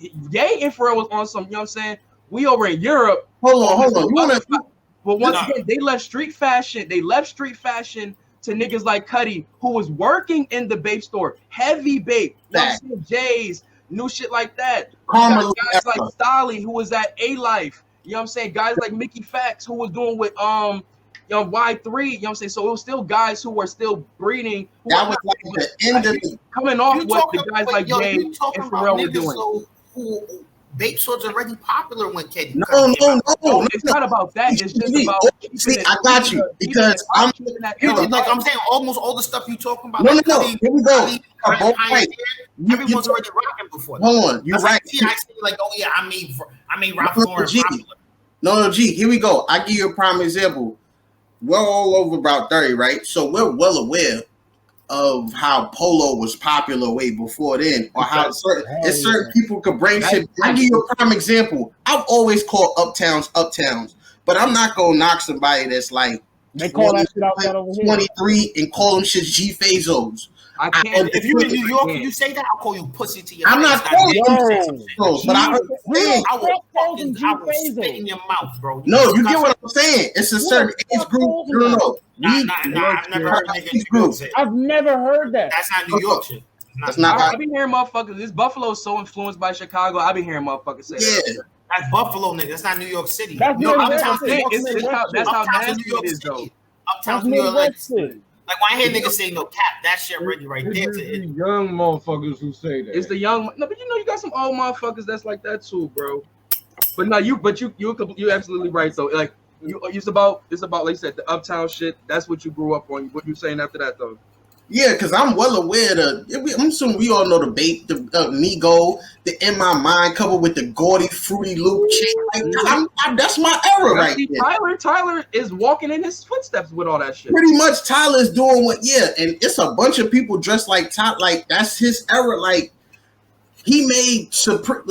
and Pharrell was on some, you know what I'm saying, we over in Europe. Hold on. But once again, they left street fashion to niggas like Cudi, who was working in the babe store, heavy babe, you know what I'm saying, J's, new shit like that. Guys like Stolly, who was at A-Life, you know what I'm saying, guys like Mickey Fax, who was doing with Y3, you know what I'm saying, so it was still guys who were still breeding. That was like the end of it. Coming off what the guys like Jay and Pharrell were doing. Who vape swords already popular when Katie. No. It's not about that. It's just about. See, I got you because I'm saying almost all the stuff you talking about. No. Here we go. Everyone's already rocking before. Hold on, you're right. I say like, oh yeah, I made Ralph Lauren popular. No, G. Here we go. I give you a prime example. We're all over about 30, right? So we're well aware of how polo was popular way before then, or how certain people could bring shit. I give you a prime example. I've always called uptowns, but I'm not gonna knock somebody that's like they call that shit outside over here 23 and call them shit G Fazos. I can't. If you in New York and you say that, I'll call you pussy to your I'm face. not calling you Fazos, but I will spit in your mouth, bro. No, you get what I'm saying. It's a certain age group. No. I've never heard niggas. I've never heard that. That's not New York shit. That's not. I've been hearing motherfuckers. This Buffalo is so influenced by Chicago. I've been hearing motherfuckers say that. That's Buffalo, nigga. That's not New York City. That's how nasty it is, though. Uptown New York City. Like when I hear niggas say no cap, that shit really right there. It's the young motherfuckers who say that. It's the young. No, but you got some old motherfuckers that's like that too, bro. But no, you're absolutely right though. Like it's about like you said, the uptown shit. That's what you grew up on. What you saying after that though? Yeah, because I'm well aware I'm assuming we all know the bait, the Migo, the In My Mind coupled with the gaudy, fruity loop chick. Like, that's my era right there. Tyler is walking in his footsteps with all that shit. Pretty much Tyler's doing and it's a bunch of people dressed like Tyler. Like, that's his era. Like, he made Supreme,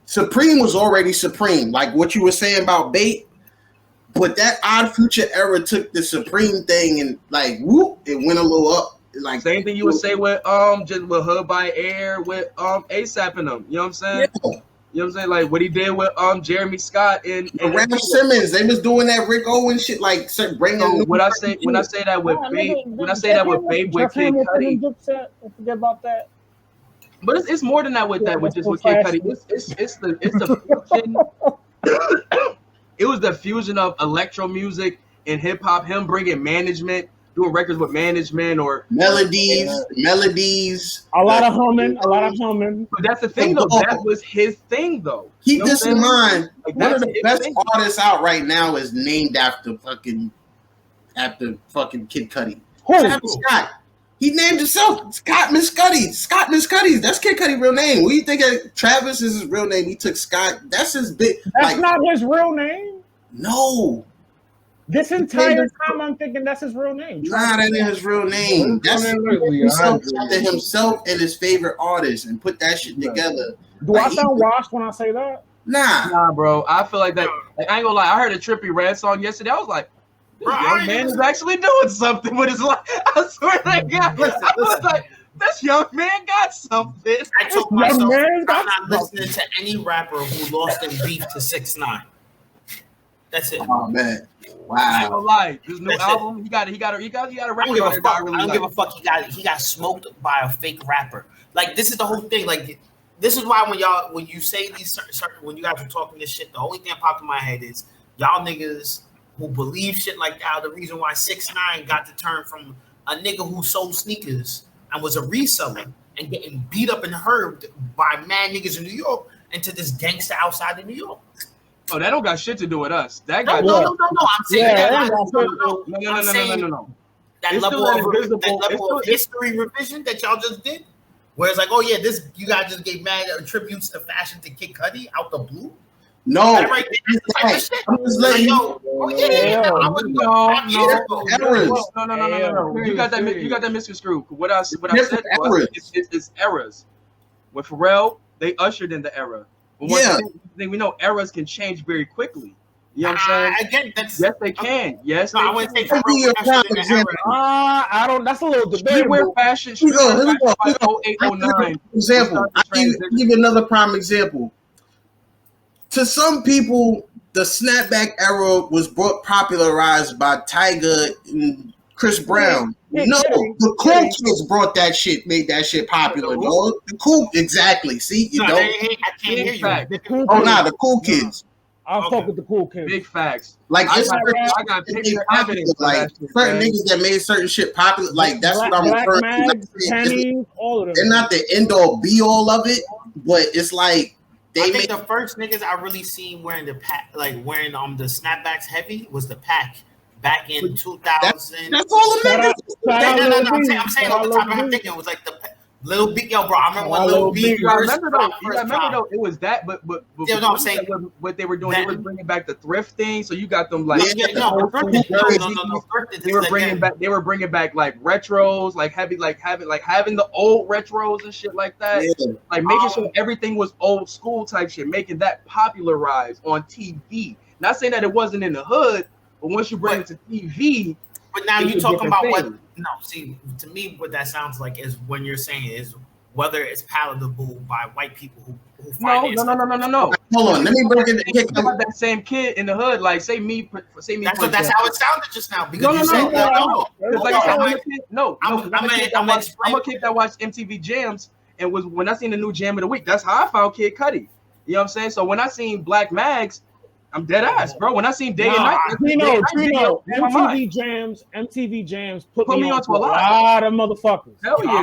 Supreme was already Supreme. Like, what you were saying about bait. But that Odd Future era took the Supreme thing and like whoop, it went a little up. Like same thing you would say with just with Hood by Air with ASAP and them. You know what I'm saying? Yeah. You know what I'm saying? Like what he did with Jeremy Scott and Ram Simmons. They was doing that Rick Owens shit, like bringing. When I say that with Babe, with Kid Cudi. Forget about that. But it's more than that with Kid Cudi. It's the fusion. It was the fusion of electro music and hip hop. Him bringing management, doing records with management or melodies. A lot of humming. But that's the thing, though. That was his thing, though. Keep this in mind. Like, one of the best artists out right now is named after fucking Kid Cudi. Travis Scott. He named himself Scott Miscuddy. That's Kid Cudi's real name. What do you think Travis is his real name? He took Scott. That's his big. That's not his real name. No. This entire time I'm thinking that's his real name. Nah, that ain't his real name. That's himself and his favorite artist and put that shit together. Do I sound washed when I say that? Nah, bro. I feel like that. Like, I ain't gonna lie. I heard a Trippie Redd song yesterday. I was like, young man is actually doing something with his life. I swear to God. I was like, this young man got something. I told myself I'm not listening to any rapper who lost in beef to 6ix9ine. That's it. Oh man. Wow. I ain't gonna lie. This new album, he got a record. I don't give a fuck. He got smoked by a fake rapper. Like this is the whole thing. Like this is why when you say these certain when you guys are talking this shit, the only thing that popped in my head is y'all niggas who believe shit like that. The reason why 6ix9ine got the turn from a nigga who sold sneakers and was a reseller and getting beat up and hurt by mad niggas in New York into this gangster outside of New York. Oh, that don't got shit to do with us. That guy. No. I'm saying No. That level of history revision that y'all just did, where it's like, oh yeah, this you guys just gave mad tributes to fashion to Kid Cudi out the blue. No, right there, I'm just letting you. No. You got that misconstrued. What I said was it's eras. With Pharrell, they ushered in the era. But one thing we know, eras can change very quickly. You know what I'm saying? Again, that's yes, they can. Yes, no, they I wouldn't say I'll give you a prime example. I don't. That's a little debatable. Streetwear fashion. Here we go. Here we go. By 08, 09. Example. I'll give you another prime example. To some people, the snapback era was popularized by Tyga and Chris Brown. No, the cool kids brought that shit, made that shit popular. No, the cool, exactly. See, you know. I can't hear you. The cool kids. I'll fuck with the cool kids. Big facts. Like I got picture evidence. Like certain niggas that made certain shit popular. Like that's what I'm referring to. All of them. They're not the end all be all of it, but it's like I think the first niggas I really seen wearing the pack, like wearing the snapbacks heavy, was the pack back in 2000. That's all the niggas. No, I'm saying off the top of my thinking it was like the Lil B, yo, bro. I remember when Lil B first dropped. Though, it was that, but you know what I'm saying? What they were doing, they were bringing back the thrift thing. So you got them like they were bringing back like retros, like heavy, like having the old retros and shit like that. Yeah. Like making sure everything was old school type shit, making that popularized on TV. Not saying that it wasn't in the hood, but once you bring it to TV. But now you're talking about what? No, see, to me, what that sounds like is when you're saying is whether it's palatable by white people who finance. No. Hold on, let me bring it. About that same kid in the hood, like say me. That's how it sounded just now. Because you said no. I'm a kid that watched MTV Jams and was when I seen the new Jam of the Week. That's how I found Kid Cudi. You know what I'm saying? So when I seen Black Mags. I'm dead ass, bro. When I seen Day and Night, MTV Jams put me onto a lot of motherfuckers. Hell yeah,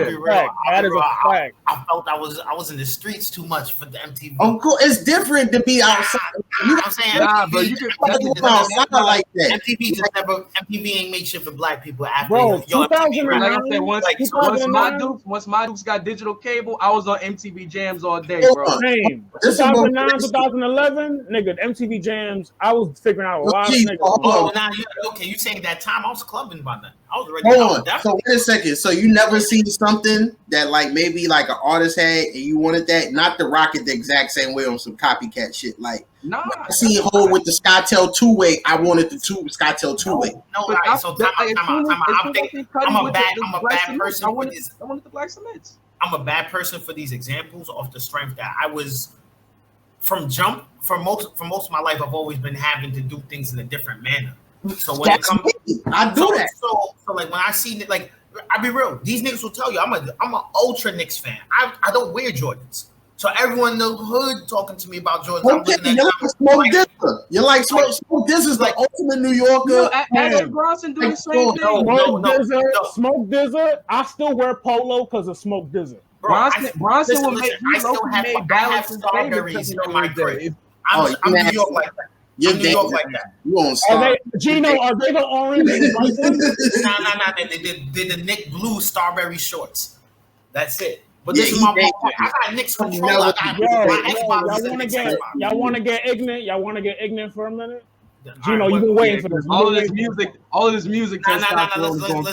that is a fact. I felt I was in the streets too much for the MTV. Oh, cool. It's different to be outside. I'm saying, bro, you can outside like that. MTV ain't made shit for black people after. Bro, 2009. Like I said, once my dudes got digital cable, I was on MTV Jams all day, bro. Same. 2009, 2011, nigga, MTV Jams. I was figuring out a lot of niggas. You saying that time I was clubbing by then. I was already. Hold on. So wait a second. So you never seen something that like maybe like an artist had and you wanted that, not to rock it the exact same way on some copycat shit. Like I seen Hole with the Skytel 2-way. I wanted the Skytel 2-way. No, so I'm a bad person. I wanted the Black Cements. I'm a bad person for these examples off the strength that I was. From jump, for most of my life, I've always been having to do things in a different manner. So when it comes, I do that. So like when I see it, like I'll be real, these niggas will tell you I'm an ultra Knicks fan. I don't wear Jordans. So everyone in the hood talking to me about Jordans. Okay, you're like Smoke Dizza is the ultimate New Yorker. Adam Bronson do the same thing. Smoke Dizza. I still wear polo because of Smoke Dizza. Bronson will make. I have strawberries in my crib. I'm New York like that. You're New York like that. You on Gino, are they the orange? Nah. They're the Nick Blue Strawberry shorts. That's it. But this is my point. I got Nick's controller. Y'all want to get ignorant? Y'all want to get ignorant for a minute? Gino, you've been waiting for this. All of this music. Let's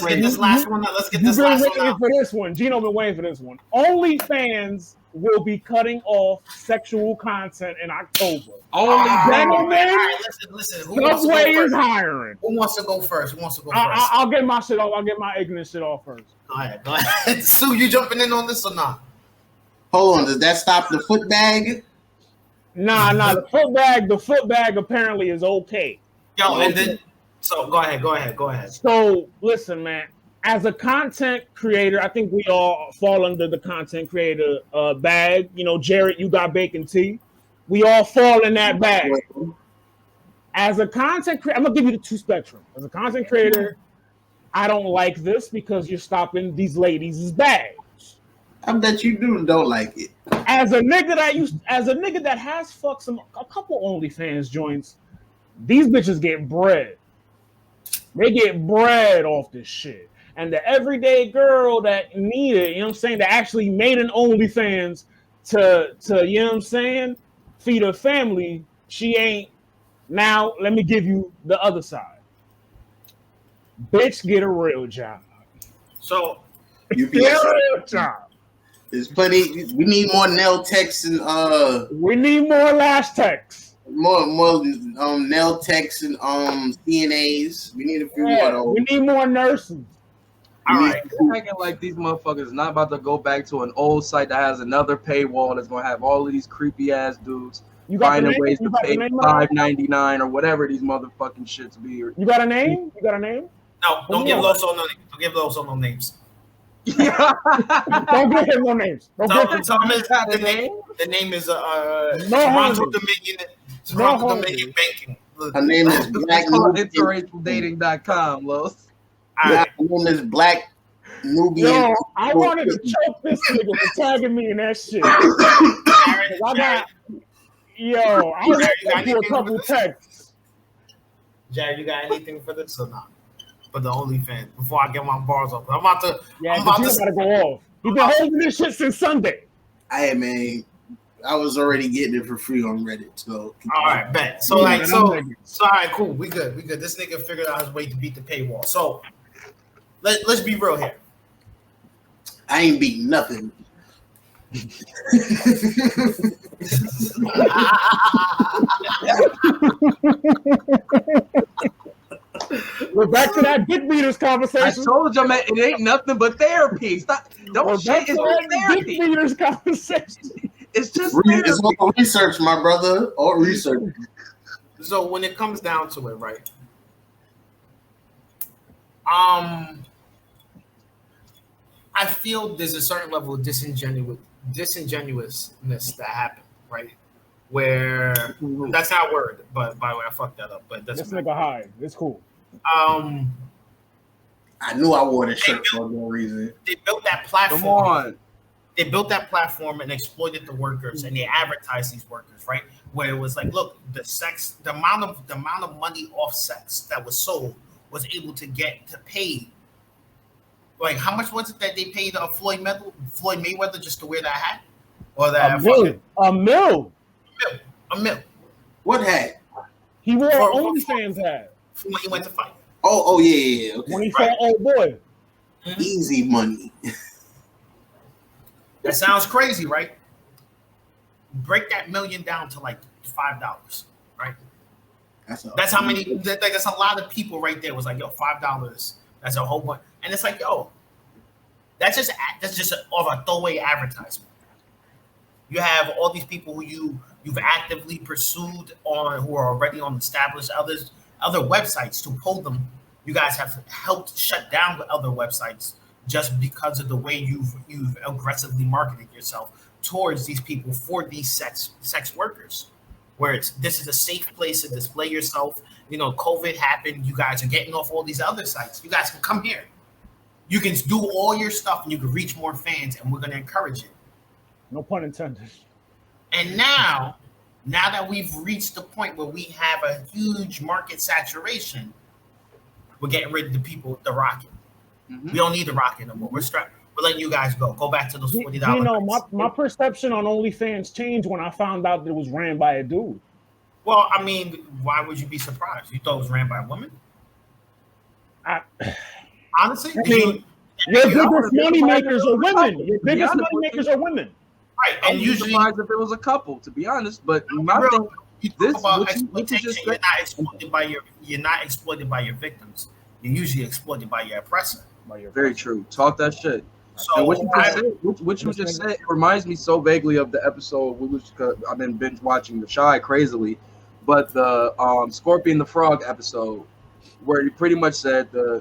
get this last one. You've been waiting for this one. Gino been waiting for this one. Onlyfans will be cutting off sexual content in October. Gentlemen, listen. Subway is hiring. Who wants to go first? I'll get my shit off. I'll get my ignorant shit off first. Go ahead. Sue, you jumping in on this or not? Hold on. Does that stop the foot bag? Nah. The foot bag apparently is okay. And then so go ahead. So listen, man. As a content creator, I think we all fall under the content creator bag. You know, Jarett, you got bacon tea. We all fall in that bag. As a content creator, I'm gonna give you the two spectrum. As a content creator, I don't like this because you're stopping these ladies' bags. I bet you don't like it. As a nigga that has fucked a couple OnlyFans joints, these bitches get bread. They get bread off this shit. And the everyday girl that needed, you know what I'm saying, that actually made an OnlyFans to you know what I'm saying, feed her family, she ain't. Now, let me give you the other side. Bitch, get a real job. So, you get a real job. There's plenty. We need more nail texts and we need more lash texts. more nail techs and CNAs. We need a few more of those. We need more nurses. All right. Acting like these motherfuckers not about to go back to an old site that has another paywall that's gonna have all of these creepy ass dudes finding ways to pay $5.99 or whatever these motherfucking shits be. You got a name? You got a name? No, don't give Loso no names. Don't give Loso no names. Don't give him no names. Don't give him the name. The name is Toronto Dominion Banking. Her name is Black interracialdating.com, Los. Her name is Black Nubian. Yo, I wanted to choke this nigga for tagging me in that shit. I went through a couple texts. Jarett, you got anything for this or not? For the OnlyFans, before I get my bars open, I'm about to. Yeah, you gotta go off. You've been holding this shit since Sunday. Hey man, I was already getting it for free on Reddit. So all right, bet. So all right, cool. We good. This nigga figured out his way to beat the paywall. So let's be real here. I ain't beating nothing. We're back to that dick beaters conversation. I told you, man, it ain't nothing but therapy. Don't shit. It's therapy. Dick beaters conversation. It's just it's all research, my brother. All research. So when it comes down to it, right? I feel there's a certain level of disingenuousness that happened, right? Where that's not a word, but by the way, I fucked that up. But that's this nigga high. It's cool. I knew I wore this shirt for no reason. They built that platform. Come on. They built that platform and exploited the workers, and they advertised these workers, right? Where it was like, look, the amount of money off sex that was sold was able to get to pay. Like, how much was it that they paid Floyd Mayweather just to wear that hat? Or that a mil. What hat? He wore an OnlyFans hat when he went to fight. Oh yeah. Okay. When he fought old boy. Easy money. That sounds crazy, right? Break that million down to like $5, right? That's how many. That's a lot of people right there. Was like, yo, $5. That's a whole bunch, and it's like, yo, that's just of a throwaway advertisement. You have all these people who you've actively pursued who are already on established other websites to pull them. You guys have helped shut down other websites just because of the way you've aggressively marketed yourself towards these people for these sex workers, where this is a safe place to display yourself. You know, COVID happened. You guys are getting off all these other sites. You guys can come here. You can do all your stuff and you can reach more fans, and we're going to encourage it. No pun intended. And now that we've reached the point where we have a huge market saturation, we're getting rid of the people, the rocket. Mm-hmm. We don't need the rocket no more. We're letting you guys go. Go back to those $40. You know, my perception on OnlyFans changed when I found out that it was ran by a dude. Well, I mean, why would you be surprised? You thought it was ran by a woman? Honestly, your biggest money makers are women. Your biggest money makers are women. Right, and usually, surprised if it was a couple, to be honest. But my thing, you're not exploited by your victims. You're usually exploited by your oppressor. Very true. Talk that shit. So and what you just said reminds me so vaguely of the episode I've been binge watching The Shy crazily, but the Scorpion the Frog episode, where he pretty much said the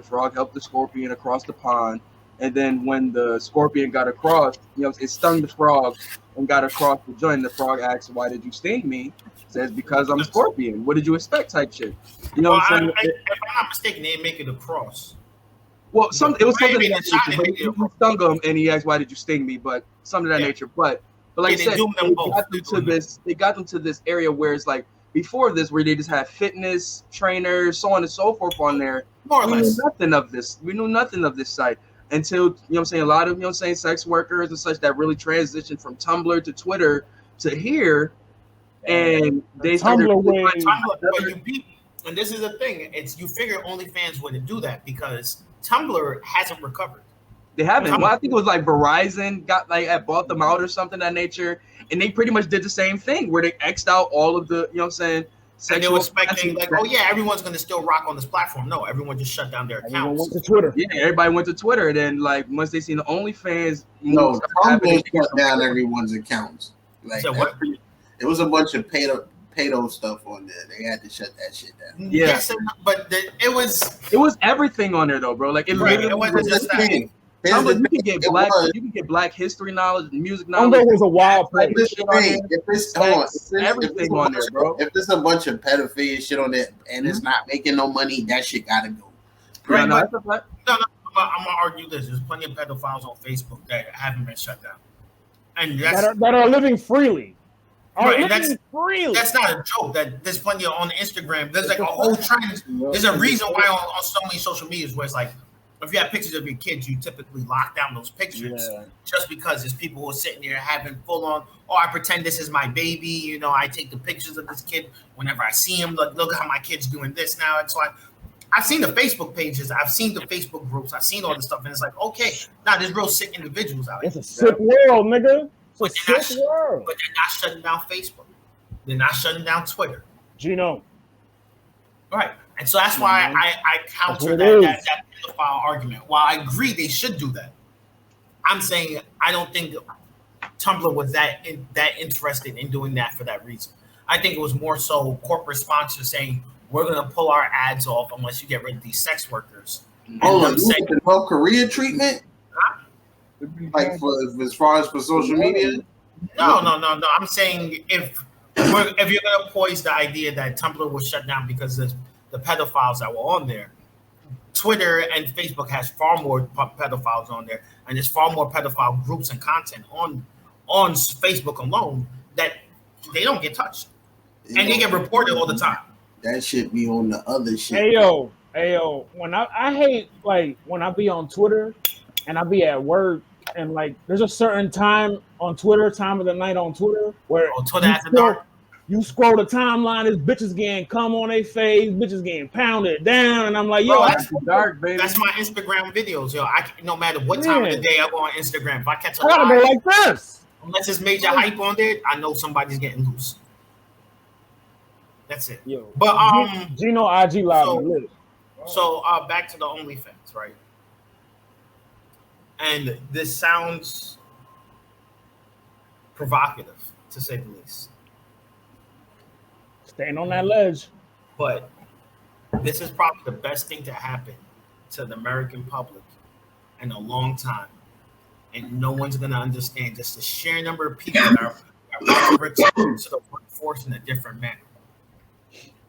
frog helped the scorpion across the pond, and then when the scorpion got across, it stung the frog and got across the joint. The frog asked, "Why did you sting me?" Says, "Because I'm a scorpion. What did you expect?" Type shit. You know what I'm saying? If I'm not mistaken, they didn't make it across. Well, it was something that nature. He stung him and he asked, "Why did you sting me?" But something of that nature. But like I said, they got them to this area where it's like before this, where they just had fitness trainers, so on and so forth on there. More or less. We knew nothing of this site until a lot of sex workers and such that really transitioned from Tumblr to Twitter to here, and they started. And this is the thing: you figure OnlyFans wouldn't do that because Tumblr hasn't recovered. They haven't. Well, I think it was like Verizon bought them out or something of that nature, and they pretty much did the same thing where they X'd out all of the, you know what I'm saying? And they were expecting like, oh yeah, everyone's gonna still rock on this platform. No, everyone just shut down their accounts. Everyone went to Twitter. Yeah, everybody went to Twitter. And then like once they seen the OnlyFans, no, Tumblr shut down everyone's accounts. Like so what? It was a bunch of pedo stuff on there. They had to shut that shit down. Yeah, yes, but it was everything on there though, bro. Like it right, literally it wasn't just that. You can get black history knowledge, music knowledge. Tumblr was a wild place. Everything on there, bro. If there's a bunch of pedophilia shit on there and it's not making no money, that shit gotta go. Right, no, I'm gonna argue this. There's plenty of pedophiles on Facebook that haven't been shut down, and that are living freely. Right, that's not a joke. That there's plenty on Instagram. There's like a whole trend. There's a reason why on so many social medias where it's like, if you have pictures of your kids, you typically lock down those pictures just because there's people who are sitting there having full on, oh, I pretend this is my baby. You know, I take the pictures of this kid whenever I see him. Look how my kid's doing this now. It's like, I've seen the Facebook pages. I've seen the Facebook groups. I've seen all this stuff. And it's like, okay, now there's real sick individuals out here. It's a sick world, nigga. It's a sick world. But they're not shutting down Facebook. They're not shutting down Twitter. Gino. Right. And so that's why I counter that pedophile argument. While I agree they should do that, I'm saying I don't think Tumblr was that interested in doing that for that reason. I think it was more so corporate sponsors saying, we're going to pull our ads off unless you get rid of these sex workers. Hold on, you North Korea treatment? Huh? Like as far as for social media? No. I'm saying if you're going to poise the idea that Tumblr was shut down because of the pedophiles that were on there, Twitter and Facebook has far more pedophiles on there, and there's far more pedophile groups and content on Facebook alone that they don't get touched, and they get reported all the time. That shit be on the other shit. Hey yo, when I hate like when I be on Twitter and I be at work and like there's a certain time on Twitter, time of the night on Twitter where Twitter after dark. You scroll the timeline, this bitches getting cum on their face, bitches getting pounded down, and I'm like, yo, that's dark, baby. That's my Instagram videos, yo. No matter what time of the day I go on Instagram, if I catch a I gotta go like this. Unless it's major hype on there, I know somebody's getting loose. That's it. Yo, but Gino IG live. So back to the OnlyFans, right? And this sounds provocative, to say the least. Staying on that ledge. But this is probably the best thing to happen to the American public in a long time. And no one's going to understand just the sheer number of people that are about to return to the workforce in a different manner.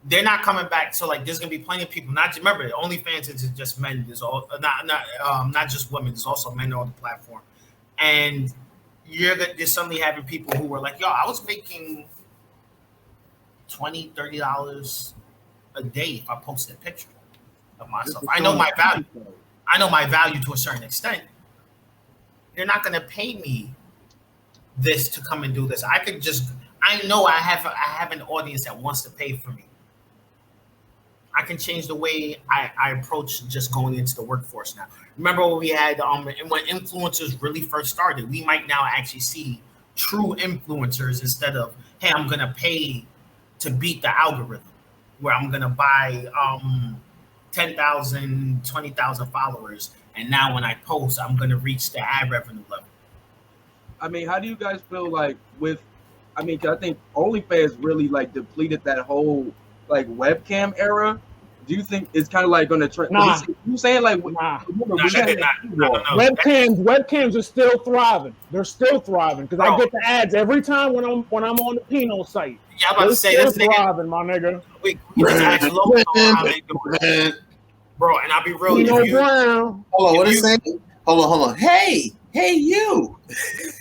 They're not coming back. So like, there's going to be plenty of people. Remember, OnlyFans is just men. There's all not just women. There's also men on the platform. And you're suddenly having people who were like, yo, I was making $20, $30 a day if I posted a picture of myself. I know my value. I know my value to a certain extent. They're not going to pay me this to come and do this. I know I have an audience that wants to pay for me. I can change the way I approach just going into the workforce now. Remember when we had when influencers really first started, we might now actually see true influencers instead of, hey, I'm going to pay to beat the algorithm, where I'm going to buy 10,000, 20,000 followers. And now when I post, I'm going to reach the ad revenue level. I mean, how do you guys feel like I think OnlyFans really like depleted that whole like webcam era. Do you think it's kind of like going to trend? Nah. You saying like webcams are still thriving. They're still thriving because I get the ads every time when I'm on the Pinot site. Yeah, I'm about to say this thriving, my nigga. We just ask Logan how they doing, bro. And I'll be real. Hold on, what is it saying? Hold on. Hey, you.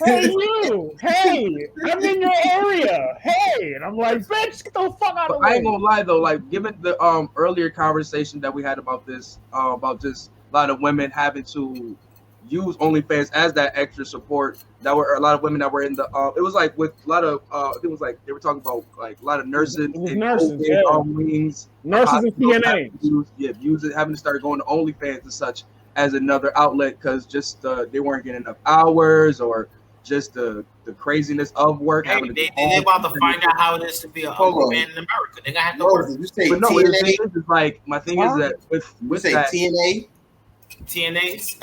Hey, you. Hey, I'm in your area. Hey, and I'm like, bitch, get the fuck out of the way. I ain't gonna lie though, like given the earlier conversation that we had about this, about just a lot of women having to use OnlyFans as that extra support. That were a lot of women that were in the it was like with a lot of it was like they were talking about like a lot of nurses and nurses and CNA. Using having to start going to OnlyFans and such as another outlet because just they weren't getting enough hours or just the craziness of work. Hey, they about to find out how it is to be a man in America. They're gonna have to work. Did you say but no, TNA? the thing is like my thing is that with you say that TNA? TNAs.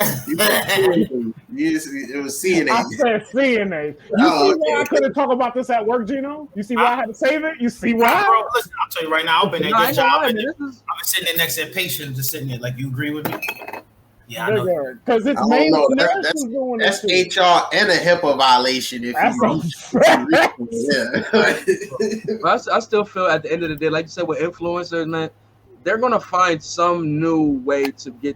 It was CNA. I said CNA. You see why I couldn't talk about this at work, Gino? You see why I had to save it? You see why? Bro, listen, I'll tell you right now. I've been at this job. I've been sitting there next to a patient, just sitting there. Like, you agree with me? Yeah, I know. Because it's mainly that's HR and a HIPAA violation. If I still feel at the end of the day, like you said, with influencers, man, they're gonna find some new way to get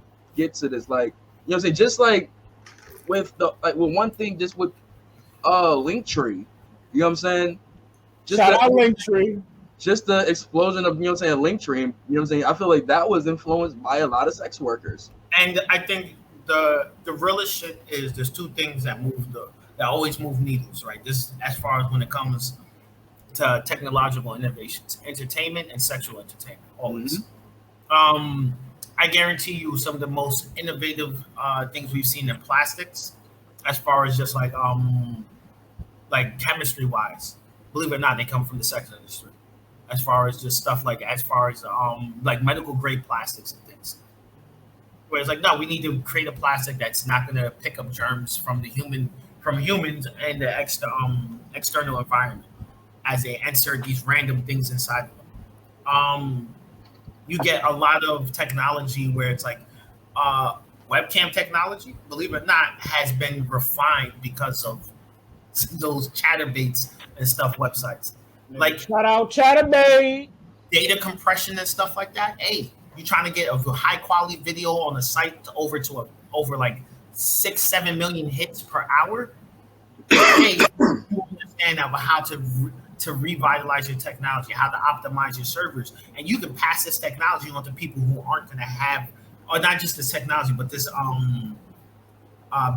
to this. Like, you know what I'm saying? Just like with one thing, just with Linktree. You know what I'm saying? Shout out Linktree. Just the explosion of, you know what I'm saying, Linktree. You know what I'm saying? I feel like that was influenced by a lot of sex workers. And I think the realest shit is there's two things that always move needles, right? This as far as when it comes to technological innovations, entertainment and sexual entertainment, always. Mm-hmm. I guarantee you some of the most innovative things we've seen in plastics, as far as just like chemistry wise, believe it or not, they come from the sex industry. As far as just stuff like medical grade plastics and things. Where it's like, no, we need to create a plastic that's not going to pick up germs from humans and the external environment as they insert these random things inside of them. You get a lot of technology where it's like webcam technology, believe it or not, has been refined because of those chatterbaits and stuff websites. Like, shout out Chatterbait. Data compression and stuff like that. Hey, you're trying to get a high quality video on a site over like 6-7 million hits per hour. Hey, you understand now how to revitalize your technology, how to optimize your servers, and you can pass this technology on to people who aren't going to have, or not just this technology, but this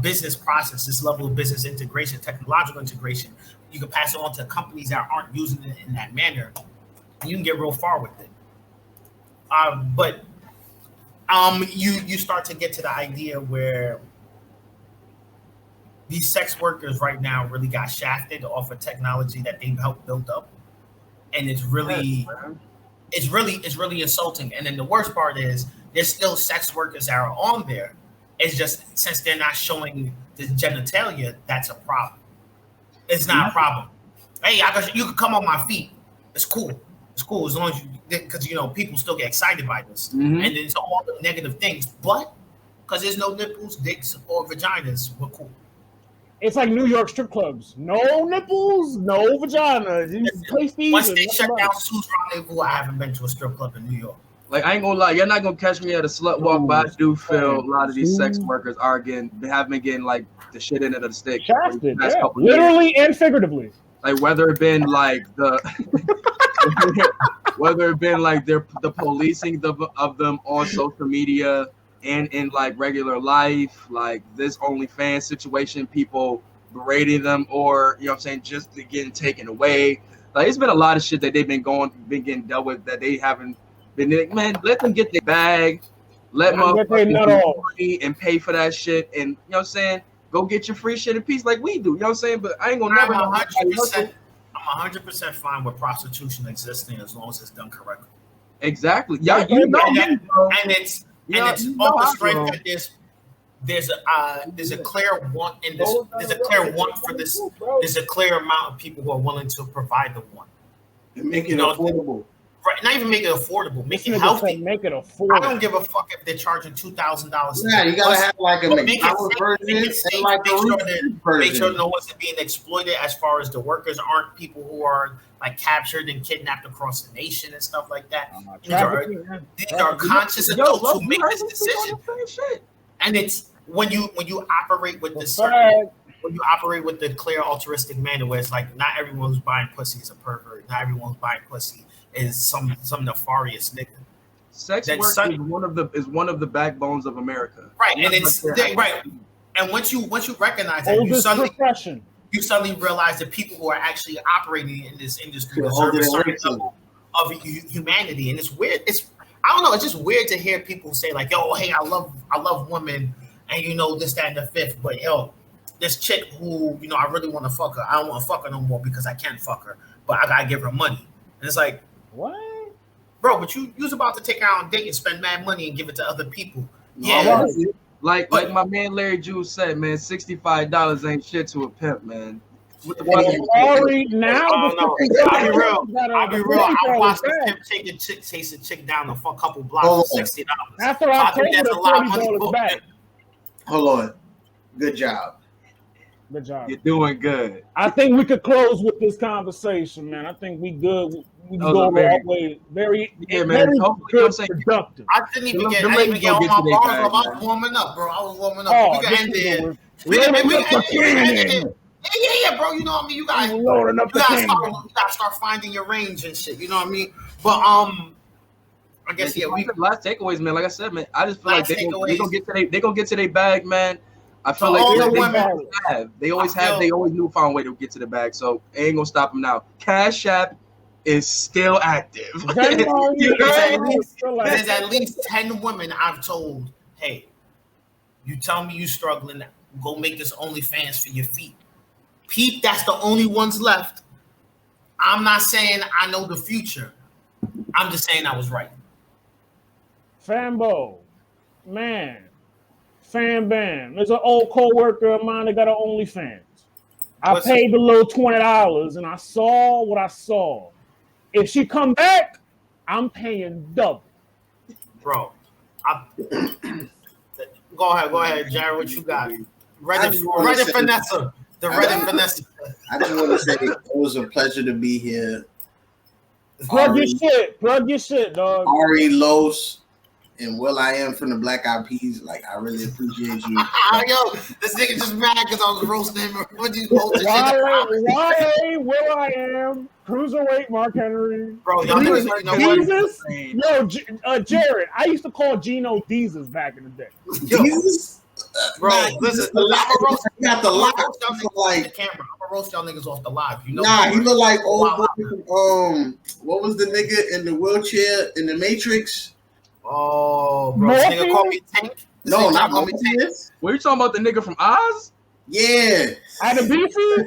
business process, this level of business integration, technological integration. You can pass it on to companies that aren't using it in that manner, and you can get real far with it. But you start to get to the idea where these sex workers right now really got shafted off of technology that they've helped build up, and it's really insulting. And then the worst part is there's still sex workers that are on there. It's just since they're not showing the genitalia, that's a problem. It's not a problem. Hey, you can come on my feet. It's cool. It's cool as long as because people still get excited by this, and then it's all the negative things. But because there's no nipples, dicks, or vaginas, we're cool. It's like New York strip clubs. No nipples, no vagina. Once they shut down Sue's Rendezvous, I haven't been to a strip club in New York. Like, I ain't gonna lie, you're not gonna catch me at a slut walk, but I do feel a lot of these sex workers have been getting like the shit into the stick. Shafted, literally and figuratively. Like whether it been like the policing of them on social media and in like regular life, like this OnlyFans situation, people berating them, or you know what I'm saying, just getting taken away. Like it's been a lot of shit that they've been getting dealt with that they haven't been like, man, let them get their bag, let motherfuckers money and pay for that shit, and you know what I'm saying, go get your free shit in peace like we do. You know what I'm saying? But I ain't gonna never. I'm 100% fine with prostitution existing as long as it's done correctly. Exactly. Yeah, and it's off the strength that there's a clear want in this. There's a clear want for this. There's a clear amount of people who are willing to provide the want. And make it affordable. Right, not even make it affordable. Make it healthy. Make it affordable. I don't give a fuck if they're charging $2,000. Yeah, you gotta have like a McDonald's version and like make sure no one's being exploited. As far as the workers aren't people who are like captured and kidnapped across the nation and stuff like that. These are conscious adults who make this decision. And it's when you operate with this certain. When you operate with the clear altruistic manner, where it's like not everyone who's buying pussy is a pervert, not everyone who's buying pussy is some nefarious nigga. Sex work is one of the backbones of America. Right, and it's right. And once you recognize that, you suddenly realize that people who are actually operating in this industry deserve a certain level of humanity. And it's weird. I don't know. It's just weird to hear people say like, "Yo, hey, I love women," and you know this, that, and the fifth. But yo, this chick who I really want to fuck her. I don't want to fuck her no more because I can't fuck her, but I gotta give her money. And it's like, what, bro? But you was about to take her on a date and spend mad money and give it to other people. Yeah, like my man Larry Jules said, man, $65 ain't shit to a pimp, man. Arri, now I'll be real. I watched the pimp take a chick, chase a chick down a couple blocks for $60. After I told her $40 back. Hold on. Good job. Good job. You're doing good. I think we could close with this conversation, man. I think we good. We go the right way. Very good, productive. I didn't even get on my bars. I was warming up, bro. I was warming up. We can end it. We can end it. Yeah, bro. You know what I mean? You gotta start finding your range and shit. You know what I mean? But I guess last takeaways, man. Like I said, man, I just feel like they gonna get to their bag, man. I feel like they always knew find a way to get to the bag, so it ain't gonna stop them now. Cash App is still active. There's at least 10 women I've told, hey, you tell me you struggling, go make this OnlyFans for your feet. Pete, that's the only ones left. I'm not saying I know the future. I'm just saying I was right. Fambo, man. Fan Bam. There's an old co-worker of mine that got an OnlyFans. I paid the little $20 and I saw what I saw. If she come back, I'm paying double. Bro, go ahead, Jarett. What you got? Reddit Vanessa. The Reddit Vanessa. I just want to say it was a pleasure to be here. Plug your shit, dog. Arri, Los, and I.am from the Black Eyed Peas. Like, I really appreciate you. Yo, this nigga just mad because I was roasting him. What you roasting? I.am, Cruiserweight Mark Henry. Bro, y'all Jesus? Yo, Jarett, I used to call Gino Jesus back in the day. Jesus? Bro, listen, I'm gonna roast y'all niggas off the live. You know, he look like old what was the nigga in the wheelchair in the Matrix? Oh, bro, this nigga called me Tank. No, not call me Tank. Were you talking about the nigga from Oz? Yeah. Out of beefy?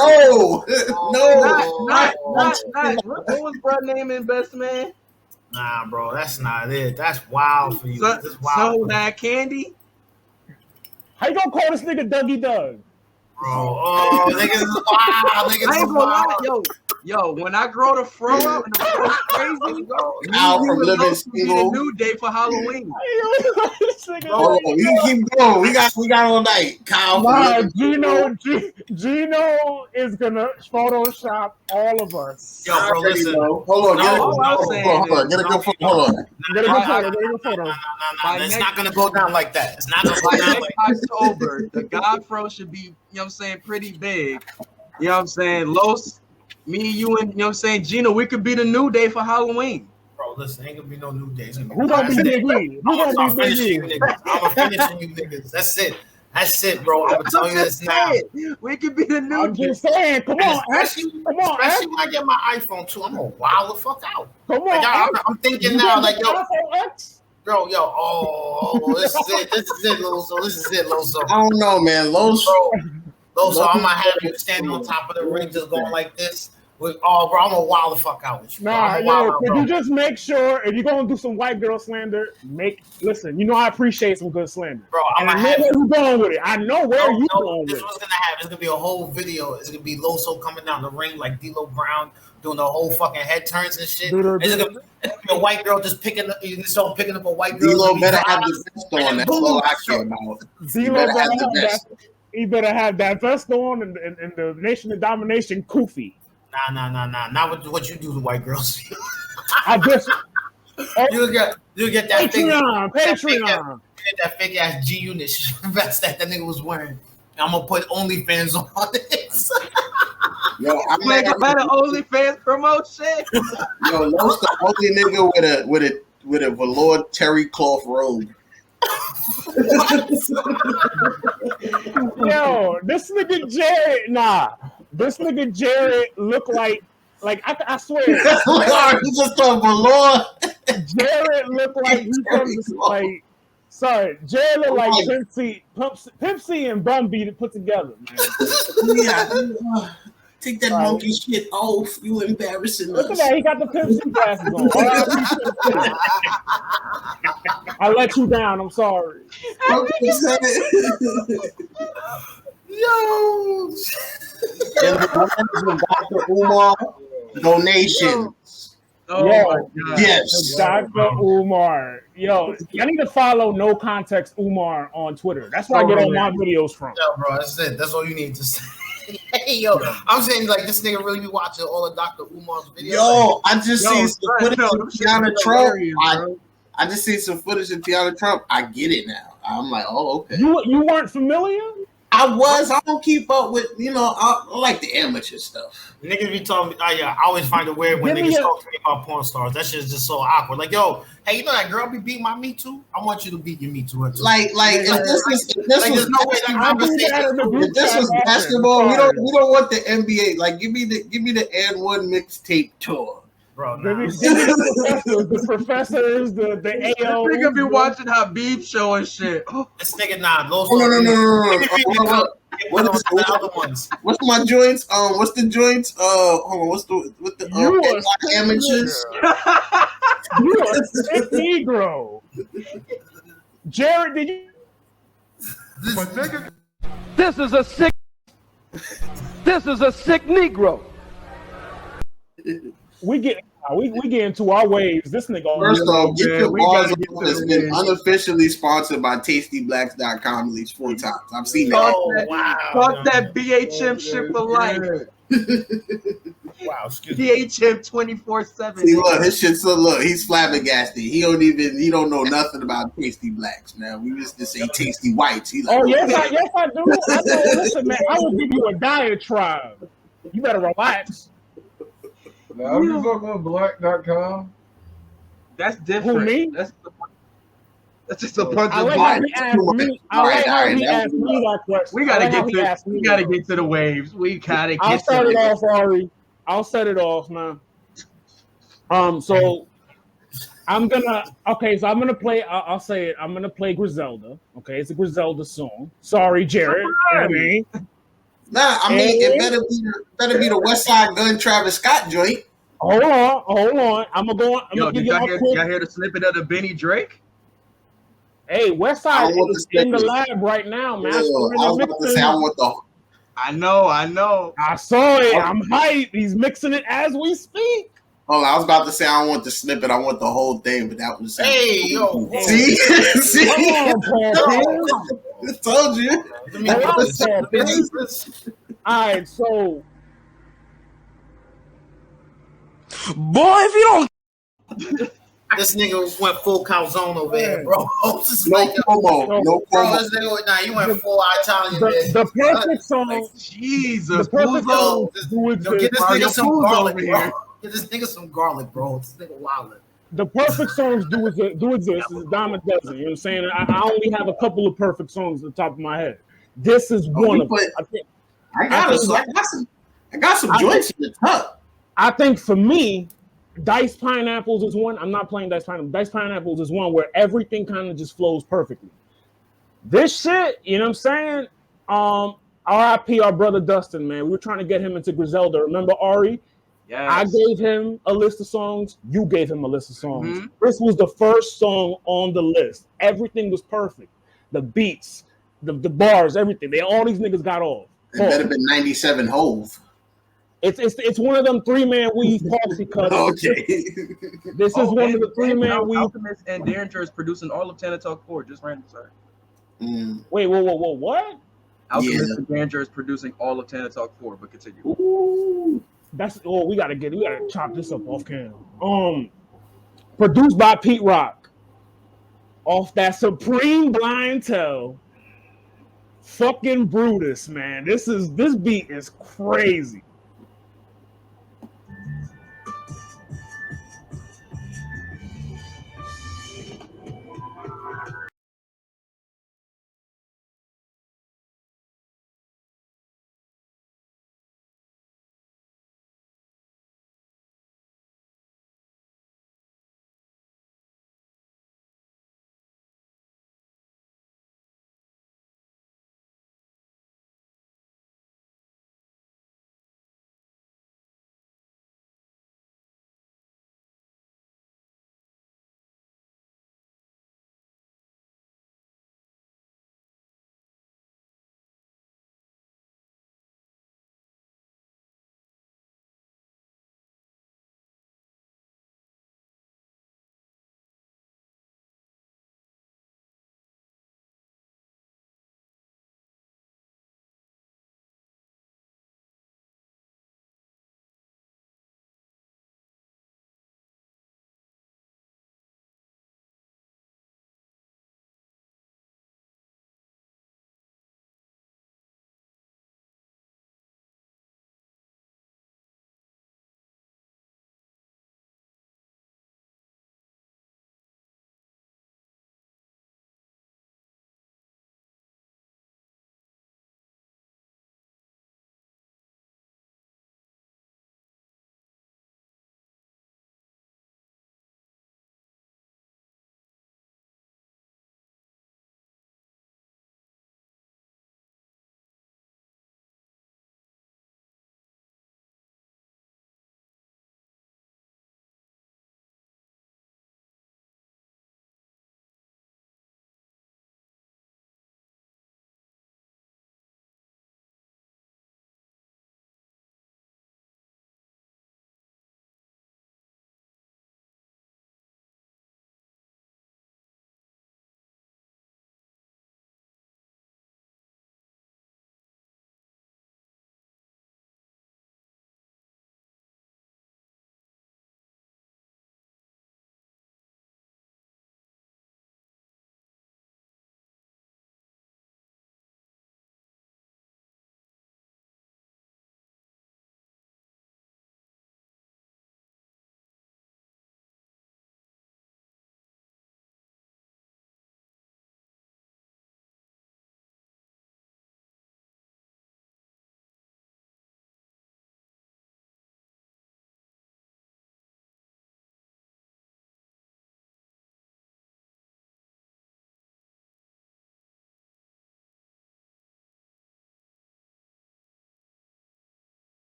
No. Not. What was bro name in Best Man? Nah, bro, that's not it. That's wild for you. That's wild. So that Candy? How you gonna call this nigga Dougie Doug? Bro, niggas is wild. Niggas is wild. Yo, when I grow the fro out and the fro crazy, out from living single. A new day for Halloween. Hold on, we keep going. We got all night. Kyle, Gino is gonna Photoshop all of us. Yo, bro, listen. Hold on. Get a good photo. It's not gonna go down like that. It's not gonna go down like October. The God fro should be, you know what I'm saying, pretty big. You know what I'm saying? Los, me, you, and you know what I'm saying, Gino, we could be the new day for Halloween. Bro, listen, ain't gonna be no new days. Who gonna be Big E? I'm gonna finish you niggas. That's it, bro. I'm gonna tell you this now. We could be the new. I'm just saying, come on, especially when I get my iPhone 2, I'm gonna wild the fuck out. Come on, like, I'm thinking now, like yo, this is it, Loso. I don't know, man, Loso, I'm gonna have you standing on top of the ring, just going like this. Bro, I'm gonna wild the fuck out with you. Could you just make sure if you're gonna do some white girl slander, listen. You know I appreciate some good slander, bro. I know where you going with it. I know where you going with it. This is what's gonna happen. It's gonna be a whole video. It's gonna be Loso coming down the ring like D'Lo Brown doing the whole fucking head turns and shit. It's gonna be a white girl just picking up a white girl. D'Lo better have the vest on. That's all I care about. He better have that vest on and the Nation of Domination kufi. Nah. Not what you do to white girls. I guess you'll get that Patreon. That fake ass G Unit vest that nigga was wearing. I'm gonna put OnlyFans on this. Yo, I'm like about an OnlyFans promotion. Yo, Lo's the only nigga with a velour terry cloth robe. Yo, this nigga Jarett look like I swear. He just a velour. Jarett looked like he's from like. Sorry, Jarett looked like Pimp C and Bun B put together, man. Yeah. Take that monkey shit off. You embarrassing Look us. at that. He got the Pimp C glasses on. I let you down. I'm sorry. Yo. And the Dr. Umar donation. Oh Yo, my God. Yes. Dr. Umar. Yo, I need to follow No Context Umar on Twitter. That's where I get all my videos from. Yo, bro, that's it. That's all you need to say. Hey, yo, I'm saying like this nigga really be watching all of Dr. Umar's videos. Yo, I just seen some footage of Tiana Trump. I just seen some footage of Tiana Trump. I get it now. I'm like, oh, okay. You weren't familiar? I don't keep up with, I like the amateur stuff. Niggas be telling me, I always find it weird when niggas talk to me about porn stars. That shit's just so awkward. Like, yo, hey, you know that girl be beating my Me Too? I want you to beat your Me Too. If this was basketball, we don't want the NBA. Like, give me the N1 mixtape tour. Bro, the professors, the AO. This nigga be watching Habib show and shit. This nigga no. What's my joints? What's the joints? Hold on. What's the amateurs? You a sick Negro. Jarett, did you? This is a sick Negro. We get into our waves. This nigga. First off, Get Your Balls Off has been unofficially sponsored by TastyBlacks.com at least 4 times. I've seen that. Fuck that BHM shit for life. Wow, excuse me. BHM 24/7. See, look, his shit. So look, he's flabbergasted. He don't know nothing about Tasty Blacks, man. We used to say Tasty Whites. He's like, yes, I do. I know. Listen, man, I will give you a diatribe. You better relax. Now, I'm just on black.com. That's different. Who, me? That's just a bunch I of like how he asked me. I like how he asked me that question. We gotta get to the waves. We gotta get. I'll start it off, Arri. I'll set it off, man. So I'm gonna play. I'll say it. I'm gonna play Griselda. Okay, it's a Griselda song. Sorry, Jarett. Nah, I mean it better be the West Side Gun Travis Scott joint. Hold on. I'm gonna go on. Did y'all hear the snippet of the Benny Drake? Hey, West Side is in the lab right now, man. I was about to say I want the. I know. I saw it. I'm hyped. He's mixing it as we speak. Oh, I was about to say I don't want the snippet. I want the whole thing, but that was. Hey, yo. See? Come on, Paul. I told you. All right, so. Boy, if you don't. This nigga went full calzone over here, bro. No promo. This nigga, you went full Italian. The perfect song. Jesus. The perfect song. Get this nigga some garlic, bro. Get this nigga some garlic, bro. This nigga wildin'. The perfect songs do exist. It's a dime a dozen. You know what I'm saying? I only have a couple of perfect songs at the top of my head. This is one of them. I got some joints in the top. I think for me, Diced Pineapples is one. I'm not playing Diced Pineapples. Diced Pineapples is one where everything kind of just flows perfectly. This shit, you know what I'm saying? RIP our brother Dustin, man. We were trying to get him into Griselda. Remember Arri? Yes. I gave him a list of songs. You gave him a list of songs. Mm-hmm. This was the first song on the list. Everything was perfect. The beats, the bars, everything. All these niggas got off. It better have been 97 Hove. It's one of them 3-man weave posse cuts. Okay. This is one of the 3-man weave. Alchemist and Derringer is producing all of Tana Talk 4. Just random, sorry. Wait, whoa, what? Alchemist and Derringer is producing all of Tana Talk 4, but continue. Ooh. We gotta chop this up off cam. Produced by Pete Rock. Off that Supreme Blind Tell. Fucking Brutus, man. This beat is crazy.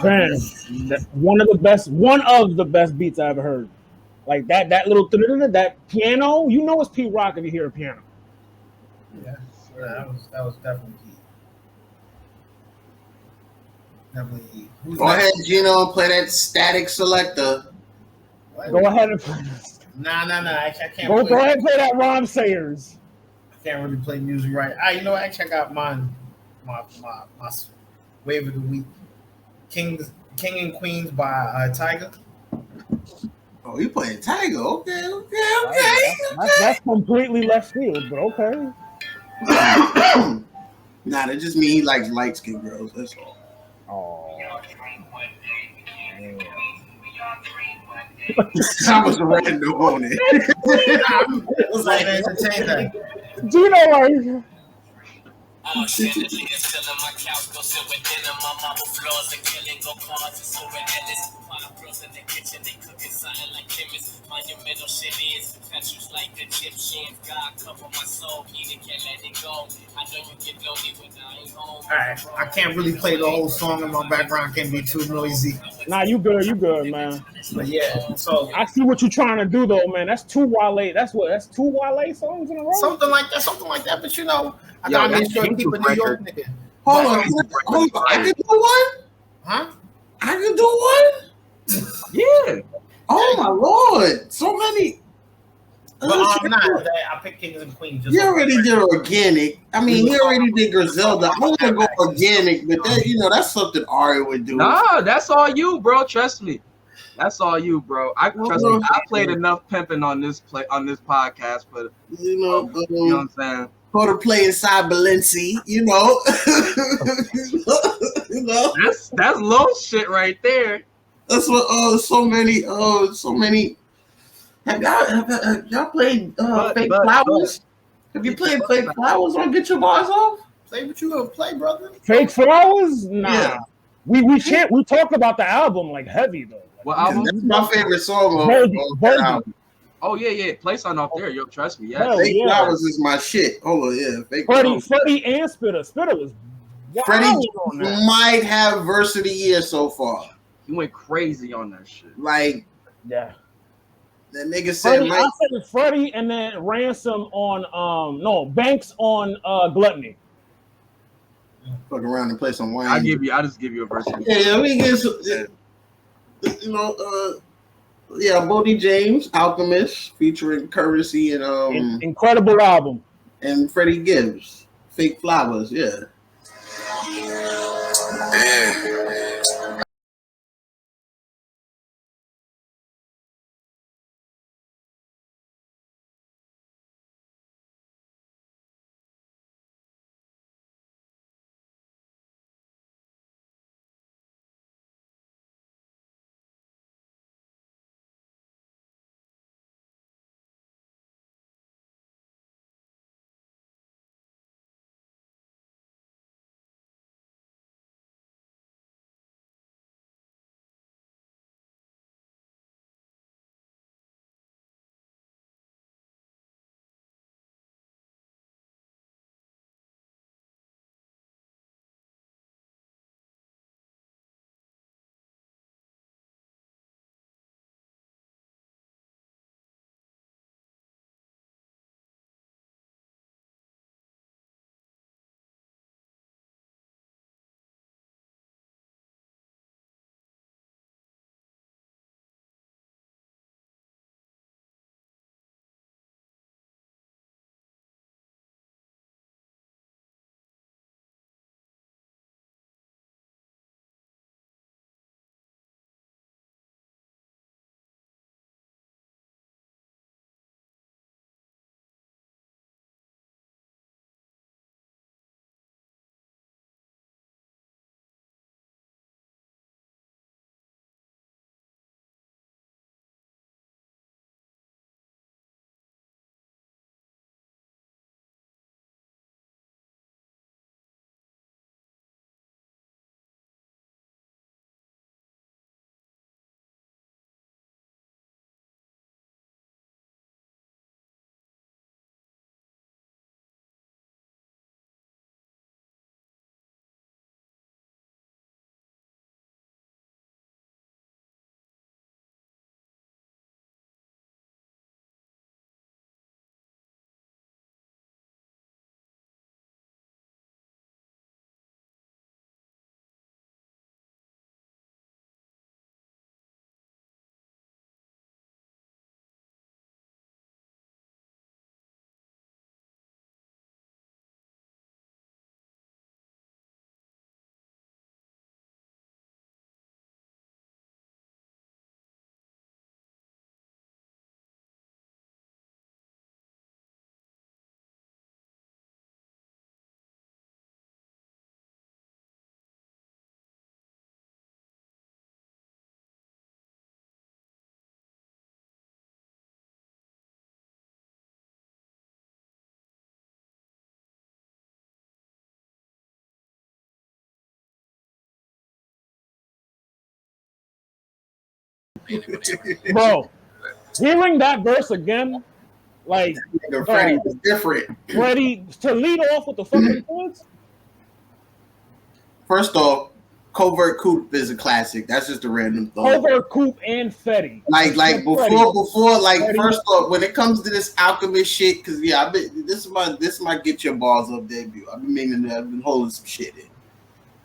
Man, one of the best beats I ever heard. Like that little that piano, you know it's Pete Rock if you hear a piano. Yeah, that was definitely heat. Definitely heat. Go ahead, Gino, play that static selector. Go ahead and play this. Nah. Actually, I can't. Go ahead and play that Rhyme Sayers. I can't really play music right. You know, actually, I got mine. My wave of the week. King and Queens by Tyga. Oh, you playing Tyga? Okay. That's completely left field, but okay. Nah, that just mean he likes light skinned girls. That's all. Oh. I was random on it. It was like entertain that. Gino, like. Oh shit, the niggas still on my couch, go sit with dinner. My mama floors and killing, go cards and so relentless. Five girls in the kitchen, they cooking something like chemists. Monumental shit is statues like Egyptians. God cover my soul, Peter can't let it go. I know you get lonely when I ain't home. Alright, I can't really play the whole song in my background, can't be too noisy. Nah, you good, man. But yeah, so I see what you're trying to do though, man. That's two Wale. That's two Wale songs in a row. something like that. But you know, I gotta make sure to keep a New York nigga. Hold on. I can do one? Huh? I can do one? Yeah. Oh my lord. So many. But I'm not. I picked Kings and Queens. You already did organic. I mean, he already did Griselda. I'm gonna go organic, but that, you know, that's something Arri would do. Nah, that's all you, bro. Trust me. That's all you, bro. I played enough pimping on this podcast, but you know what I'm saying. Go to play inside Balenci, you know. You know. That's low shit right there. That's what. So many. Have y'all played Fake Flowers? Have you played Fake Flowers on Get Your Bars Off? Play what you gonna play, brother. Fake Flowers? Nah. Yeah. We talked about the album like heavy though. What album? That's my favorite song on that album. Oh yeah. Play something off there, yo. Trust me. Yeah. Fake Flowers is my shit. Oh yeah, Fake Flowers. Freddie and Spitter. Spitter was Freddie might have verse of the year so far. He went crazy on that shit. Like, yeah. That nigga said, I said Freddie and then Ransom on Banks on Gluttony. Fuck around and play some wine. I just give you a verse. Yeah, we get some, you know, Boldy James, Alchemist, featuring Currency and incredible album. And Freddie Gibbs, Fake Flowers, yeah. Bro, hearing that verse again, like Freddie was different. Freddie to lead off with the fucking points. First off, Covert Coupe is a classic. That's just a random thought. Covert Coupe and Fetty. Like before, like Fetty. First off, when it comes to this Alchemist shit, because yeah, this is my Get Your Balls Up debut. I've been holding some shit in.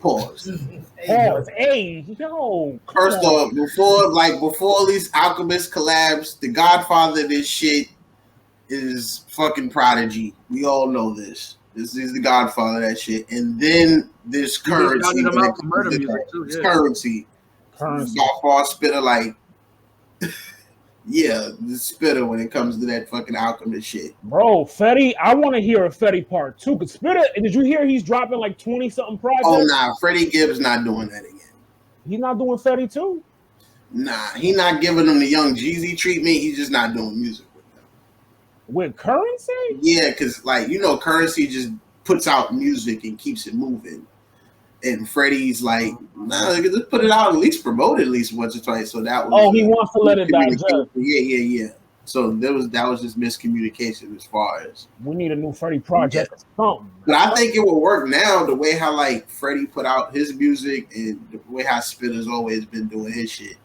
Pause. Pause. Hey, yo. First off, before all these Alchemist collabs, the Godfather of this shit is fucking Prodigy. We all know this. This is the Godfather of that shit. And then there's Currency. Currency. By far Spitter, like, yeah, the Spitter when it comes to that fucking Alchemist shit. Bro, Fetty, I want to hear a Fetty part 2. Because Spitter, did you hear he's dropping like 20-something projects? Oh, nah, Freddie Gibbs not doing that again. He's not doing Fetty too? Nah, he not giving them the Young Jeezy treatment. He's just not doing music. With Currency? Yeah, because like Currency just puts out music and keeps it moving, and Freddie's like, nah, just put it out, at least promote it at least once or twice. So that was he wants to let it digest. Yeah. So that was just miscommunication as far as we need a new Freddie project or something. But I think it will work now the way how like Freddie put out his music and the way how Spitter's always been doing his shit.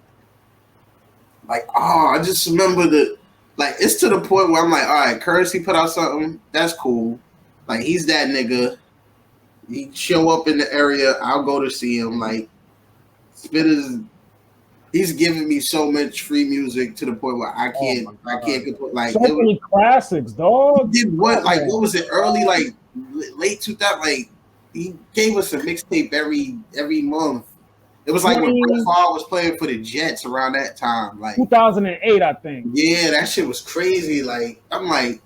Like, I just remember like, it's to the point where I'm like, all right, Currency put out something, that's cool. Like, he's that nigga. He show up in the area, I'll go to see him. Like, Spitter's, he's giving me so much free music to the point where I can't like. So many classics, dog. He did what? Like, what was it? Early, like, late 2000, like, he gave us a mixtape every month. It was like when Brett Favre was playing for the Jets around that time, like 2008, I think. Yeah, that shit was crazy. Like, I'm like,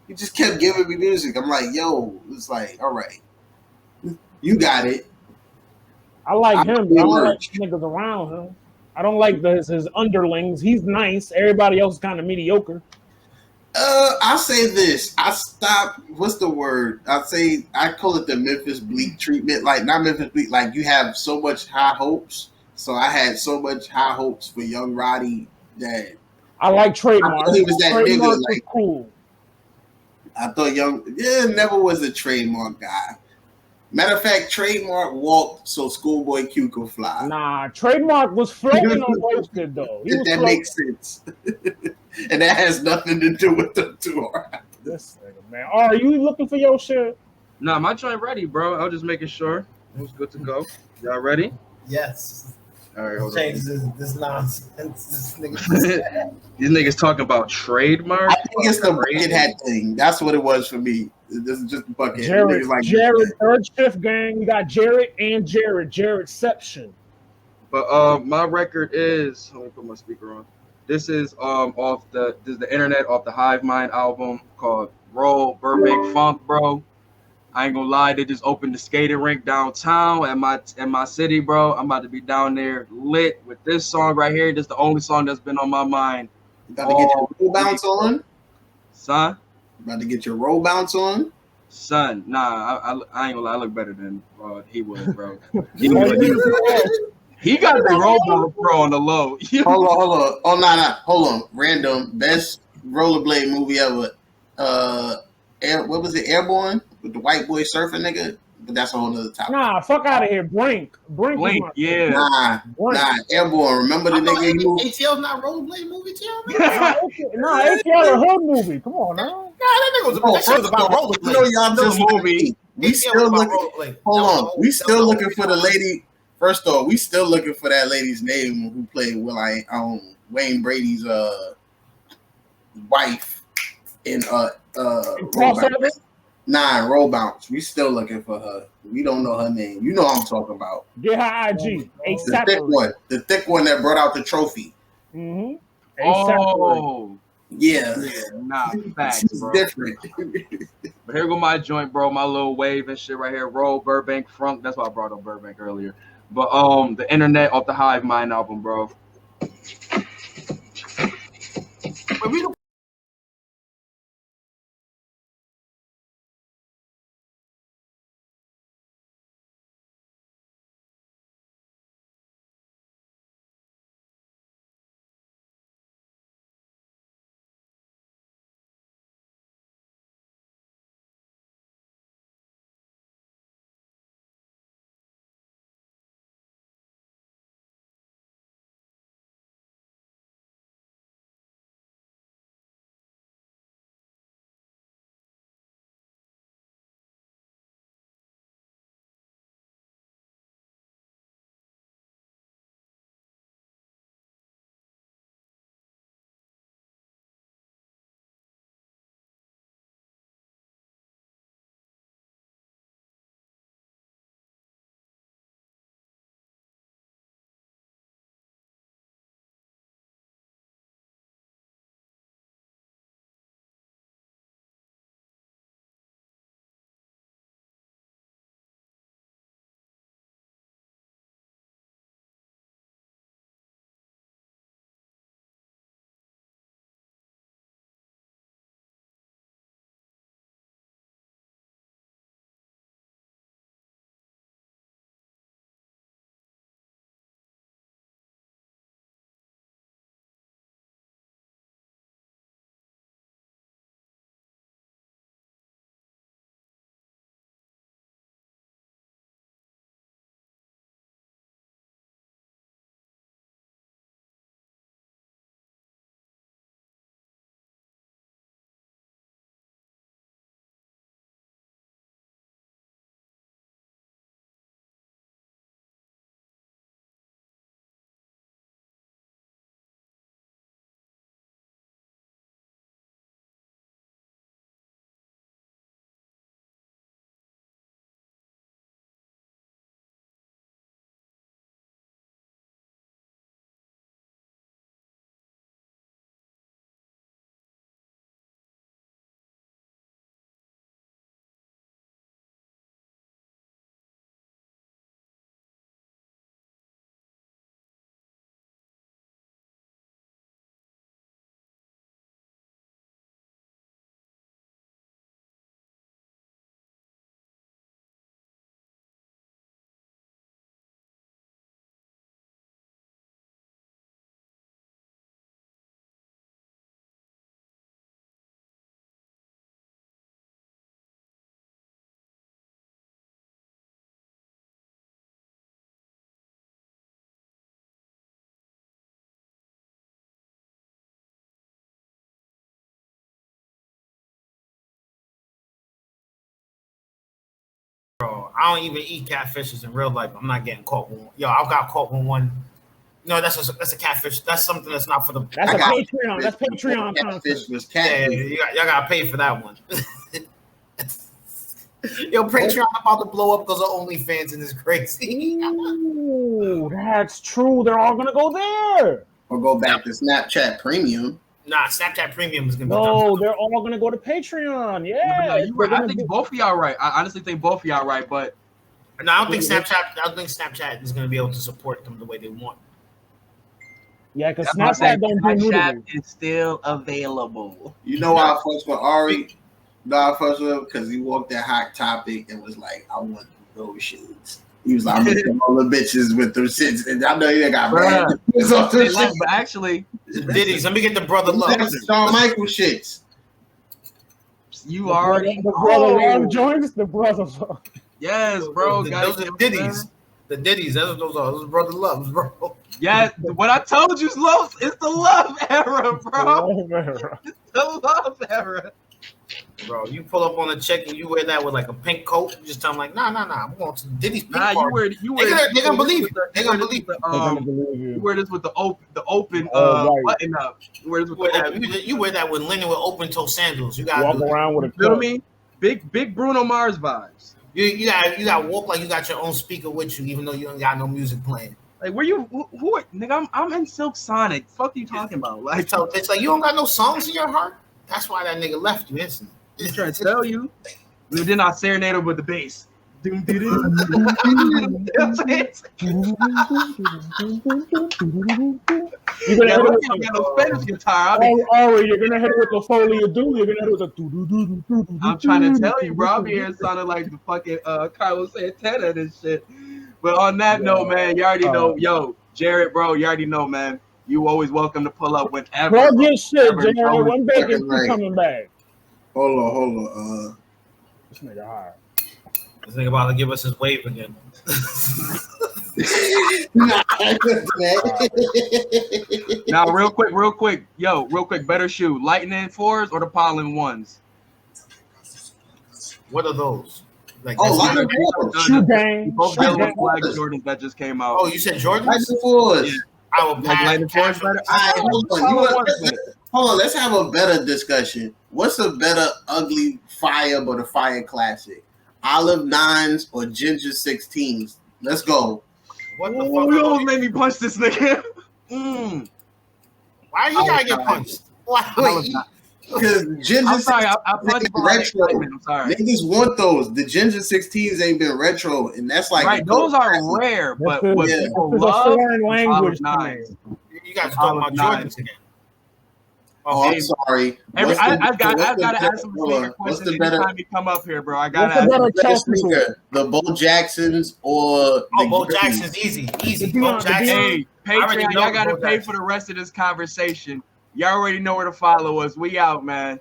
he just kept giving me music. I'm like, yo, it's like, all right, you got it. I like him. I don't like niggas around him. I don't like his underlings. He's nice. Everybody else is kind of mediocre. I'll say this. I stopped. What's the word? I call it the Memphis Bleak treatment. Like, not Memphis Bleak. Like, you have so much high hopes. So I had so much high hopes for Young Roddy that I like Trademark. I thought he was that Trademark nigga. Like, cool. I thought never was a Trademark guy. Matter of fact, Trademark walked so Schoolboy Q could fly. Nah, Trademark was floating on roasted though. That makes sense. And that has nothing to do with the two. This nigga, man. Are you looking for your shit? Nah, my joint ready, bro. I was just making sure it was good to go. Y'all ready? Yes. All right, hold Change on. this nonsense. This nigga. These niggas talking about Trademark. I think it's the bucket hat thing. That's what it was for me. This is just the bucket. Jarett, third shift gang. We got Jarett and Jarettception. But my record is. Let me put my speaker on. This is the internet off the Hive Mind album called Roll Burbank Funk, bro. I ain't gonna lie, they just opened the skating rink downtown at my city, bro. I'm about to be down there lit with this song right here. This is the only song that's been on my mind. You about to get your roll bounce on? Son? About to get your roll bounce on? Son, nah, I ain't gonna lie, I look better than he would, bro. He got the roll pro on the low. Hold on. Oh, nah. Hold on. Random. Best rollerblade movie ever. What was it? Airborne? With the white boy surfing nigga? But that's a whole nother topic. Nah, fuck out of here. Brink, yeah. Nah, Airborne. Remember the nigga who... ATL's not rollerblade movie, too? Nah, ATL a hood movie. Come on, now. Nah, that nigga was about rollerblade. You know y'all just movie. We still looking... Hold on. We still looking for the lady... First off, we still looking for that lady's name who played Wayne Brady's wife in Roll Bounce. We still looking for her. We don't know her name. You know what I'm talking about. Get her IG. The thick one that brought out the trophy. Mm-hmm. Oh. Yeah. Nah, facts, bro. Different. But here go my joint, bro. My little wave and shit right here. Roll Burbank Funk. That's why I brought up Burbank earlier. But the internet off the Hive Mind album, bro. Bro, I don't even eat catfishes in real life. I'm not getting caught with one. Yo, I got caught with one. No, that's a catfish. That's something that's not for the. That's a Patreon. That's Patreon Catfish was Yeah, catfish. y'all gotta pay for that one. Yo, Patreon about to blow up because of OnlyFans and it's crazy. Ooh, that's true. They're all gonna go there. Or go back to Snapchat Premium. Nah, Snapchat Premium is gonna be. No, they're all gonna go to Patreon. Yeah, I think both of y'all right. I honestly think both of y'all right, but no, I don't think Snapchat is gonna be able to support them the way they want. Yeah, because Snapchat don't do Snapchat is still available. You know why I fucks with Arri? No, I fucks with him because he walked that Hot Topic and was like, I want those shits. He was like, I'm gonna get all the bitches with those shits. And I know you got bad. But actually, Diddy's. Let me get the brother love. Shawn Michael shits. You already the brother love joints. The brother love. Yes, bro. Those are Diddy's. The Diddy's. That's what those are. Those are brother loves, bro. Yeah, what I told you, Los, it's the love era, bro. It's the love era. Bro, you pull up on a chick and you wear that with like a pink coat. You just tell them like, nah. I'm going to Diddy's pink party. They're gonna believe you. They're gonna believe you. You wear this with the open button up. You wear this with you wear that with linen with open toe sandals. You gotta walk around with a. You know what I mean? Big Bruno Mars vibes. You gotta walk like you got your own speaker with you, even though you ain't got no music playing. Like where you who nigga? I'm in Silk Sonic. Fuck you talking about? Like so it's like you don't got no songs in your heart. That's why that nigga left you instantly. I'm trying to tell you. And then I serenade him with the bass. You know you're gonna hit it with Spanish guitar. You're gonna hit it with the Foley of Doom. You're gonna hit it with the. I'm trying to tell you, bro. I'll be here sounding like the fucking Carlos Santana and shit. But on that note, man, you already know, yo, Jarett, bro, you already know, man. You always welcome to pull up whenever. Bro, get shit, Jarett. When Bacon's coming back? Hold on. This nigga high. This nigga about to give us his wave again. Now, real quick, better shoe, Lightning 4s or the Pollen 1s? What are those? Like Lightning 4s. Shoe gang. Both yellow flag Jordans that just came out. Oh, you said Jordans? Lightning 4s. Yeah. I will pass. Lightning 4s better. Hold on, let's have a better discussion. What's a better ugly fire but a fire classic? Olive 9s or Ginger 16s? Let's go. What the fuck? You almost made me punch this nigga. Why you gotta get punched? Why? Because Ginger 16s I punched retro. I'm sorry. Niggas want those. The Ginger 16s ain't been retro, and that's like right. Those are rare, but what people love, foreign language. You guys talking about Jordans again? Oh, I'm sorry. I've got to ask some questions anytime you come up here, bro. I got to ask the Bo Jacksons or Bo Jackson's easy. Bo Jackson. Hey, Patreon, y'all got to pay for the rest of this conversation. Y'all already know where to follow us. We out, man.